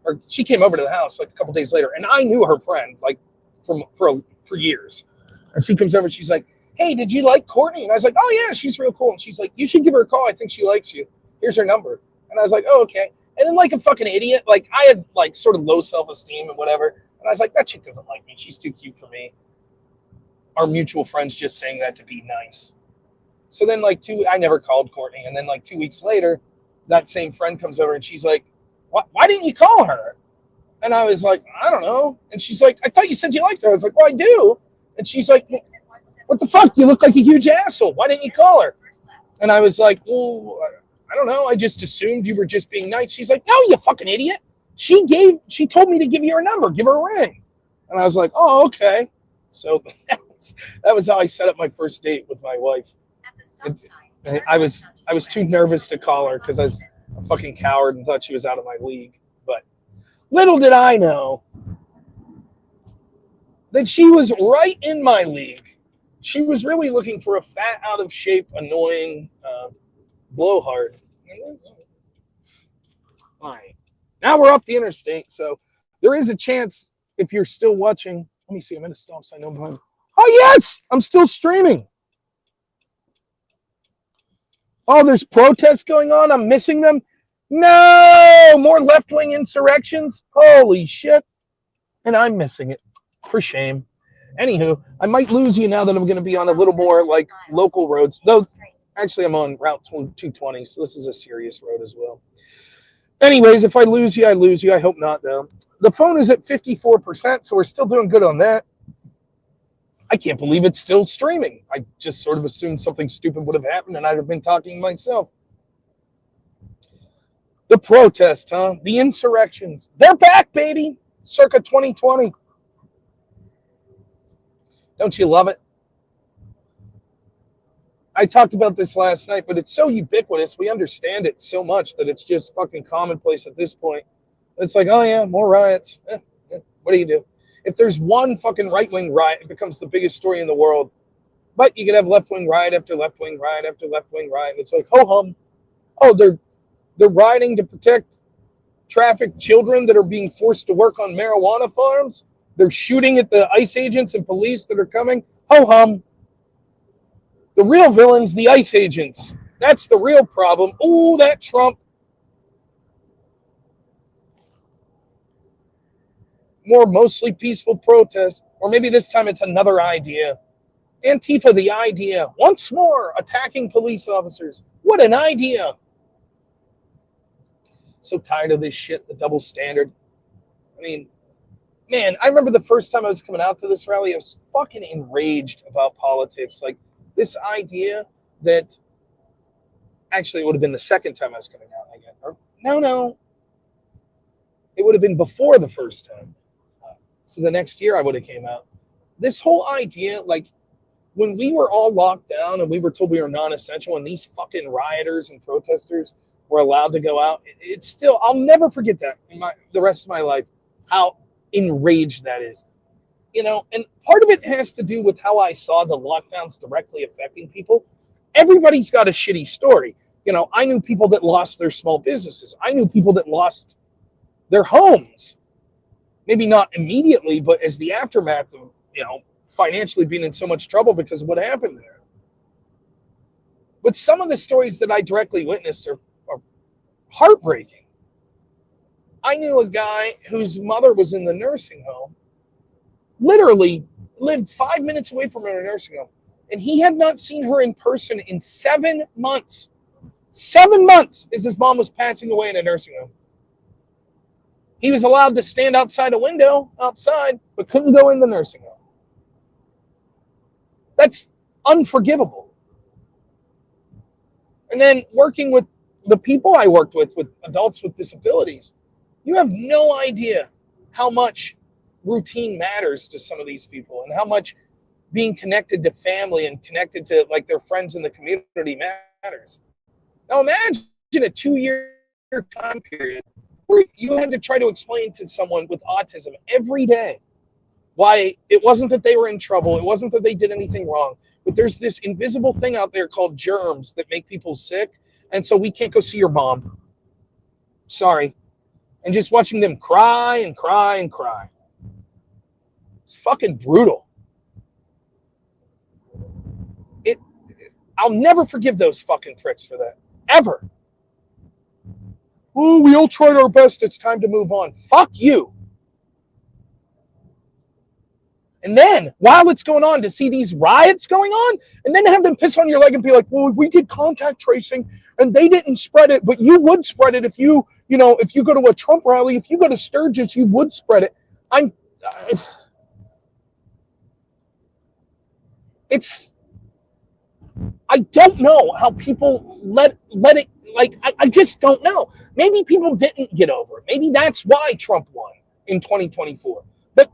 or she came over to the house, like, a couple days later. And I knew her friend, like, for years. And she comes over and she's like, hey, did you like Courtney? And I was like, oh, yeah, she's real cool. And she's like, you should give her a call. I think she likes you. Here's her number. And I was like, oh, okay. And then, like a fucking idiot, like, I had, like, sort of low self-esteem and whatever. And I was like, that chick doesn't like me. She's too cute for me. Our mutual friends just saying that to be nice. So then, like, I never called Courtney. And then, like, 2 weeks later, that same friend comes over and she's like, why didn't you call her? And I was like, I don't know. And she's like, I thought you said you liked her. I was like, well, I do. And she's like, what the fuck? You look like a huge asshole. Why didn't you call her? And I was like, well, I don't know. I just assumed you were just being nice. She's like, no, you fucking idiot. She told me to give you her number. Give her a ring. And I was like, oh, okay. So that was how I set up my first date with my wife. I was too nervous to call her because I was a fucking coward and thought she was out of my league. But little did I know that she was right in my league. She was really looking for a fat, out of shape, annoying blowhard. All right. Now we're up the interstate, so there is a chance if you're still watching. Let me see. I'm in a stop sign. No behind. Oh, yes! I'm still streaming. Oh, there's protests going on. I'm missing them. No! More left-wing insurrections. Holy shit. And I'm missing it. For shame. Anywho, I might lose you now that I'm going to be on a little more, like, local roads. Though, actually, I'm on Route 220, so this is a serious road as well. Anyways, if I lose you, I lose you. I hope not, though. The phone is at 54%, so we're still doing good on that. I can't believe it's still streaming. I just sort of assumed something stupid would have happened and I'd have been talking myself. The protest, huh? The insurrections. They're back, baby. Circa 2020. Don't you love it? I talked about this last night, but it's so ubiquitous. We understand it so much that it's just fucking commonplace at this point. It's like, oh yeah, more riots. What do you do? if there's one fucking right-wing riot, it becomes the biggest story in the world. But you can have left-wing riot after left-wing riot after left-wing riot. And it's like, ho-hum. Oh, they're rioting to protect trafficked children that are being forced to work on marijuana farms. They're shooting at the ICE agents and police that are coming. Ho-hum. The real villains, the ICE agents. That's the real problem. Ooh, that Trump. More mostly peaceful protest. Or maybe this time it's another idea. Antifa, the idea. Once more, attacking police officers. What an idea. So tired of this shit, the double standard. I mean, man, I remember the first time I was coming out to this rally, I was fucking enraged about politics. Like, this idea that, actually, it would have been the second time I was coming out, I guess. Or, no. It would have been before the first time. So the next year I would have came out. This whole idea, like, when we were all locked down and we were told we were non-essential and these fucking rioters and protesters were allowed to go out, it's still, I'll never forget that in the rest of my life, how enraged that is. You know, and part of it has to do with how I saw the lockdowns directly affecting people. Everybody's got a shitty story. You know, I knew people that lost their small businesses. I knew people that lost their homes. Maybe not immediately, but as the aftermath of, you know, financially being in so much trouble because of what happened there. But some of the stories that I directly witnessed are heartbreaking. I knew a guy whose mother was in the nursing home, literally lived 5 minutes away from her nursing home, and he had not seen her in person in 7 months. 7 months as his mom was passing away in a nursing home. He was allowed to stand outside a window outside, but couldn't go in the nursing home. That's unforgivable. And then working with the people I worked with adults with disabilities, you have no idea how much routine matters to some of these people and how much being connected to family and connected to like their friends in the community matters. Now imagine a 2-year time period where you had to try to explain to someone with autism every day why it wasn't that they were in trouble, it wasn't that they did anything wrong, but there's this invisible thing out there called germs that make people sick, and so we can't go see your mom. Sorry. And just watching them cry and cry and cry. It's fucking brutal. I'll never forgive those fucking pricks for that. Ever. Oh, we all tried our best. It's time to move on. Fuck you. And then, while it's going on, to see these riots going on, and then have them piss on your leg and be like, well, we did contact tracing, and they didn't spread it, but you would spread it if you go to a Trump rally, if you go to Sturgis, you would spread it. I don't know how people let it, like, I just don't know. Maybe people didn't get over it. Maybe that's why Trump won in 2024. But,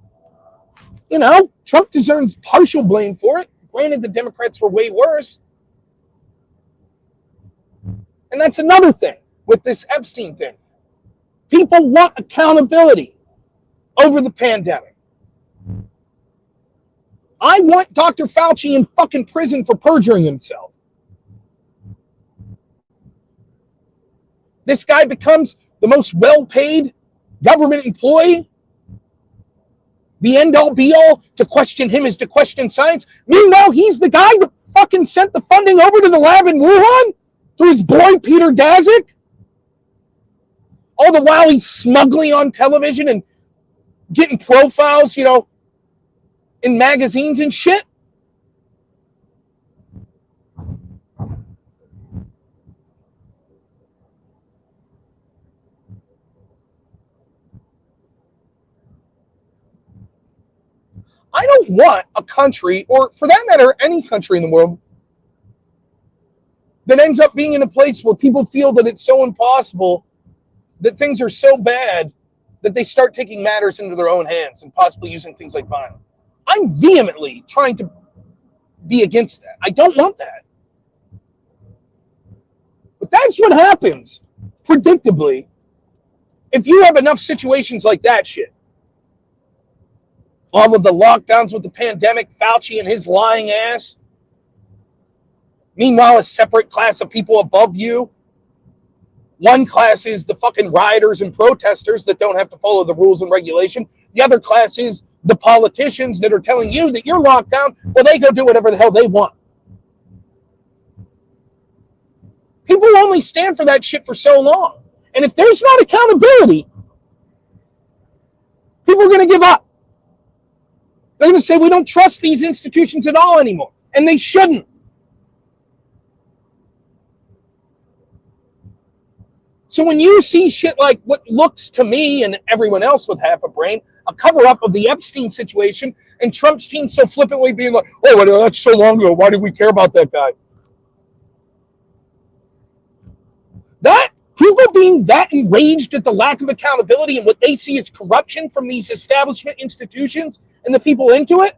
you know, Trump deserves partial blame for it. Granted, the Democrats were way worse. And that's another thing with this Epstein thing. People want accountability over the pandemic. I want Dr. Fauci in fucking prison for perjuring himself. This guy becomes the most well-paid government employee. The end-all, be-all to question him is to question science. Meanwhile, he's the guy that fucking sent the funding over to the lab in Wuhan through his boy, Peter Daszak. All the while he's smuggling on television and getting profiles, you know, in magazines and shit. I don't want a country, or for that matter, any country in the world, that ends up being in a place where people feel that it's so impossible, that things are so bad, that they start taking matters into their own hands and possibly using things like violence. I'm vehemently trying to be against that. I don't want that. But that's what happens, predictably, if you have enough situations like that shit. All of the lockdowns with the pandemic, Fauci and his lying ass. Meanwhile, a separate class of people above you. One class is the fucking rioters and protesters that don't have to follow the rules and regulation. The other class is the politicians that are telling you that you're locked down. Well, they go do whatever the hell they want. People only stand for that shit for so long. And if there's not accountability, people are going to give up. They're going to say, we don't trust these institutions at all anymore. And they shouldn't. So when you see shit like what looks to me and everyone else with half a brain, a cover-up of the Epstein situation, and Trump's team so flippantly being like, oh, well, that's so long ago. Why did we care about that guy? That people being that enraged at the lack of accountability and what they see as corruption from these establishment institutions and the people into it,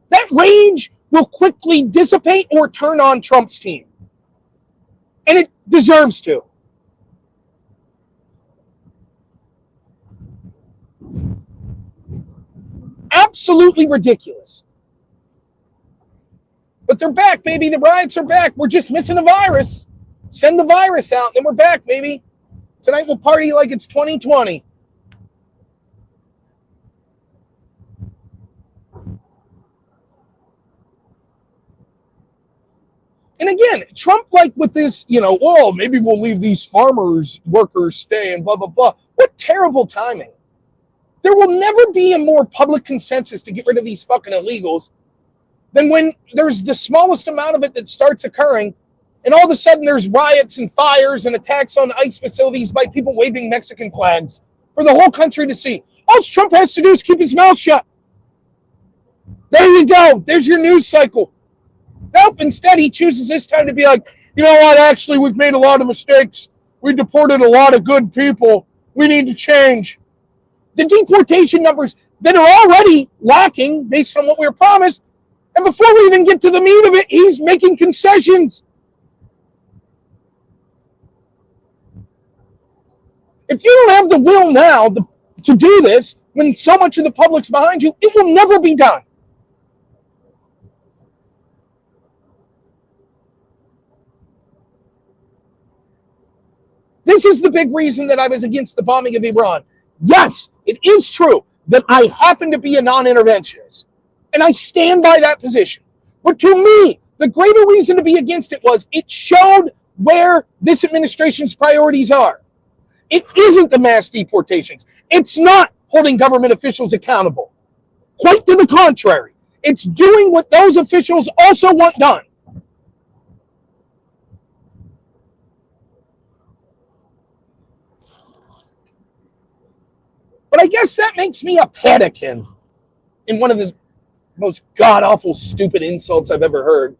that rage will quickly dissipate or turn on Trump's team. And it deserves to. Absolutely ridiculous. But they're back, baby. The riots are back. We're just missing a virus. Send the virus out, and we're back, baby. Tonight we'll party like it's 2020. And again, Trump, like with this, oh, maybe we'll leave these farmers, workers stay and blah, blah, blah. What terrible timing. There will never be a more public consensus to get rid of these fucking illegals than when there's the smallest amount of it that starts occurring, and all of a sudden there's riots and fires and attacks on ICE facilities by people waving Mexican flags for the whole country to see. All Trump has to do is keep his mouth shut. There you go. There's your news cycle. Nope, instead he chooses this time to be like, you know what, actually we've made a lot of mistakes. We deported a lot of good people. We need to change. The deportation numbers that are already lacking based on what we were promised, and before we even get to the meat of it, he's making concessions. If you don't have the will now to do this, when so much of the public's behind you, it will never be done. This is the big reason that I was against the bombing of Iran. Yes, it is true that I happen to be a non-interventionist, and I stand by that position. But to me, the greater reason to be against it was it showed where this administration's priorities are. It isn't the mass deportations. It's not holding government officials accountable. Quite to the contrary. It's doing what those officials also want done. But I guess that makes me a panikin in one of the most god-awful, stupid insults I've ever heard.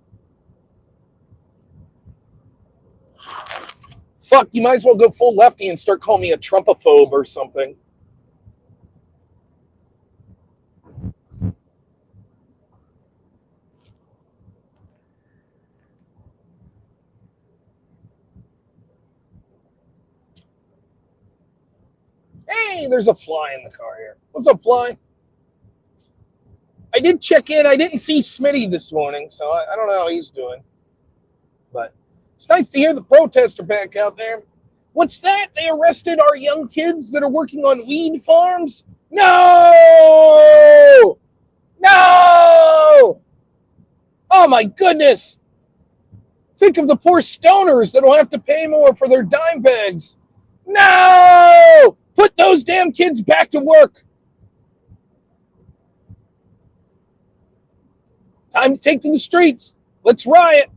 Fuck, you might as well go full lefty and start calling me a Trumpophobe or something. Hey, there's a fly in the car here. What's up, fly? I did check in. I didn't see Smitty this morning, so I don't know how he's doing. But it's nice to hear the protests are back out there. What's that? They arrested our young kids that are working on weed farms? No! No! Oh, my goodness. Think of the poor stoners that will have to pay more for their dime bags. No! Put those damn kids back to work. Time to take to the streets. Let's riot.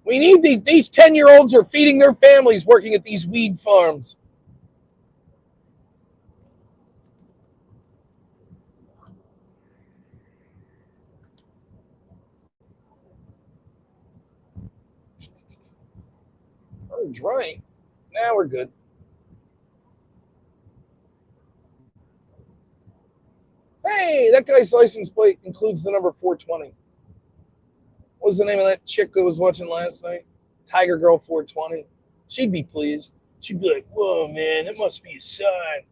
We need these 10-year-olds are feeding their families working at these weed farms. Oh, right. Now we're good. Hey, that guy's license plate includes the number 420. What was the name of that chick that was watching last night? Tiger Girl 420. She'd be pleased. She'd be like, whoa, man, that must be a sign.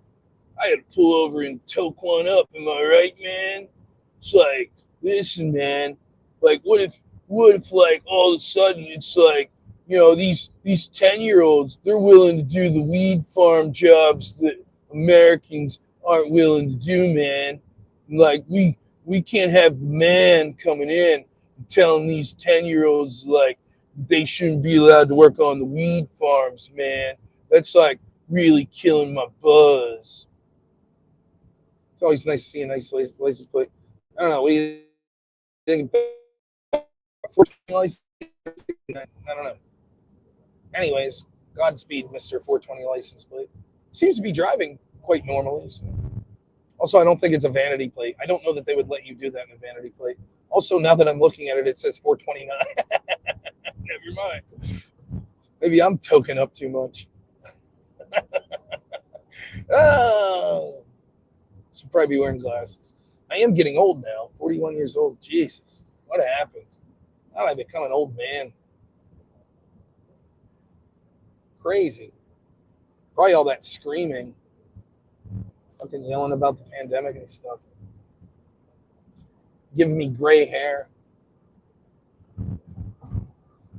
I had to pull over and toke one up. Am I right, man? It's like, listen, man. Like, what if like all of a sudden it's like, these 10-year-olds, they're willing to do the weed farm jobs that Americans aren't willing to do, man. Like, we can't have the man coming in and telling these 10-year-olds like they shouldn't be allowed to work on the weed farms, man. That's like really killing my buzz. It's always nice to see a nice license plate. I don't know. What do you think about 420 license? I don't know. Anyways, Godspeed, Mr. 420 license plate. Seems to be driving quite normally. So. Also, I don't think it's a vanity plate. I don't know that they would let you do that in a vanity plate. Also, now that I'm looking at it, it says 429. Never mind. Maybe I'm token up too much. Oh. Should probably be wearing glasses. I am getting old now. 41 years old. Jesus. What happened? How did I become an old man? Crazy. Probably all that screaming. Fucking yelling about the pandemic and stuff. Giving me gray hair.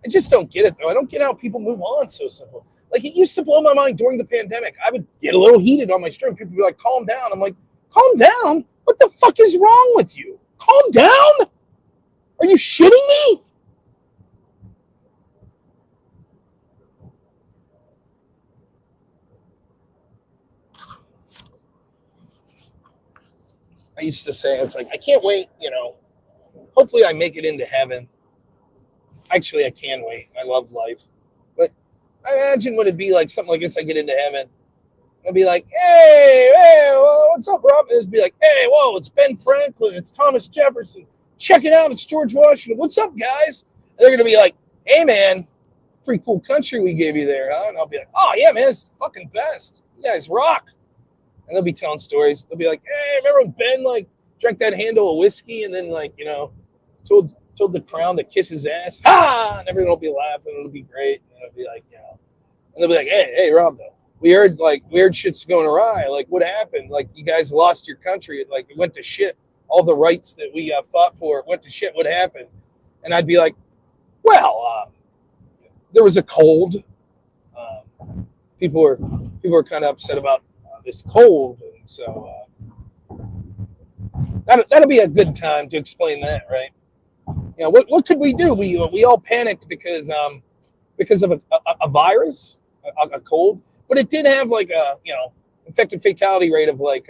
I just don't get it, though. I don't get how people move on so simple. Like, it used to blow my mind during the pandemic. I would get a little heated on my stream. People would be like, calm down. I'm like, calm down? What the fuck is wrong with you? Calm down? Are you shitting me? I used to say, it's like, I can't wait, hopefully I make it into heaven. Actually, I can wait. I love life. But I imagine what it'd be like, something like this, I get into heaven. I'd be like, hey, what's up, Rob? And it'd be like, hey, whoa, it's Ben Franklin. It's Thomas Jefferson. Check it out. It's George Washington. What's up, guys? And they're going to be like, hey, man, pretty cool country we gave you there, huh? And I'll be like, oh, yeah, man, it's the fucking best. You guys rock. And they'll be telling stories. They'll be like, hey, remember when Ben, like, drank that handle of whiskey and then, like, told the crown to kiss his ass? Ha! And everyone will be laughing. It'll be great. And it'll be like, and they'll be like, hey, Rob, though. We heard, like, weird shit's going awry. Like, what happened? Like, you guys lost your country. Like, it went to shit. All the rights that we fought for went to shit. What happened? And I'd be like, well, there was a cold. People were kind of upset about this cold. And so that'll be a good time to explain that, right? What could we do? We all panicked because of a virus, a cold. But it did have like a, infected fatality rate of like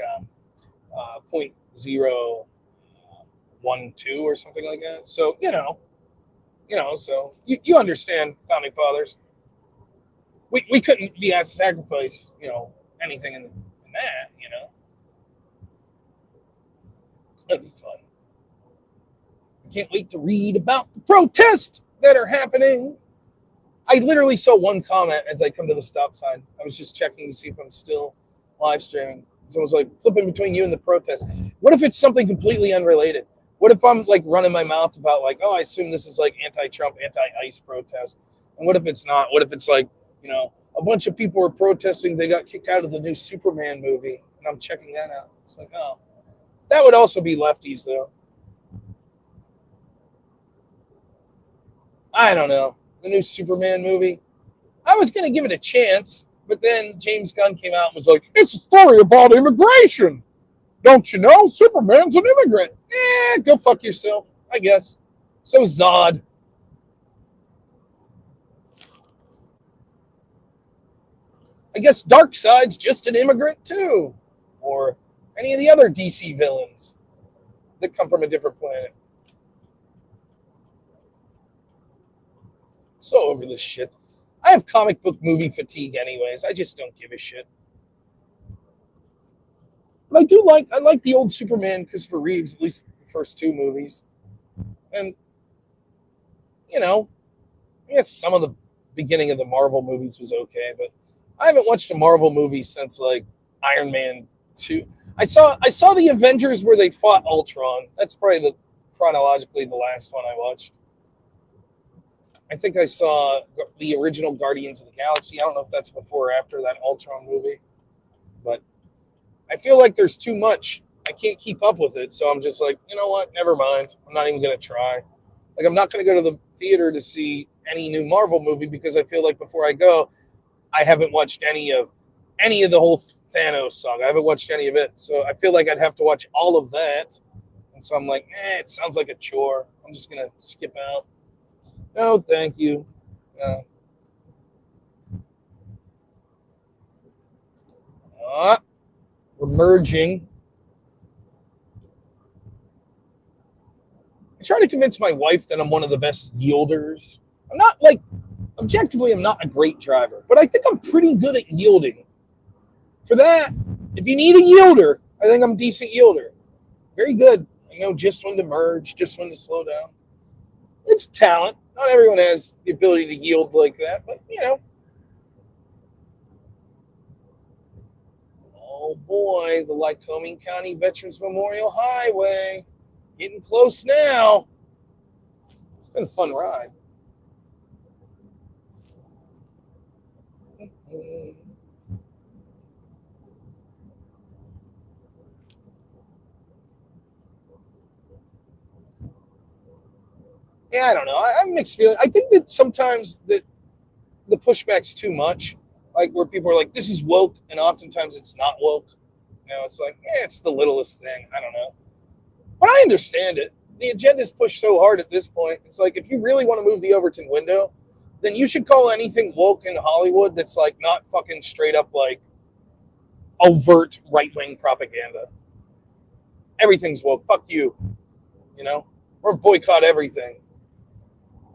0.012 or something like that. So, so you understand, founding fathers. We couldn't be asked to sacrifice, anything in that, That'd be fun. I can't wait to read about the protests that are happening. I literally saw one comment as I come to the stop sign. I was just checking to see if I'm still live streaming. Someone's like, flipping between you and the protest. What if it's something completely unrelated? What if I'm like running my mouth about like, oh, I assume this is like anti-Trump, anti-ICE protest. And what if it's not? What if it's like, a bunch of people are protesting. They got kicked out of the new Superman movie. And I'm checking that out. It's like, oh, that would also be lefties though. I don't know. The new Superman movie. I was going to give it a chance, but then James Gunn came out and was like, it's a story about immigration. Don't you know? Superman's an immigrant. Go fuck yourself, I guess. So Zod. I guess Darkseid's just an immigrant too. Or any of the other DC villains that come from a different planet. So over this shit. I have comic book movie fatigue anyways. I just don't give a shit. But I like the old Superman, Christopher Reeves, at least the first two movies. And, I guess some of the beginning of the Marvel movies was okay, but I haven't watched a Marvel movie since like Iron Man 2. I saw the Avengers where they fought Ultron. That's probably chronologically the last one I watched. I think I saw the original Guardians of the Galaxy. I don't know if that's before or after that Ultron movie, but I feel like there's too much. I can't keep up with it. So I'm just like, you know what? Never mind. I'm not even going to try. Like, I'm not going to go to the theater to see any new Marvel movie because I feel like before I go, I haven't watched any of the whole Thanos saga. I haven't watched any of it. So I feel like I'd have to watch all of that. And so I'm like, it sounds like a chore. I'm just going to skip out. No, thank you. We're merging. I try to convince my wife that I'm one of the best yielders. I'm not like, objectively, I'm not a great driver, but I think I'm pretty good at yielding. For that, if you need a yielder, I think I'm a decent yielder. Very good. I know just when to merge, just when to slow down. It's talent. Not everyone has the ability to yield like that, but you know. Oh boy, the Lycoming County Veterans Memorial Highway. Getting close now. It's been a fun ride. Yeah, I don't know. I have mixed feelings. I think that sometimes that the pushback's too much. Like where people are like, this is woke, and oftentimes it's not woke. You know, it's like, it's the littlest thing. I don't know. But I understand it. The agenda's pushed so hard at this point. It's like, if you really want to move the Overton window, then you should call anything woke in Hollywood that's like not fucking straight up like overt right-wing propaganda. Everything's woke. Fuck you. You know? Or boycott everything.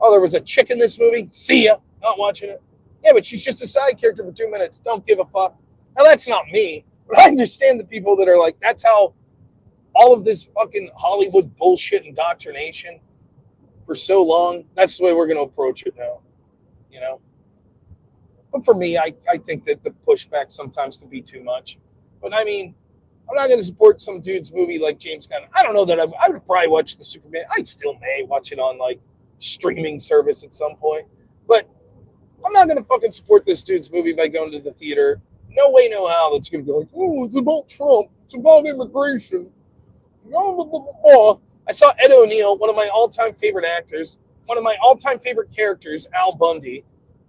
Oh, there was a chick in this movie? See ya. Not watching it. Yeah, but she's just a side character for 2 minutes. Don't give a fuck. Now, that's not me. But I understand the people that are like, that's how all of this fucking Hollywood bullshit indoctrination for so long, that's the way we're going to approach it now. You know? But for me, I think that the pushback sometimes can be too much. But I mean, I'm not going to support some dude's movie like James Gunn. I don't know that I would probably watch the Superman. I still may watch it on like streaming service at some point. But I'm not going to fucking support this dude's movie by going to the theater. No way, no how that's going to be like, oh, it's about Trump. It's about immigration. I saw Ed O'Neill, one of my all-time favorite actors, one of my all-time favorite characters, Al Bundy.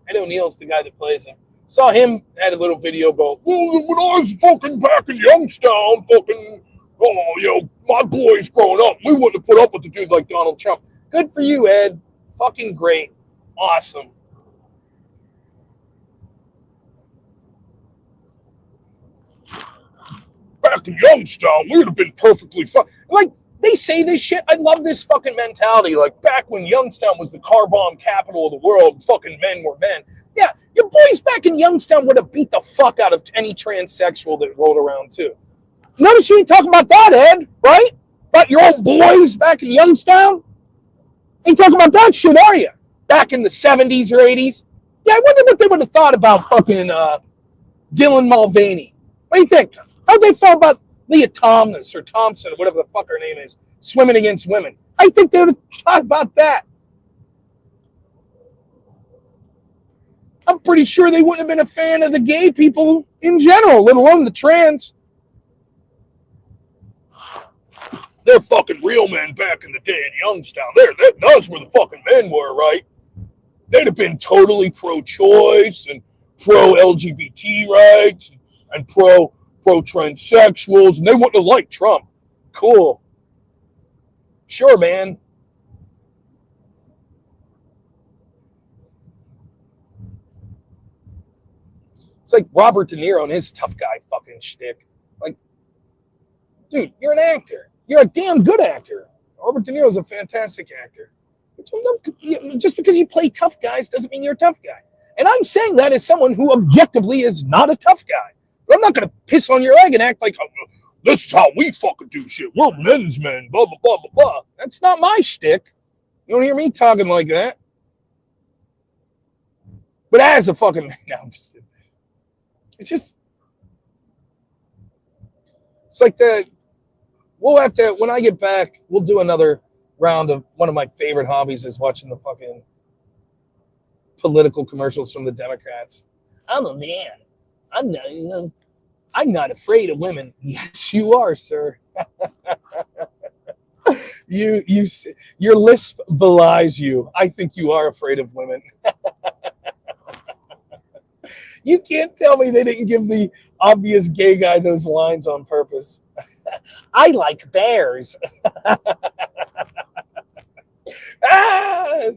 Ed O'Neill's the guy that plays him. Saw him had a little video about, well, when I was fucking back in Youngstown, my boys growing up, we wouldn't have put up with a dude like Donald Trump. Good for you, Ed. Fucking great. Awesome. Back in Youngstown, we would have been perfectly fine. Like, they say this shit. I love this fucking mentality. Like, back when Youngstown was the car bomb capital of the world, fucking men were men. Yeah, your boys back in Youngstown would have beat the fuck out of any transsexual that rolled around, too. Notice you ain't talking about that, Ed, right? About your old boys back in Youngstown? Ain't talking about that shit, are you? Back in the 70s or 80s? Yeah, I wonder what they would have thought about fucking Dylan Mulvaney. What do you think? How'd they feel about Leah Thomas or Thompson or whatever the fuck her name is, swimming against women? I think they would have thought about that. I'm pretty sure they wouldn't have been a fan of the gay people in general, let alone the trans. They're fucking real men back in the day in Youngstown. That's where the fucking men were, right? They'd have been totally pro-choice and pro-LGBT rights and pro-transsexuals, and they wouldn't have liked Trump. Cool. Sure, man. It's like Robert De Niro and his tough guy fucking shtick. Like, dude, you're an actor. You're a damn good actor. Robert De Niro's a fantastic actor. Just because you play tough guys doesn't mean you're a tough guy. And I'm saying that as someone who objectively is not a tough guy. But I'm not going to piss on your leg and act like, oh, this is how we fucking do shit. We're men's men, blah, blah, blah, blah, blah. That's not my shtick. You don't hear me talking like that. But as a fucking, no, I'm just kidding. It's like that. We'll have to, when I get back, we'll do another round of one of my favorite hobbies is watching the fucking political commercials from the Democrats. I'm a man. I'm I'm not afraid of women. Yes, you are, sir. Your lisp belies you. I think you are afraid of women. You can't tell me they didn't give the obvious gay guy those lines on purpose. I like bears. Ah,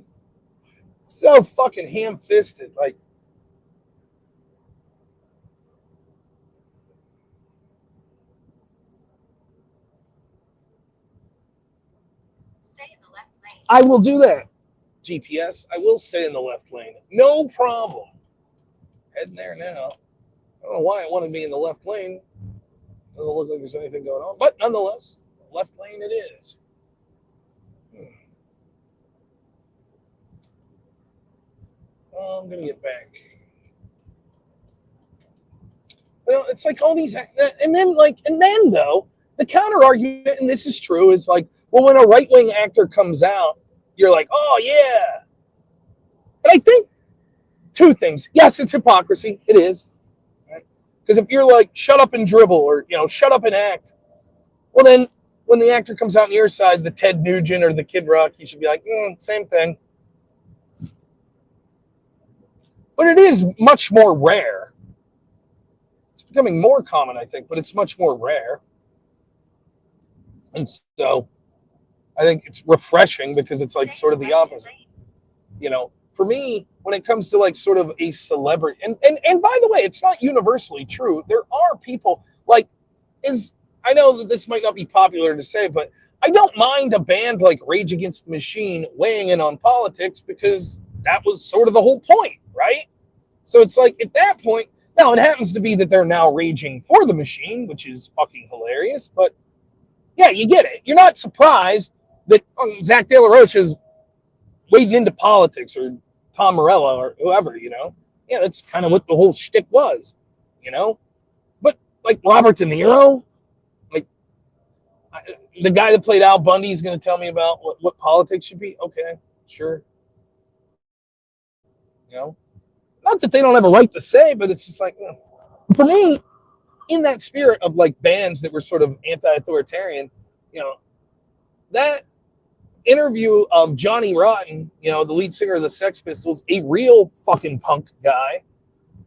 so fucking ham-fisted. Like, Stay in the left lane. I will do that. GPS, I will stay in the left lane. No problem. Heading there now. I don't know why it wanted me in the left lane. Doesn't look like there's anything going on. But nonetheless, left lane it is. I'm going to get back. Well, it's like all these, and then though, the counter argument, and this is true, is like, well, when a right wing actor comes out, you're like, oh yeah. But I think two things. Yes, it's hypocrisy. It is. Because if you're like, shut up and dribble, or shut up and act, well then, when the actor comes out on your side, the Ted Nugent or the Kid Rock, you should be like, same thing. But it is much more rare. It's becoming more common, I think, but it's much more rare. And so I think it's refreshing because it's like sort of the opposite. For me, when it comes to like sort of a celebrity, and by the way, it's not universally true. There are people like, I know that this might not be popular to say, but I don't mind a band like Rage Against the Machine weighing in on politics because that was sort of the whole point, right? So it's like at that point, now it happens to be that they're now raging for the machine, which is fucking hilarious, but yeah, you get it. You're not surprised that Zach De La Rocha is wading into politics, or Tom Morello, or whoever, Yeah, that's kind of what the whole shtick was, But like Robert De Niro, like the guy that played Al Bundy is going to tell me about what politics should be. Okay, sure. Not that they don't have a right to say, but it's just like, for me, in that spirit of like bands that were sort of anti-authoritarian, that interview of Johnny Rotten, the lead singer of the Sex Pistols, a real fucking punk guy,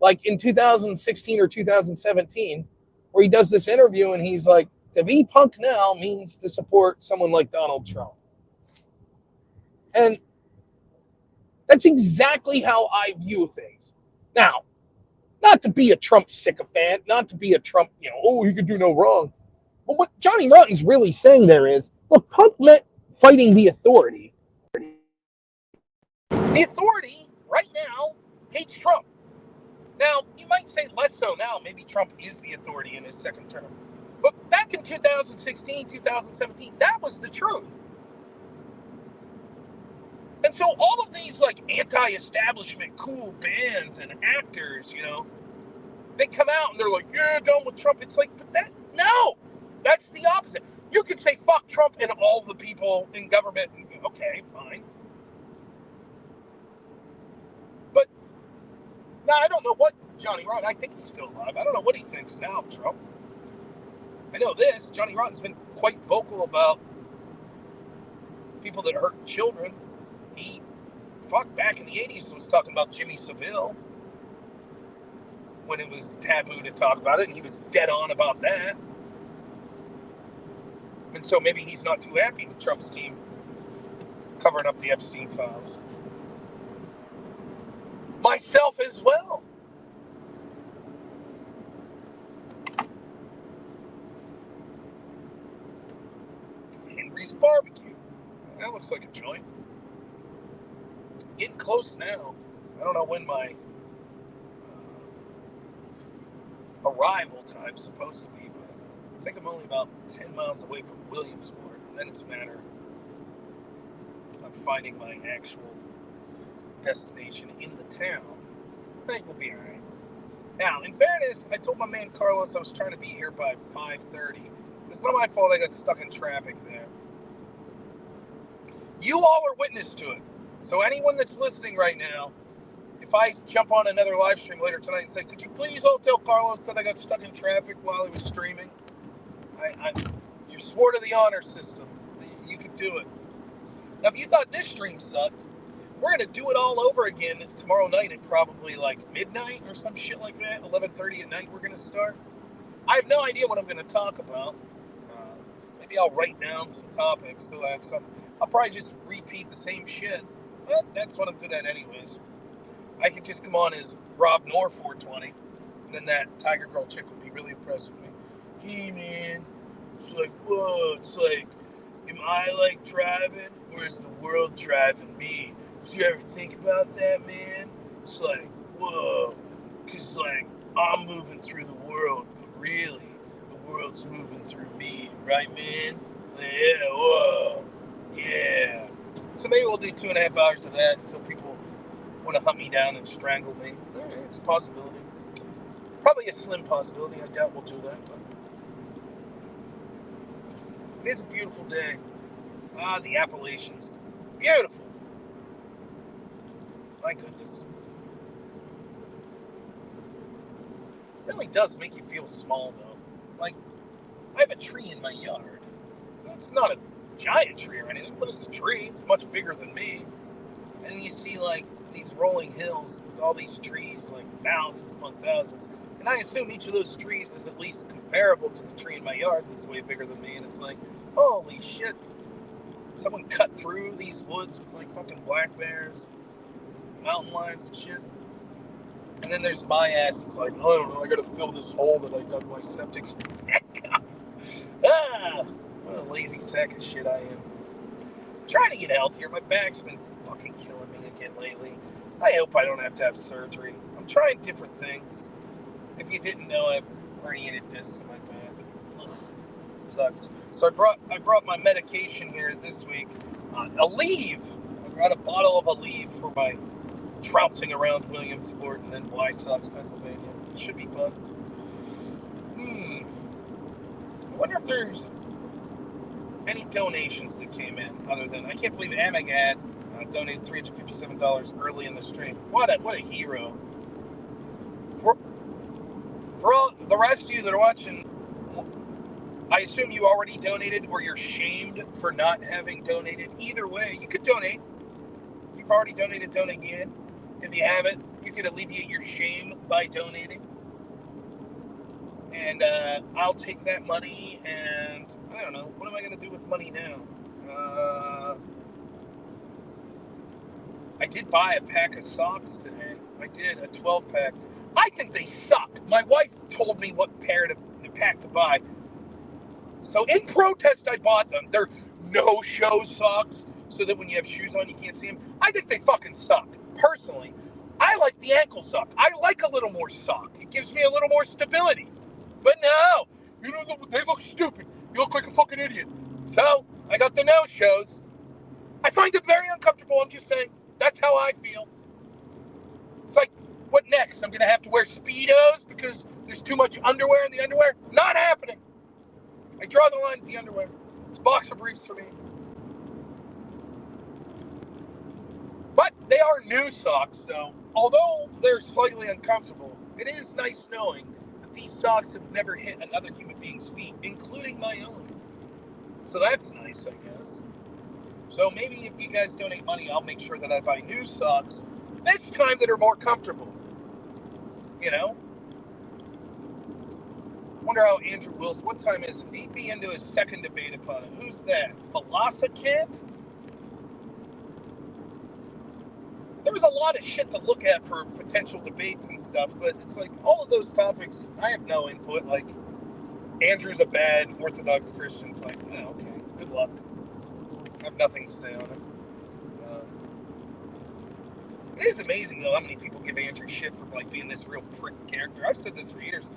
like in 2016 or 2017, where he does this interview and he's like, to be punk now means to support someone like Donald Trump. And that's exactly how I view things. Now, not to be a Trump sycophant, not to be a Trump, he could do no wrong. But what Johnny Rotten's really saying there is, look, punk meant fighting the authority. The authority, right now, hates Trump. Now, you might say less so now. Maybe Trump is the authority in his second term. But back in 2016, 2017, that was the truth. And so all of these like anti-establishment cool bands and actors, they come out and they're like, yeah, done with Trump. It's like, but no, that's the opposite. You could say fuck Trump and all the people in government. Okay, fine. But now I don't know what Johnny Rotten, I think he's still alive. I don't know what he thinks now of Trump. I know this, Johnny Rotten's been quite vocal about people that hurt children. He, back in the 80s was talking about Jimmy Savile when it was taboo to talk about it, and he was dead on about that. And so maybe he's not too happy with Trump's team covering up the Epstein files. Myself as well. Henry's Barbecue. That looks like a joint. Getting close now. I don't know when my arrival time's supposed to be, but I think I'm only about 10 miles away from Williamsport, and then it's a matter of finding my actual destination in the town. I think we'll be all right. Now, in fairness, I told my man Carlos I was trying to be here by 5:30. It's not my fault I got stuck in traffic there. You all are witness to it. So anyone that's listening right now, if if I jump on another live stream later tonight and say, could you please all tell Carlos that I got stuck in traffic while he was streaming? You're swore to the honor system. You could do it. Now, if you thought this stream sucked, we're going to do it all over again tomorrow night at probably like midnight or some shit like that. 11:30 at night we're going to start. I have no idea what I'm going to talk about. Maybe I'll write down some topics so I have some. I'll probably just repeat the same shit. But that's what I'm good at anyways. I could just come on as Rob Nor 420. And then that Tiger Girl chick would be really impressed with me. Hey, man. It's like, whoa. It's like, am I like driving or is the world driving me? Did you ever think about that, man? It's like, whoa. Because, like, I'm moving through the world, but really, the world's moving through me. Right, man? Yeah, whoa. Yeah. So maybe we'll do 2.5 hours of that until people want to hunt me down and strangle me. It's a possibility. Probably a slim possibility. I doubt we'll do that. But it is a beautiful day. The Appalachians. Beautiful. My goodness. It really does make you feel small, though. Like, I have a tree in my yard. It's not a giant tree or anything, but it's a tree. It's much bigger than me. And you see, like, these rolling hills with all these trees, like thousands upon thousands. And I assume each of those trees is at least comparable to the tree in my yard that's way bigger than me. And it's like, holy shit. Someone cut through these woods with, like, fucking black bears, mountain lions and shit. And then there's my ass. It's like, I don't know, I gotta fill this hole that I dug my septic tank up. What a lazy sack of shit I am. I'm trying to get healthier. My back's been fucking killing me again lately. I hope I don't have to have surgery. I'm trying different things. If you didn't know, I have herniated discs in my back. Ugh, it sucks. So I brought my medication here this week. Aleve. I brought a bottle of Aleve for my trouncing around Williamsport and then Wysox, Pennsylvania. It should be fun. I wonder if there's any donations that came in other than, I can't believe Amagad donated $357 early in the stream. What a hero. For all the rest of you that are watching, I assume you already donated or you're shamed for not having donated. Either way, you could donate. If you've already donated, donate again. If you haven't, you could alleviate your shame by donating. And I'll take that money and, I don't know, what am I going to do with money now? I did buy a pack of socks today. I did, a 12-pack. I think they suck. My wife told me what pack to buy. So in protest, I bought them. They're no-show socks, so that when you have shoes on, you can't see them. I think they fucking suck. Personally, I like the ankle sock. I like a little more sock. It gives me a little more stability. But no, they look stupid. You look like a fucking idiot. So I got the no-shows. I find it very uncomfortable. I'm just saying. That's how I feel. It's like, what next? I'm going to have to wear Speedos because there's too much underwear in the underwear? Not happening. I draw the line at the underwear. It's boxer briefs for me. But they are new socks, so although they're slightly uncomfortable, it is nice knowing that these socks have never hit another human being's feet, including my own. So that's nice, I guess. So maybe if you guys donate money, I'll make sure that I buy new socks this time that are more comfortable. You know? Wonder how Andrew Wilson, what time is it? He'd be into his second debate upon it. Who's that? Velocicat? There was a lot of shit to look at for potential debates and stuff, but it's like all of those topics, I have no input. Like, Andrew's a bad Orthodox Christian. It's like, oh, okay, good luck. I have nothing to say on it. It is amazing, though, how many people give Andrew shit for, like, being this real prick character. I've said this for years.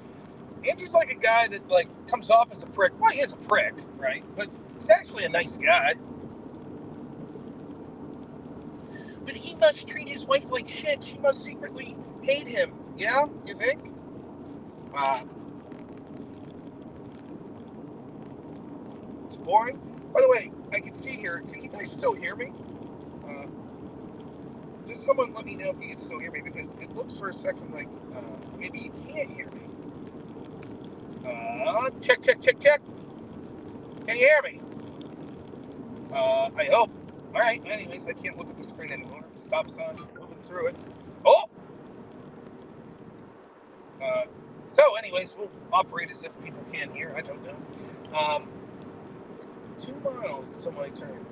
Andrew's like a guy that, like, comes off as a prick. Well, he is a prick, right? But he's actually a nice guy. But he must treat his wife like shit. She must secretly hate him. Yeah? You think? It's boring. By the way, I can see here. Can you guys still hear me? someone let me know if you can still hear me, because it looks for a second like maybe you can't hear me. Check, check, check, check. Can you hear me? I hope. All right. Anyways, I can't look at the screen anymore. Stop sign. Moving through it. Oh. So, anyways, we'll operate as if people can't hear. I don't know. 2 miles to my turn.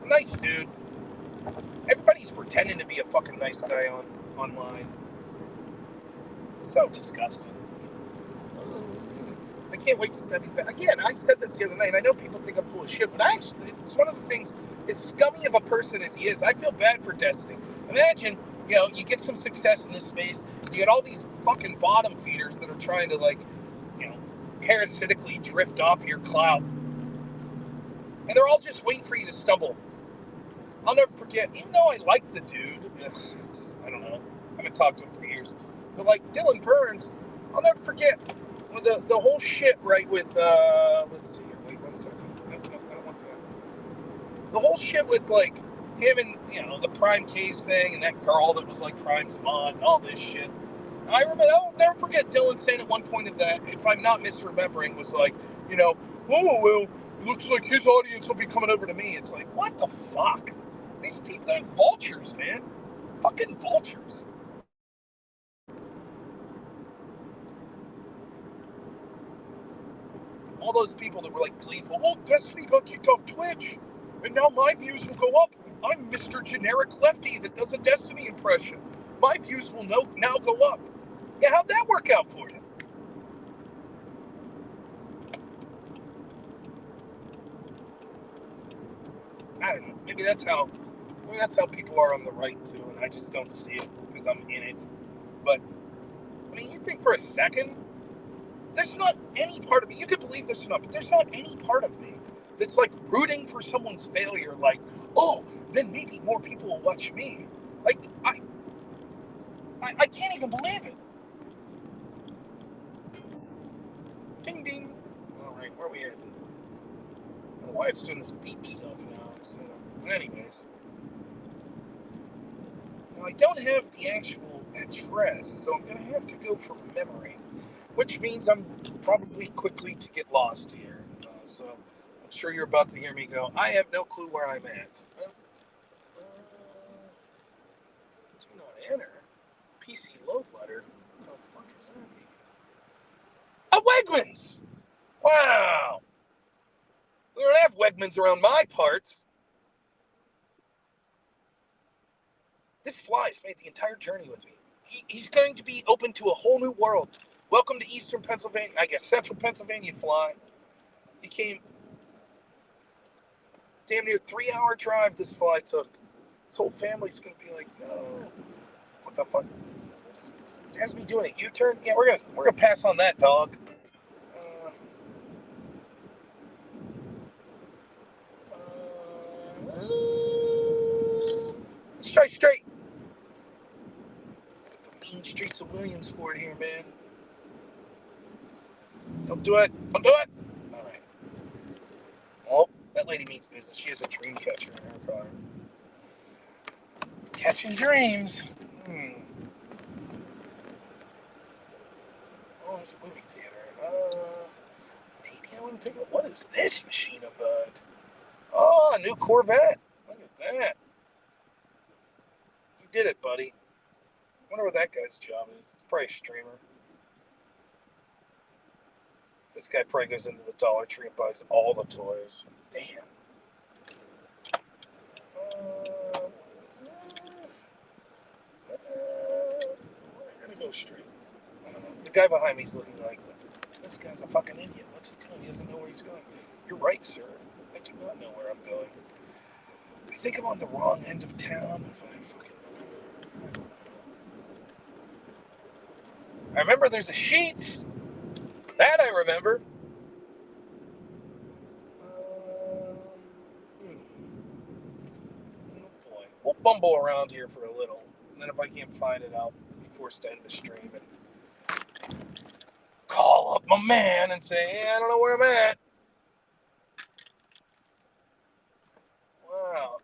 Nice dude. Everybody's pretending to be a fucking nice guy online. It's so disgusting. I can't wait to send him back. Again, I said this the other night. I know people think I'm full of shit, but it's one of the things, as scummy of a person as he is, I feel bad for Destiny. Imagine, you get some success in this space, you get all these fucking bottom feeders that are trying to, like, parasitically drift off your clout. And they're all just waiting for you to stumble. I'll never forget, even though I like the dude, I don't know, I haven't talked to him for years, but like Dylan Burns, I'll never forget the whole shit, right, with, let's see here, wait 1 second, I don't want that. The whole shit with, like, him and, the Prime Case thing, and that girl that was, like, Prime's mod, and all this shit. And I'll never forget Dylan saying at one point of that, if I'm not misremembering, was like, oh, well, it looks like his audience will be coming over to me. It's like, what the fuck? These people, they're vultures, man. Fucking vultures. All those people that were like gleeful, oh, Destiny got kicked off Twitch, and now my views will go up. I'm Mr. Generic Lefty that does a Destiny impression. My views will now go up. Yeah, how'd that work out for you? I don't know. Maybe that's how people are on the right too, and I just don't see it because I'm in it. But I mean, you think for a second, there's not any part of me. You could believe this or not, but there's not any part of me that's like rooting for someone's failure. Like, oh, then maybe more people will watch me. Like, I can't even believe it. Ding ding. All right, where are we at? I don't know why it's doing this beep stuff now. Anyways. Now, I don't have the actual address, so I'm going to have to go from memory, which means I'm probably quickly to get lost here. So I'm sure you're about to hear me go, I have no clue where I'm at. Do not enter. PC load letter. What the fuck is that mean? A Wegmans! Wow! We don't have Wegmans around my parts. This fly's made the entire journey with me. He's going to be open to a whole new world. Welcome to Eastern Pennsylvania. I guess Central Pennsylvania fly. He came damn near 3-hour drive this fly took. His whole family's going to be like, no. What the fuck? It has me doing a U-turn? Yeah, we're gonna pass on that, dog. Let's try straight. The mean streets of Williamsport here, man. Don't do it. Don't do it. All right. Oh, that lady means business. She has a dream catcher in her car. Catching dreams. Oh, it's a movie theater. Maybe I want to take a look. What is this machine about? Oh, a new Corvette. Look at that. You did it, buddy. I wonder what that guy's job is. It's probably a streamer. This guy probably goes into the Dollar Tree and buys all the toys. Damn. We're gonna go straight. I don't know. The guy behind me is looking like, this guy's a fucking idiot. What's he doing? He doesn't know where he's going. You're right, sir. I do not know where I'm going. I think I'm on the wrong end of town, if I fucking remember. I remember there's a Sheetz. That I remember. Oh boy. We'll bumble around here for a little. And then if I can't find it, I'll be forced to end the stream and call up my man and say, hey, I don't know where I'm at. Wow.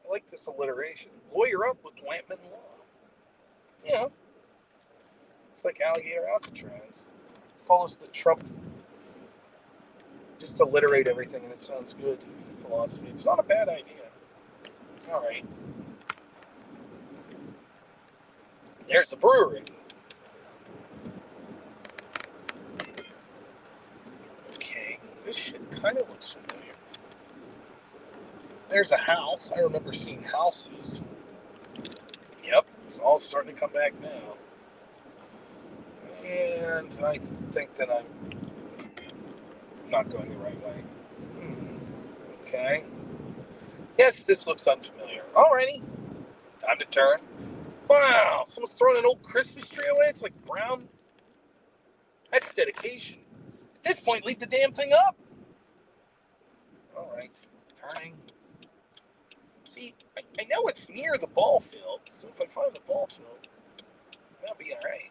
I like this alliteration. Lawyer up with Lampman Law. You know, it's like Alligator Alcatraz. Follows the Trump, just alliterate everything and it sounds good philosophy. It's not a bad idea. All right. There's a brewery. Okay, this shit kind of looks familiar. There's a house. I remember seeing houses. Yep, it's all starting to come back now. And I think that I'm not going the right way. Okay. Yes, this looks unfamiliar. Alrighty. Time to turn. Wow, someone's throwing an old Christmas tree away. It's like brown. That's dedication. At this point, leave the damn thing up. Alright. Turning. See, I know it's near the ball field, so if I find the ball field, that'll be alright.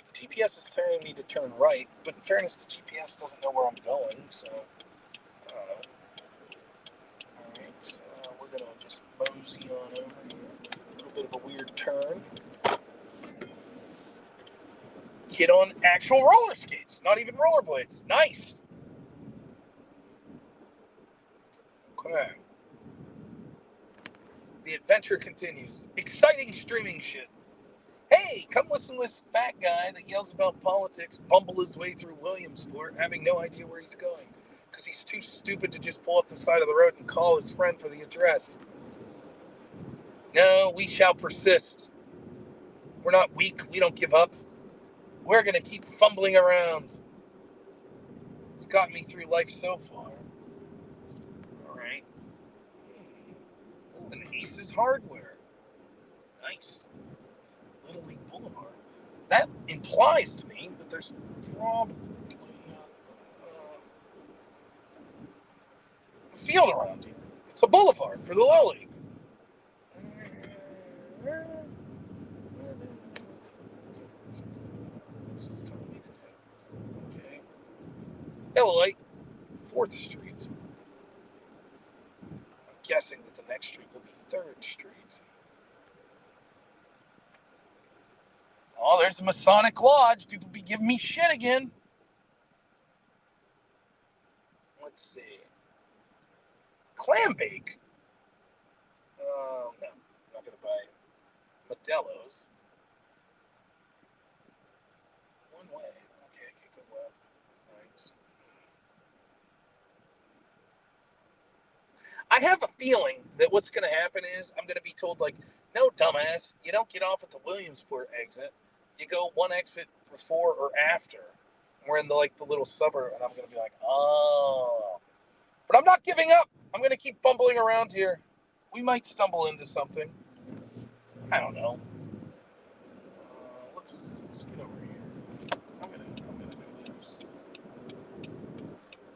The GPS is telling me to turn right, but in fairness, the GPS doesn't know where I'm going, so I don't know. Alright, so we're going to just mosey on over here. A little bit of a weird turn. Kid on actual roller skates, not even rollerblades. Nice! Okay. The adventure continues. Exciting streaming shit. Hey, come listen to this fat guy that yells about politics, bumble his way through Williamsport, having no idea where he's going, because he's too stupid to just pull up the side of the road and call his friend for the address. No, we shall persist. We're not weak. We don't give up. We're going to keep fumbling around. It's gotten me through life so far. All right. Ooh, an Aces Hardware. Nice. Little League Boulevard. That implies to me that there's probably a field around here. It's a boulevard for the Little League. What's this telling me to do? Okay. Yellow light, 4th Street. I'm guessing that the next street will be 3rd Street. Oh, there's a Masonic Lodge. People be giving me shit again. Let's see. Clam bake. Oh, no. I'm not going to buy Modelo's. One way. Okay, I can't go left. Right. I have a feeling that what's going to happen is I'm going to be told, like, no, dumbass, you don't get off at the Williamsport exit. You go one exit before or after. We're in the little suburb, and I'm going to be like, oh. But I'm not giving up. I'm going to keep fumbling around here. We might stumble into something. I don't know. Let's get over here. I'm gonna do this.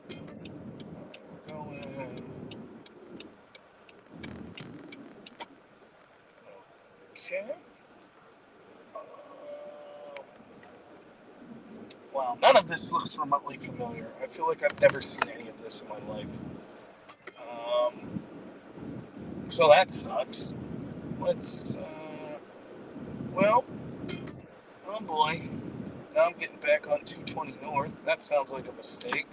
We're going. Okay. Wow, none of this looks remotely familiar. I feel like I've never seen any of this in my life. So that sucks. Let's, well, oh boy. Now I'm getting back on 220 North. That sounds like a mistake.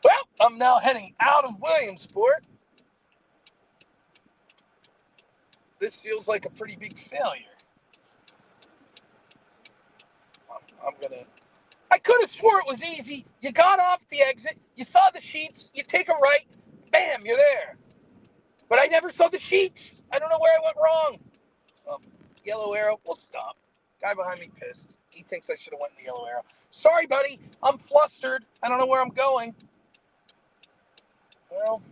Well, I'm now heading out of Williamsport. This feels like a pretty big failure. I could have swore it was easy. You got off the exit, you saw the sheets, you take a right, bam, you're there. But I never saw the sheets. I don't know where I went wrong. Yellow arrow, we'll stop. Guy behind me pissed. He thinks I should have went in the yellow arrow. Sorry, buddy, I'm flustered. I don't know where I'm going. Well,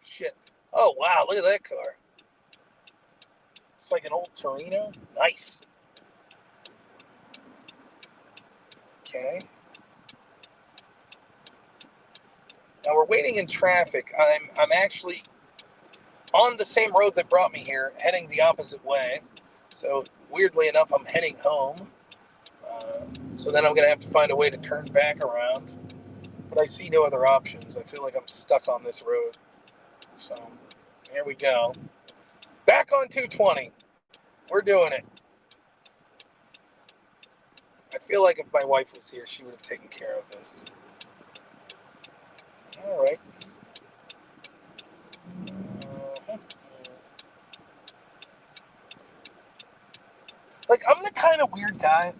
shit. Oh, wow, look at that car. It's like an old Torino. Nice. Okay. Now we're waiting in traffic. I'm actually on the same road that brought me here, heading the opposite way. So weirdly enough, I'm heading home. So then I'm going to have to find a way to turn back around. But I see no other options. I feel like I'm stuck on this road. So here we go. Back on 220. We're doing it. I feel like if my wife was here, she would have taken care of this. All right. Like, I'm the kind of weird guy,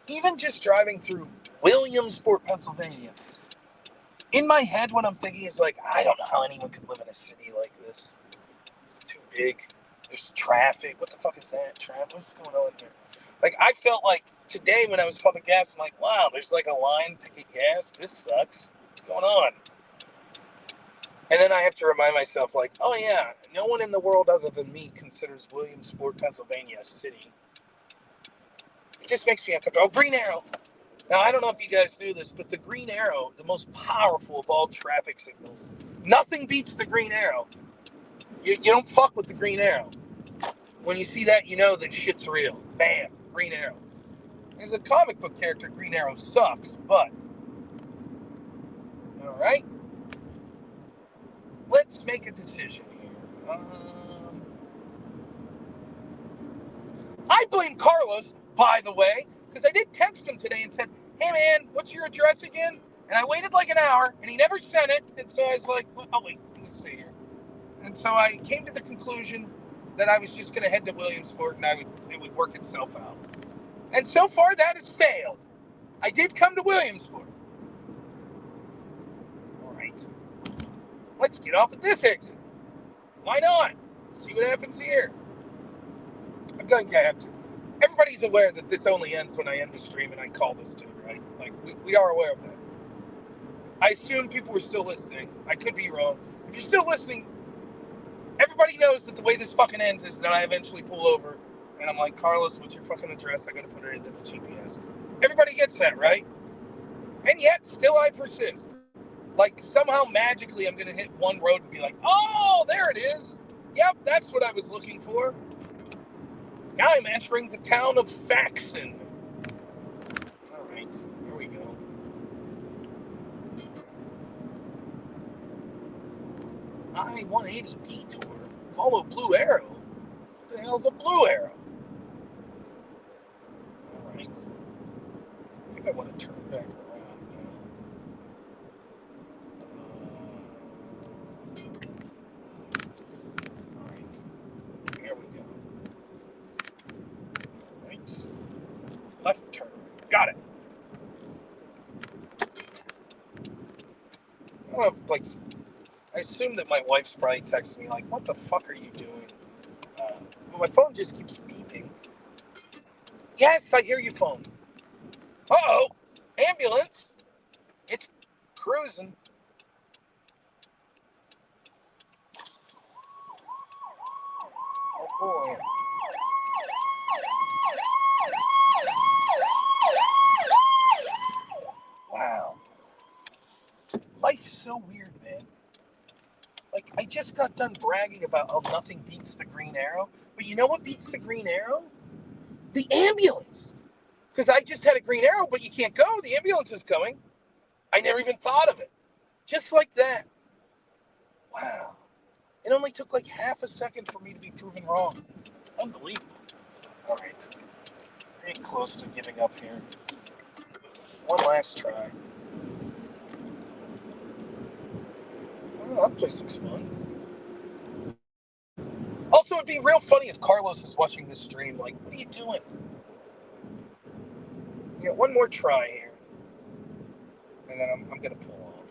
even just driving through Williamsport, Pennsylvania. In my head, what I'm thinking is like, I don't know how anyone could live in a city like this. It's too big. There's traffic. What the fuck is that? What's going on here? Like, I felt like today when I was pumping gas, I'm like, wow, there's like a line to get gas. This sucks. What's going on? And then I have to remind myself, like, oh yeah, no one in the world other than me considers Williamsport, Pennsylvania a city. It just makes me uncomfortable. Oh, green arrow. Now, I don't know if you guys knew this, but the green arrow, the most powerful of all traffic signals, nothing beats the green arrow. You don't fuck with the green arrow. When you see that, you know that shit's real. Bam, green arrow. As a comic book character, Green Arrow sucks, but all right. Let's make a decision here. I blame Carlos, by the way, because I did text him today and said, hey man, what's your address again? And I waited like an hour, and he never sent it, and so I was like, well, oh wait, let me stay here. And so I came to the conclusion that I was just going to head to Williamsport, and it would work itself out. And so far, that has failed. I did come to Williamsport. All right. Let's get off at this exit. Why not? See what happens here. I'm going to have to. Everybody's aware that this only ends when I end the stream and I call this too, right? Like, we are aware of that. I assume people were still listening. I could be wrong. If you're still listening, everybody knows that the way this fucking ends is that I eventually pull over and I'm like, Carlos, what's your fucking address? I gotta put it into the GPS. Everybody gets that, right? And yet, still I persist. Like, somehow magically I'm gonna hit one road and be like, oh, there it is. Yep, that's what I was looking for. Now I'm entering the town of Faxon. All right, here we go. I-180 detour. Follow blue arrow. What the hell's a blue arrow? All right. I think I want to turn back around now. All right. Here we go. All right. Left turn. Got it. I don't know if, like, I assume that my wife's probably texting me, like, what the fuck are you doing? Well, my phone just keeps beeping. Yes, I hear you, phone. Uh-oh. Ambulance. It's cruising. Oh, boy. Wow. Life's so weird, man. Like, I just got done bragging about how nothing beats the green arrow. But you know what beats the green arrow? The ambulance. Because I just had a green arrow, but you can't go. The ambulance is coming. I never even thought of it. Just like that. Wow. It only took like half a second for me to be proven wrong. Unbelievable. All right. Getting close to giving up here. One last try. Oh, that place looks fun. Also, it'd be real funny if Carlos is watching this stream. Like, what are you doing? Yeah, one more try here. And then I'm going to pull off.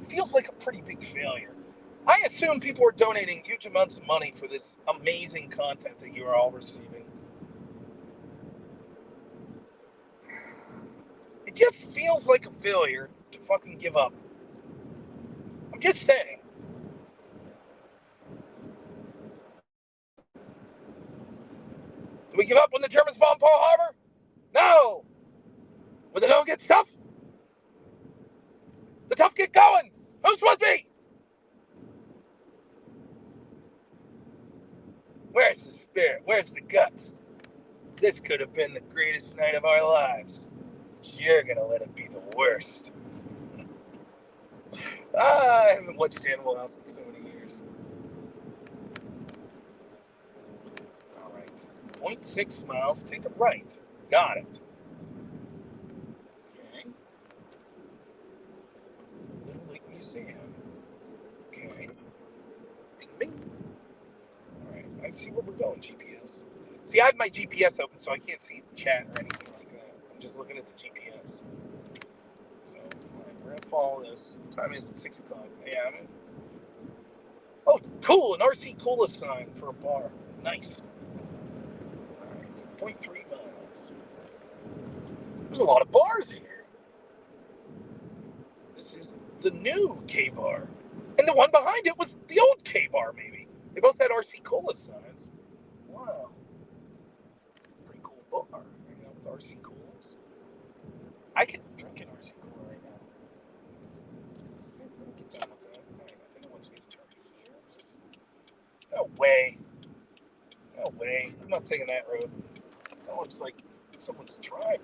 It feels like a pretty big failure. I assume people are donating huge amounts of money for this amazing content that you are all receiving. It just feels like a failure to fucking give up. I'm just saying. Do we give up when the Germans bomb Pearl Harbor? No! When they don't get tough, the tough get going. Who's with me? Where's the spirit? Where's the guts? This could have been the greatest night of our lives. You're gonna let it be the worst. I haven't watched Animal House in so many years. All right. 0.6 miles, take a right. Got it. Okay. Little Lake Museum. Okay. Bing, bing. All right. I see where we're going, GPS. See, I have my GPS open, so I can't see the chat or anything like that. I'm just looking at the GPS. So, all right, we're gonna follow this. What time is it? 6 o'clock. Yeah, I'm in. Oh, cool! An RC Cola sign for a bar. Nice. All right, 0.3 miles. There's a lot of bars here. This is the new K bar, and the one behind it was the old K bar. Maybe they both had RC Cola signs. Wow, pretty cool bar. Hanging out with RC Colas. I could drink an RC Cola right now. Get done with that. All right, I think it wants me to turn here. No way. No way. I'm not taking that road. That looks like someone's driveway.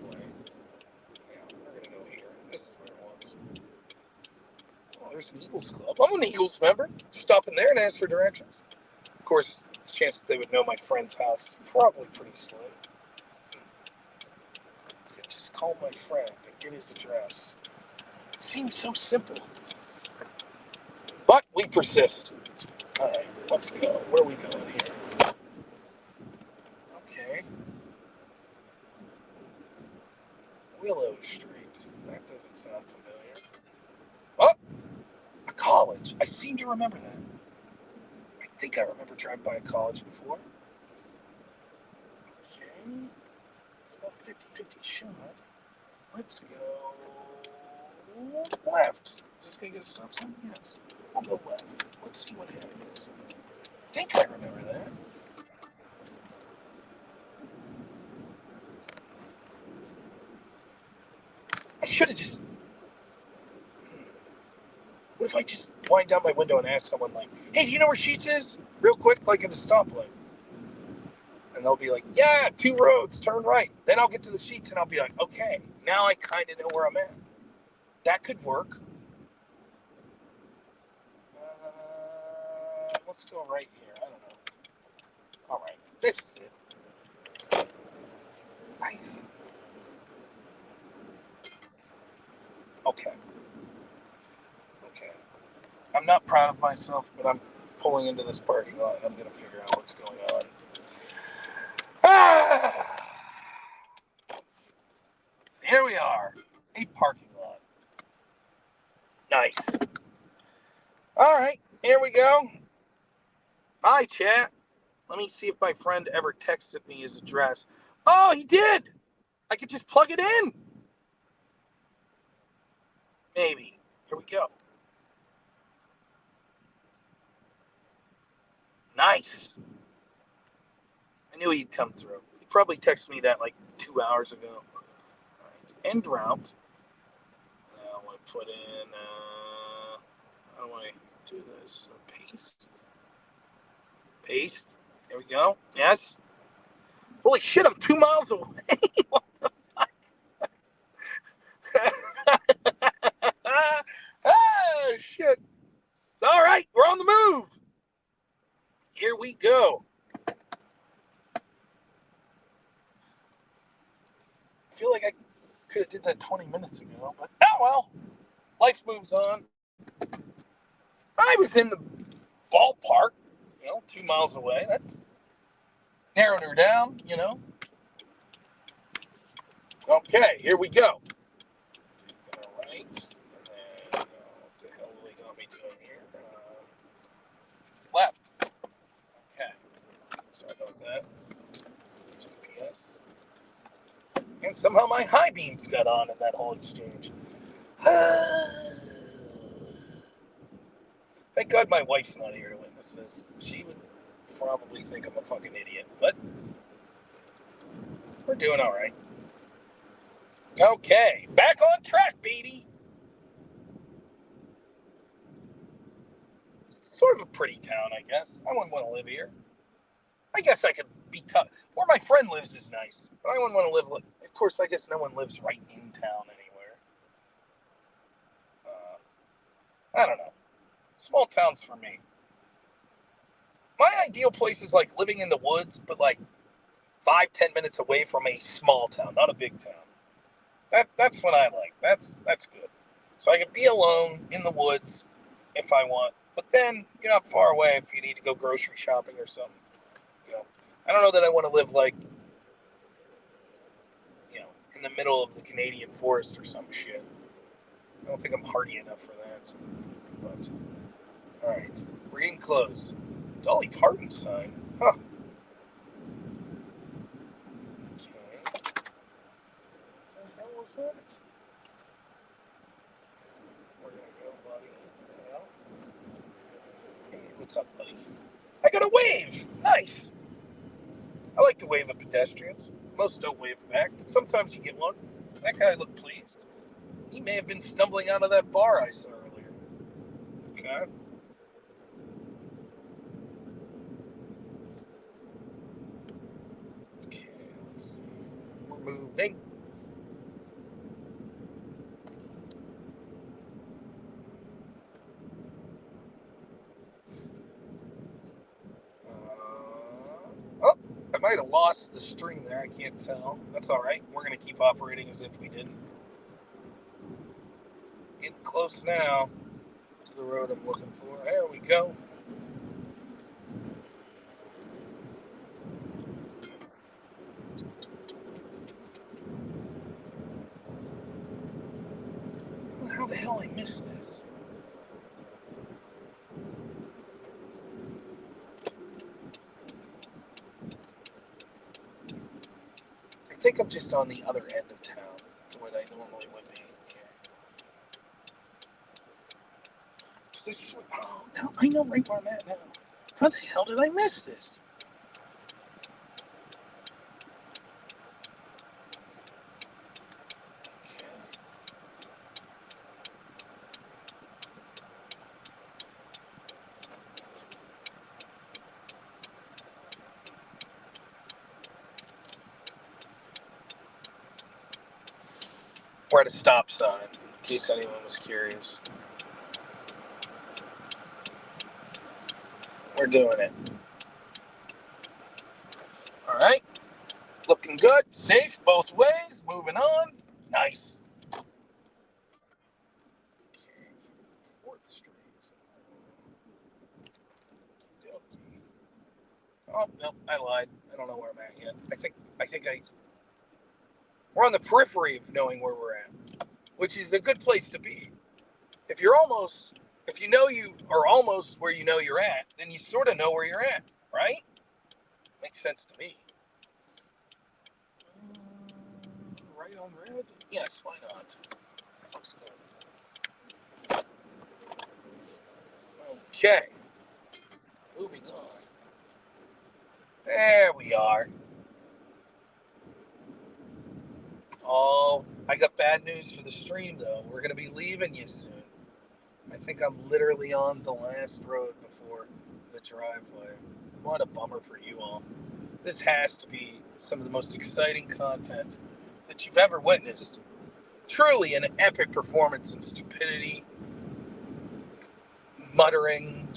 Yeah, we're going to go here. This is where it wants. Oh, there's an Eagles Club. I'm an Eagles member. Stop in there and ask for directions. Of course, the chance that they would know my friend's house is probably pretty slim. I could just call my friend and get his address. It seems so simple. But we persist. All right, let's go. Where are we going here? Okay. Willow Street. That doesn't sound familiar. Oh, a college. I seem to remember that. I think I remember driving by a college before. Okay. It's about a 50-50 shot. Let's go left. Is this going to get a stop sign? Yes. We'll go left. Let's see what happens. I think I remember that. I should have just... What if I just wind down my window and ask someone like, hey, do you know where Sheets is? Real quick, like at a stoplight. And they'll be like, yeah, 2 roads, turn right. Then I'll get to the Sheets and I'll be like, okay, now I kind of know where I'm at. That could work. Let's go right here. I don't know. All right, this is it. Okay. I'm not proud of myself, but I'm pulling into this parking lot and I'm going to figure out what's going on. Here we are. A parking lot. Nice. All right, here we go. Hi, chat. Let me see if my friend ever texted me his address. Oh, he did. I could just plug it in. Maybe. Here we go. Nice. I knew he'd come through. He probably texted me that like 2 hours ago. All right. End route. Now I want to put in, how do I do this? Paste. Paste. There we go. Yes. Holy shit, I'm 2 miles away. What the fuck? Oh, shit. All right, we're on the move. Here we go. I feel like I could have did that 20 minutes ago, but oh well. Life moves on. I was in the ballpark, 2 miles away. That's narrowed her down, Okay, here we go. All right. And then, what the hell do they got me doing here? Left. Okay. Sorry about that. GPS. And somehow my high beams got on in that whole exchange. Thank God my wife's not here to witness this. She would probably think I'm a fucking idiot, but we're doing all right. Okay, back on track, baby. It's sort of a pretty town, I guess. I wouldn't want to live here. I guess I could because where my friend lives is nice, but I wouldn't want to live. Of course, I guess no one lives right in town anywhere. I don't know. Small towns for me. My ideal place is like living in the woods, but like 5-10 minutes away from a small town, not a big town. That's what I like. That's good. So I can be alone in the woods if I want, but then you're not far away if you need to go grocery shopping or something. You know, I don't know that I want to live like, in the middle of the Canadian forest or some shit. I don't think I'm hardy enough for that. But all right, we're getting close. Dolly Parton sign, huh? Okay. What the hell was that? We're gonna go, buddy. Well, hey, what's up, buddy? I got a wave. Nice. I like to wave at pedestrians. Most don't wave back, but sometimes you get one. That guy looked pleased. He may have been stumbling out of that bar I saw earlier. Okay. Okay, let's see. We're moving. Oh, I might have lost the stream there. I can't tell. That's all right. We're going to keep operating as if we didn't. Getting close now to the road I'm looking for. There we go. How the hell I missed this? I think I'm just on the other end of town to what I normally would be here. This is now I know right where I'm at now. How the hell did I miss this? Okay. We're at a stop sign, in case anyone was curious. We're doing it. All right. Looking good. Safe both ways. Moving on. Nice. Okay. 4th Street. Oh, no, I lied. I don't know where I'm at yet. We're on the periphery of knowing where we're at, which is a good place to be. If you know you are almost where you know you're at, then you sort of know where you're at, right? Makes sense to me. Right on red? Yes, why not? Looks good. Okay. Moving on. There we are. Oh, I got bad news for the stream, though. We're going to be leaving you soon. I think I'm literally on the last road before the driveway. What a bummer for you all. This has to be some of the most exciting content that you've ever witnessed. Truly an epic performance in stupidity, muttering,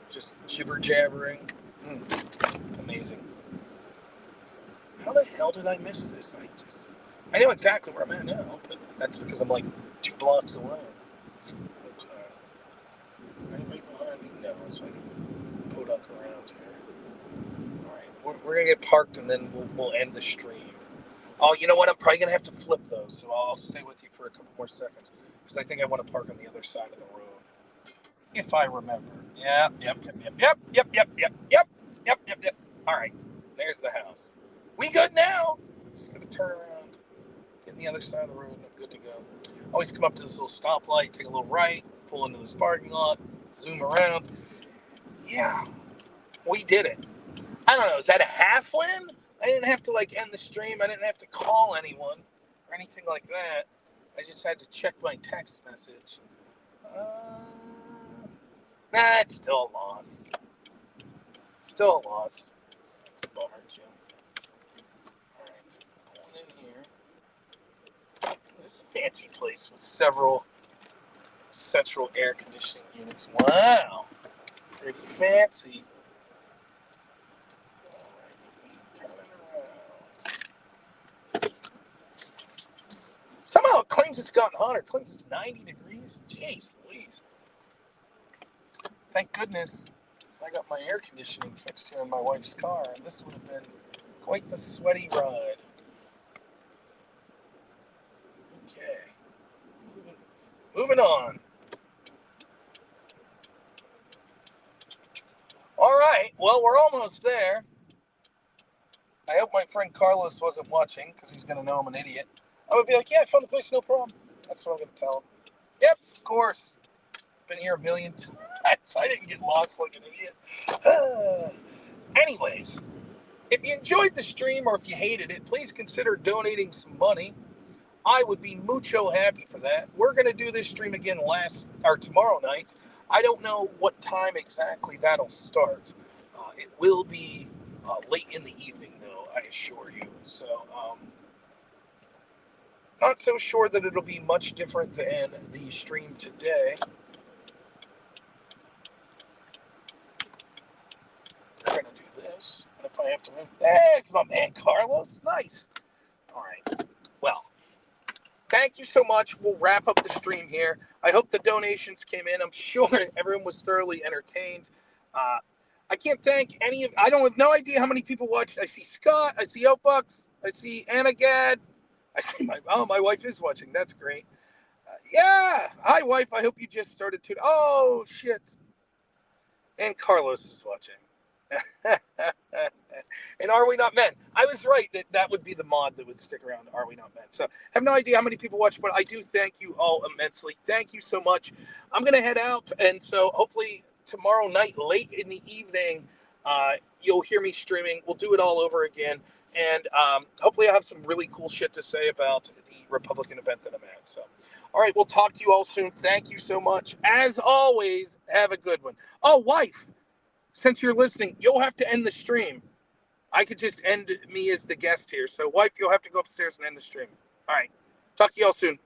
just jibber-jabbering. Amazing. How the hell did I miss this? I know exactly where I'm at now, but that's because I'm like 2 blocks away. Okay. Right behind me? No, so I can podunk around here. All right, we're gonna get parked and then we'll end the stream. Oh, you know what? I'm probably gonna have to flip those, so I'll stay with you for a couple more seconds because I think I want to park on the other side of the road, if I remember. Yep. All right, there's the house. We good now? Just gonna turn around, get on the other side of the road, and I'm good to go. Always come up to this little stoplight, take a little right, pull into this parking lot, zoom around. Yeah, we did it. I don't know, is that a half win? I didn't have to end the stream. I didn't have to call anyone or anything like that. I just had to check my text message. Nah, it's still a loss. It's a bummer. this fancy place with several central air conditioning units. Wow, pretty fancy. Turn around. Somehow it claims it's gotten hotter. It claims it's 90 degrees. Jeez Louise. Thank goodness I got my air conditioning fixed here in my wife's car, and this would have been quite the sweaty ride. Okay. Moving on. All right. Well, we're almost there. I hope my friend Carlos wasn't watching because he's going to know I'm an idiot. I would be like, yeah, I found the place, no problem. That's what I'm going to tell him. Yep, of course. Been here a million times. I didn't get lost like an idiot. Anyways, if you enjoyed the stream or if you hated it, please consider donating some money. I would be mucho happy for that. We're going to do this stream again tomorrow night. I don't know what time exactly that'll start. It will be late in the evening, though, I assure you. So, not so sure that it'll be much different than the stream today. We're going to do this. And if I have to move, there's my man Carlos. Nice. All right. Well, thank you so much. We'll wrap up the stream here. I hope the donations came in. I'm sure everyone was thoroughly entertained. I can't thank any of. I don't have no idea how many people watched. I see Scott. I see Oakbucks. I see Anna Gad. I see my wife is watching. That's great. Yeah. Hi, wife. I hope you just started to. Oh shit. And Carlos is watching. And Are We Not Men? I was right that would be the mod that would stick around. Are We Not Men? So I have no idea how many people watch, but I do thank you all immensely. Thank you so much. I'm gonna head out, and so hopefully tomorrow night, late in the evening, you'll hear me streaming. We'll do it all over again, and hopefully I'll have some really cool shit to say about the Republican event that I'm at. So, all right, we'll talk to you all soon. Thank you so much. As always, have a good one. Oh, wife. Since you're listening, you'll have to end the stream. I could just end me as the guest here. So, wife, you'll have to go upstairs and end the stream. All right. Talk to y'all soon.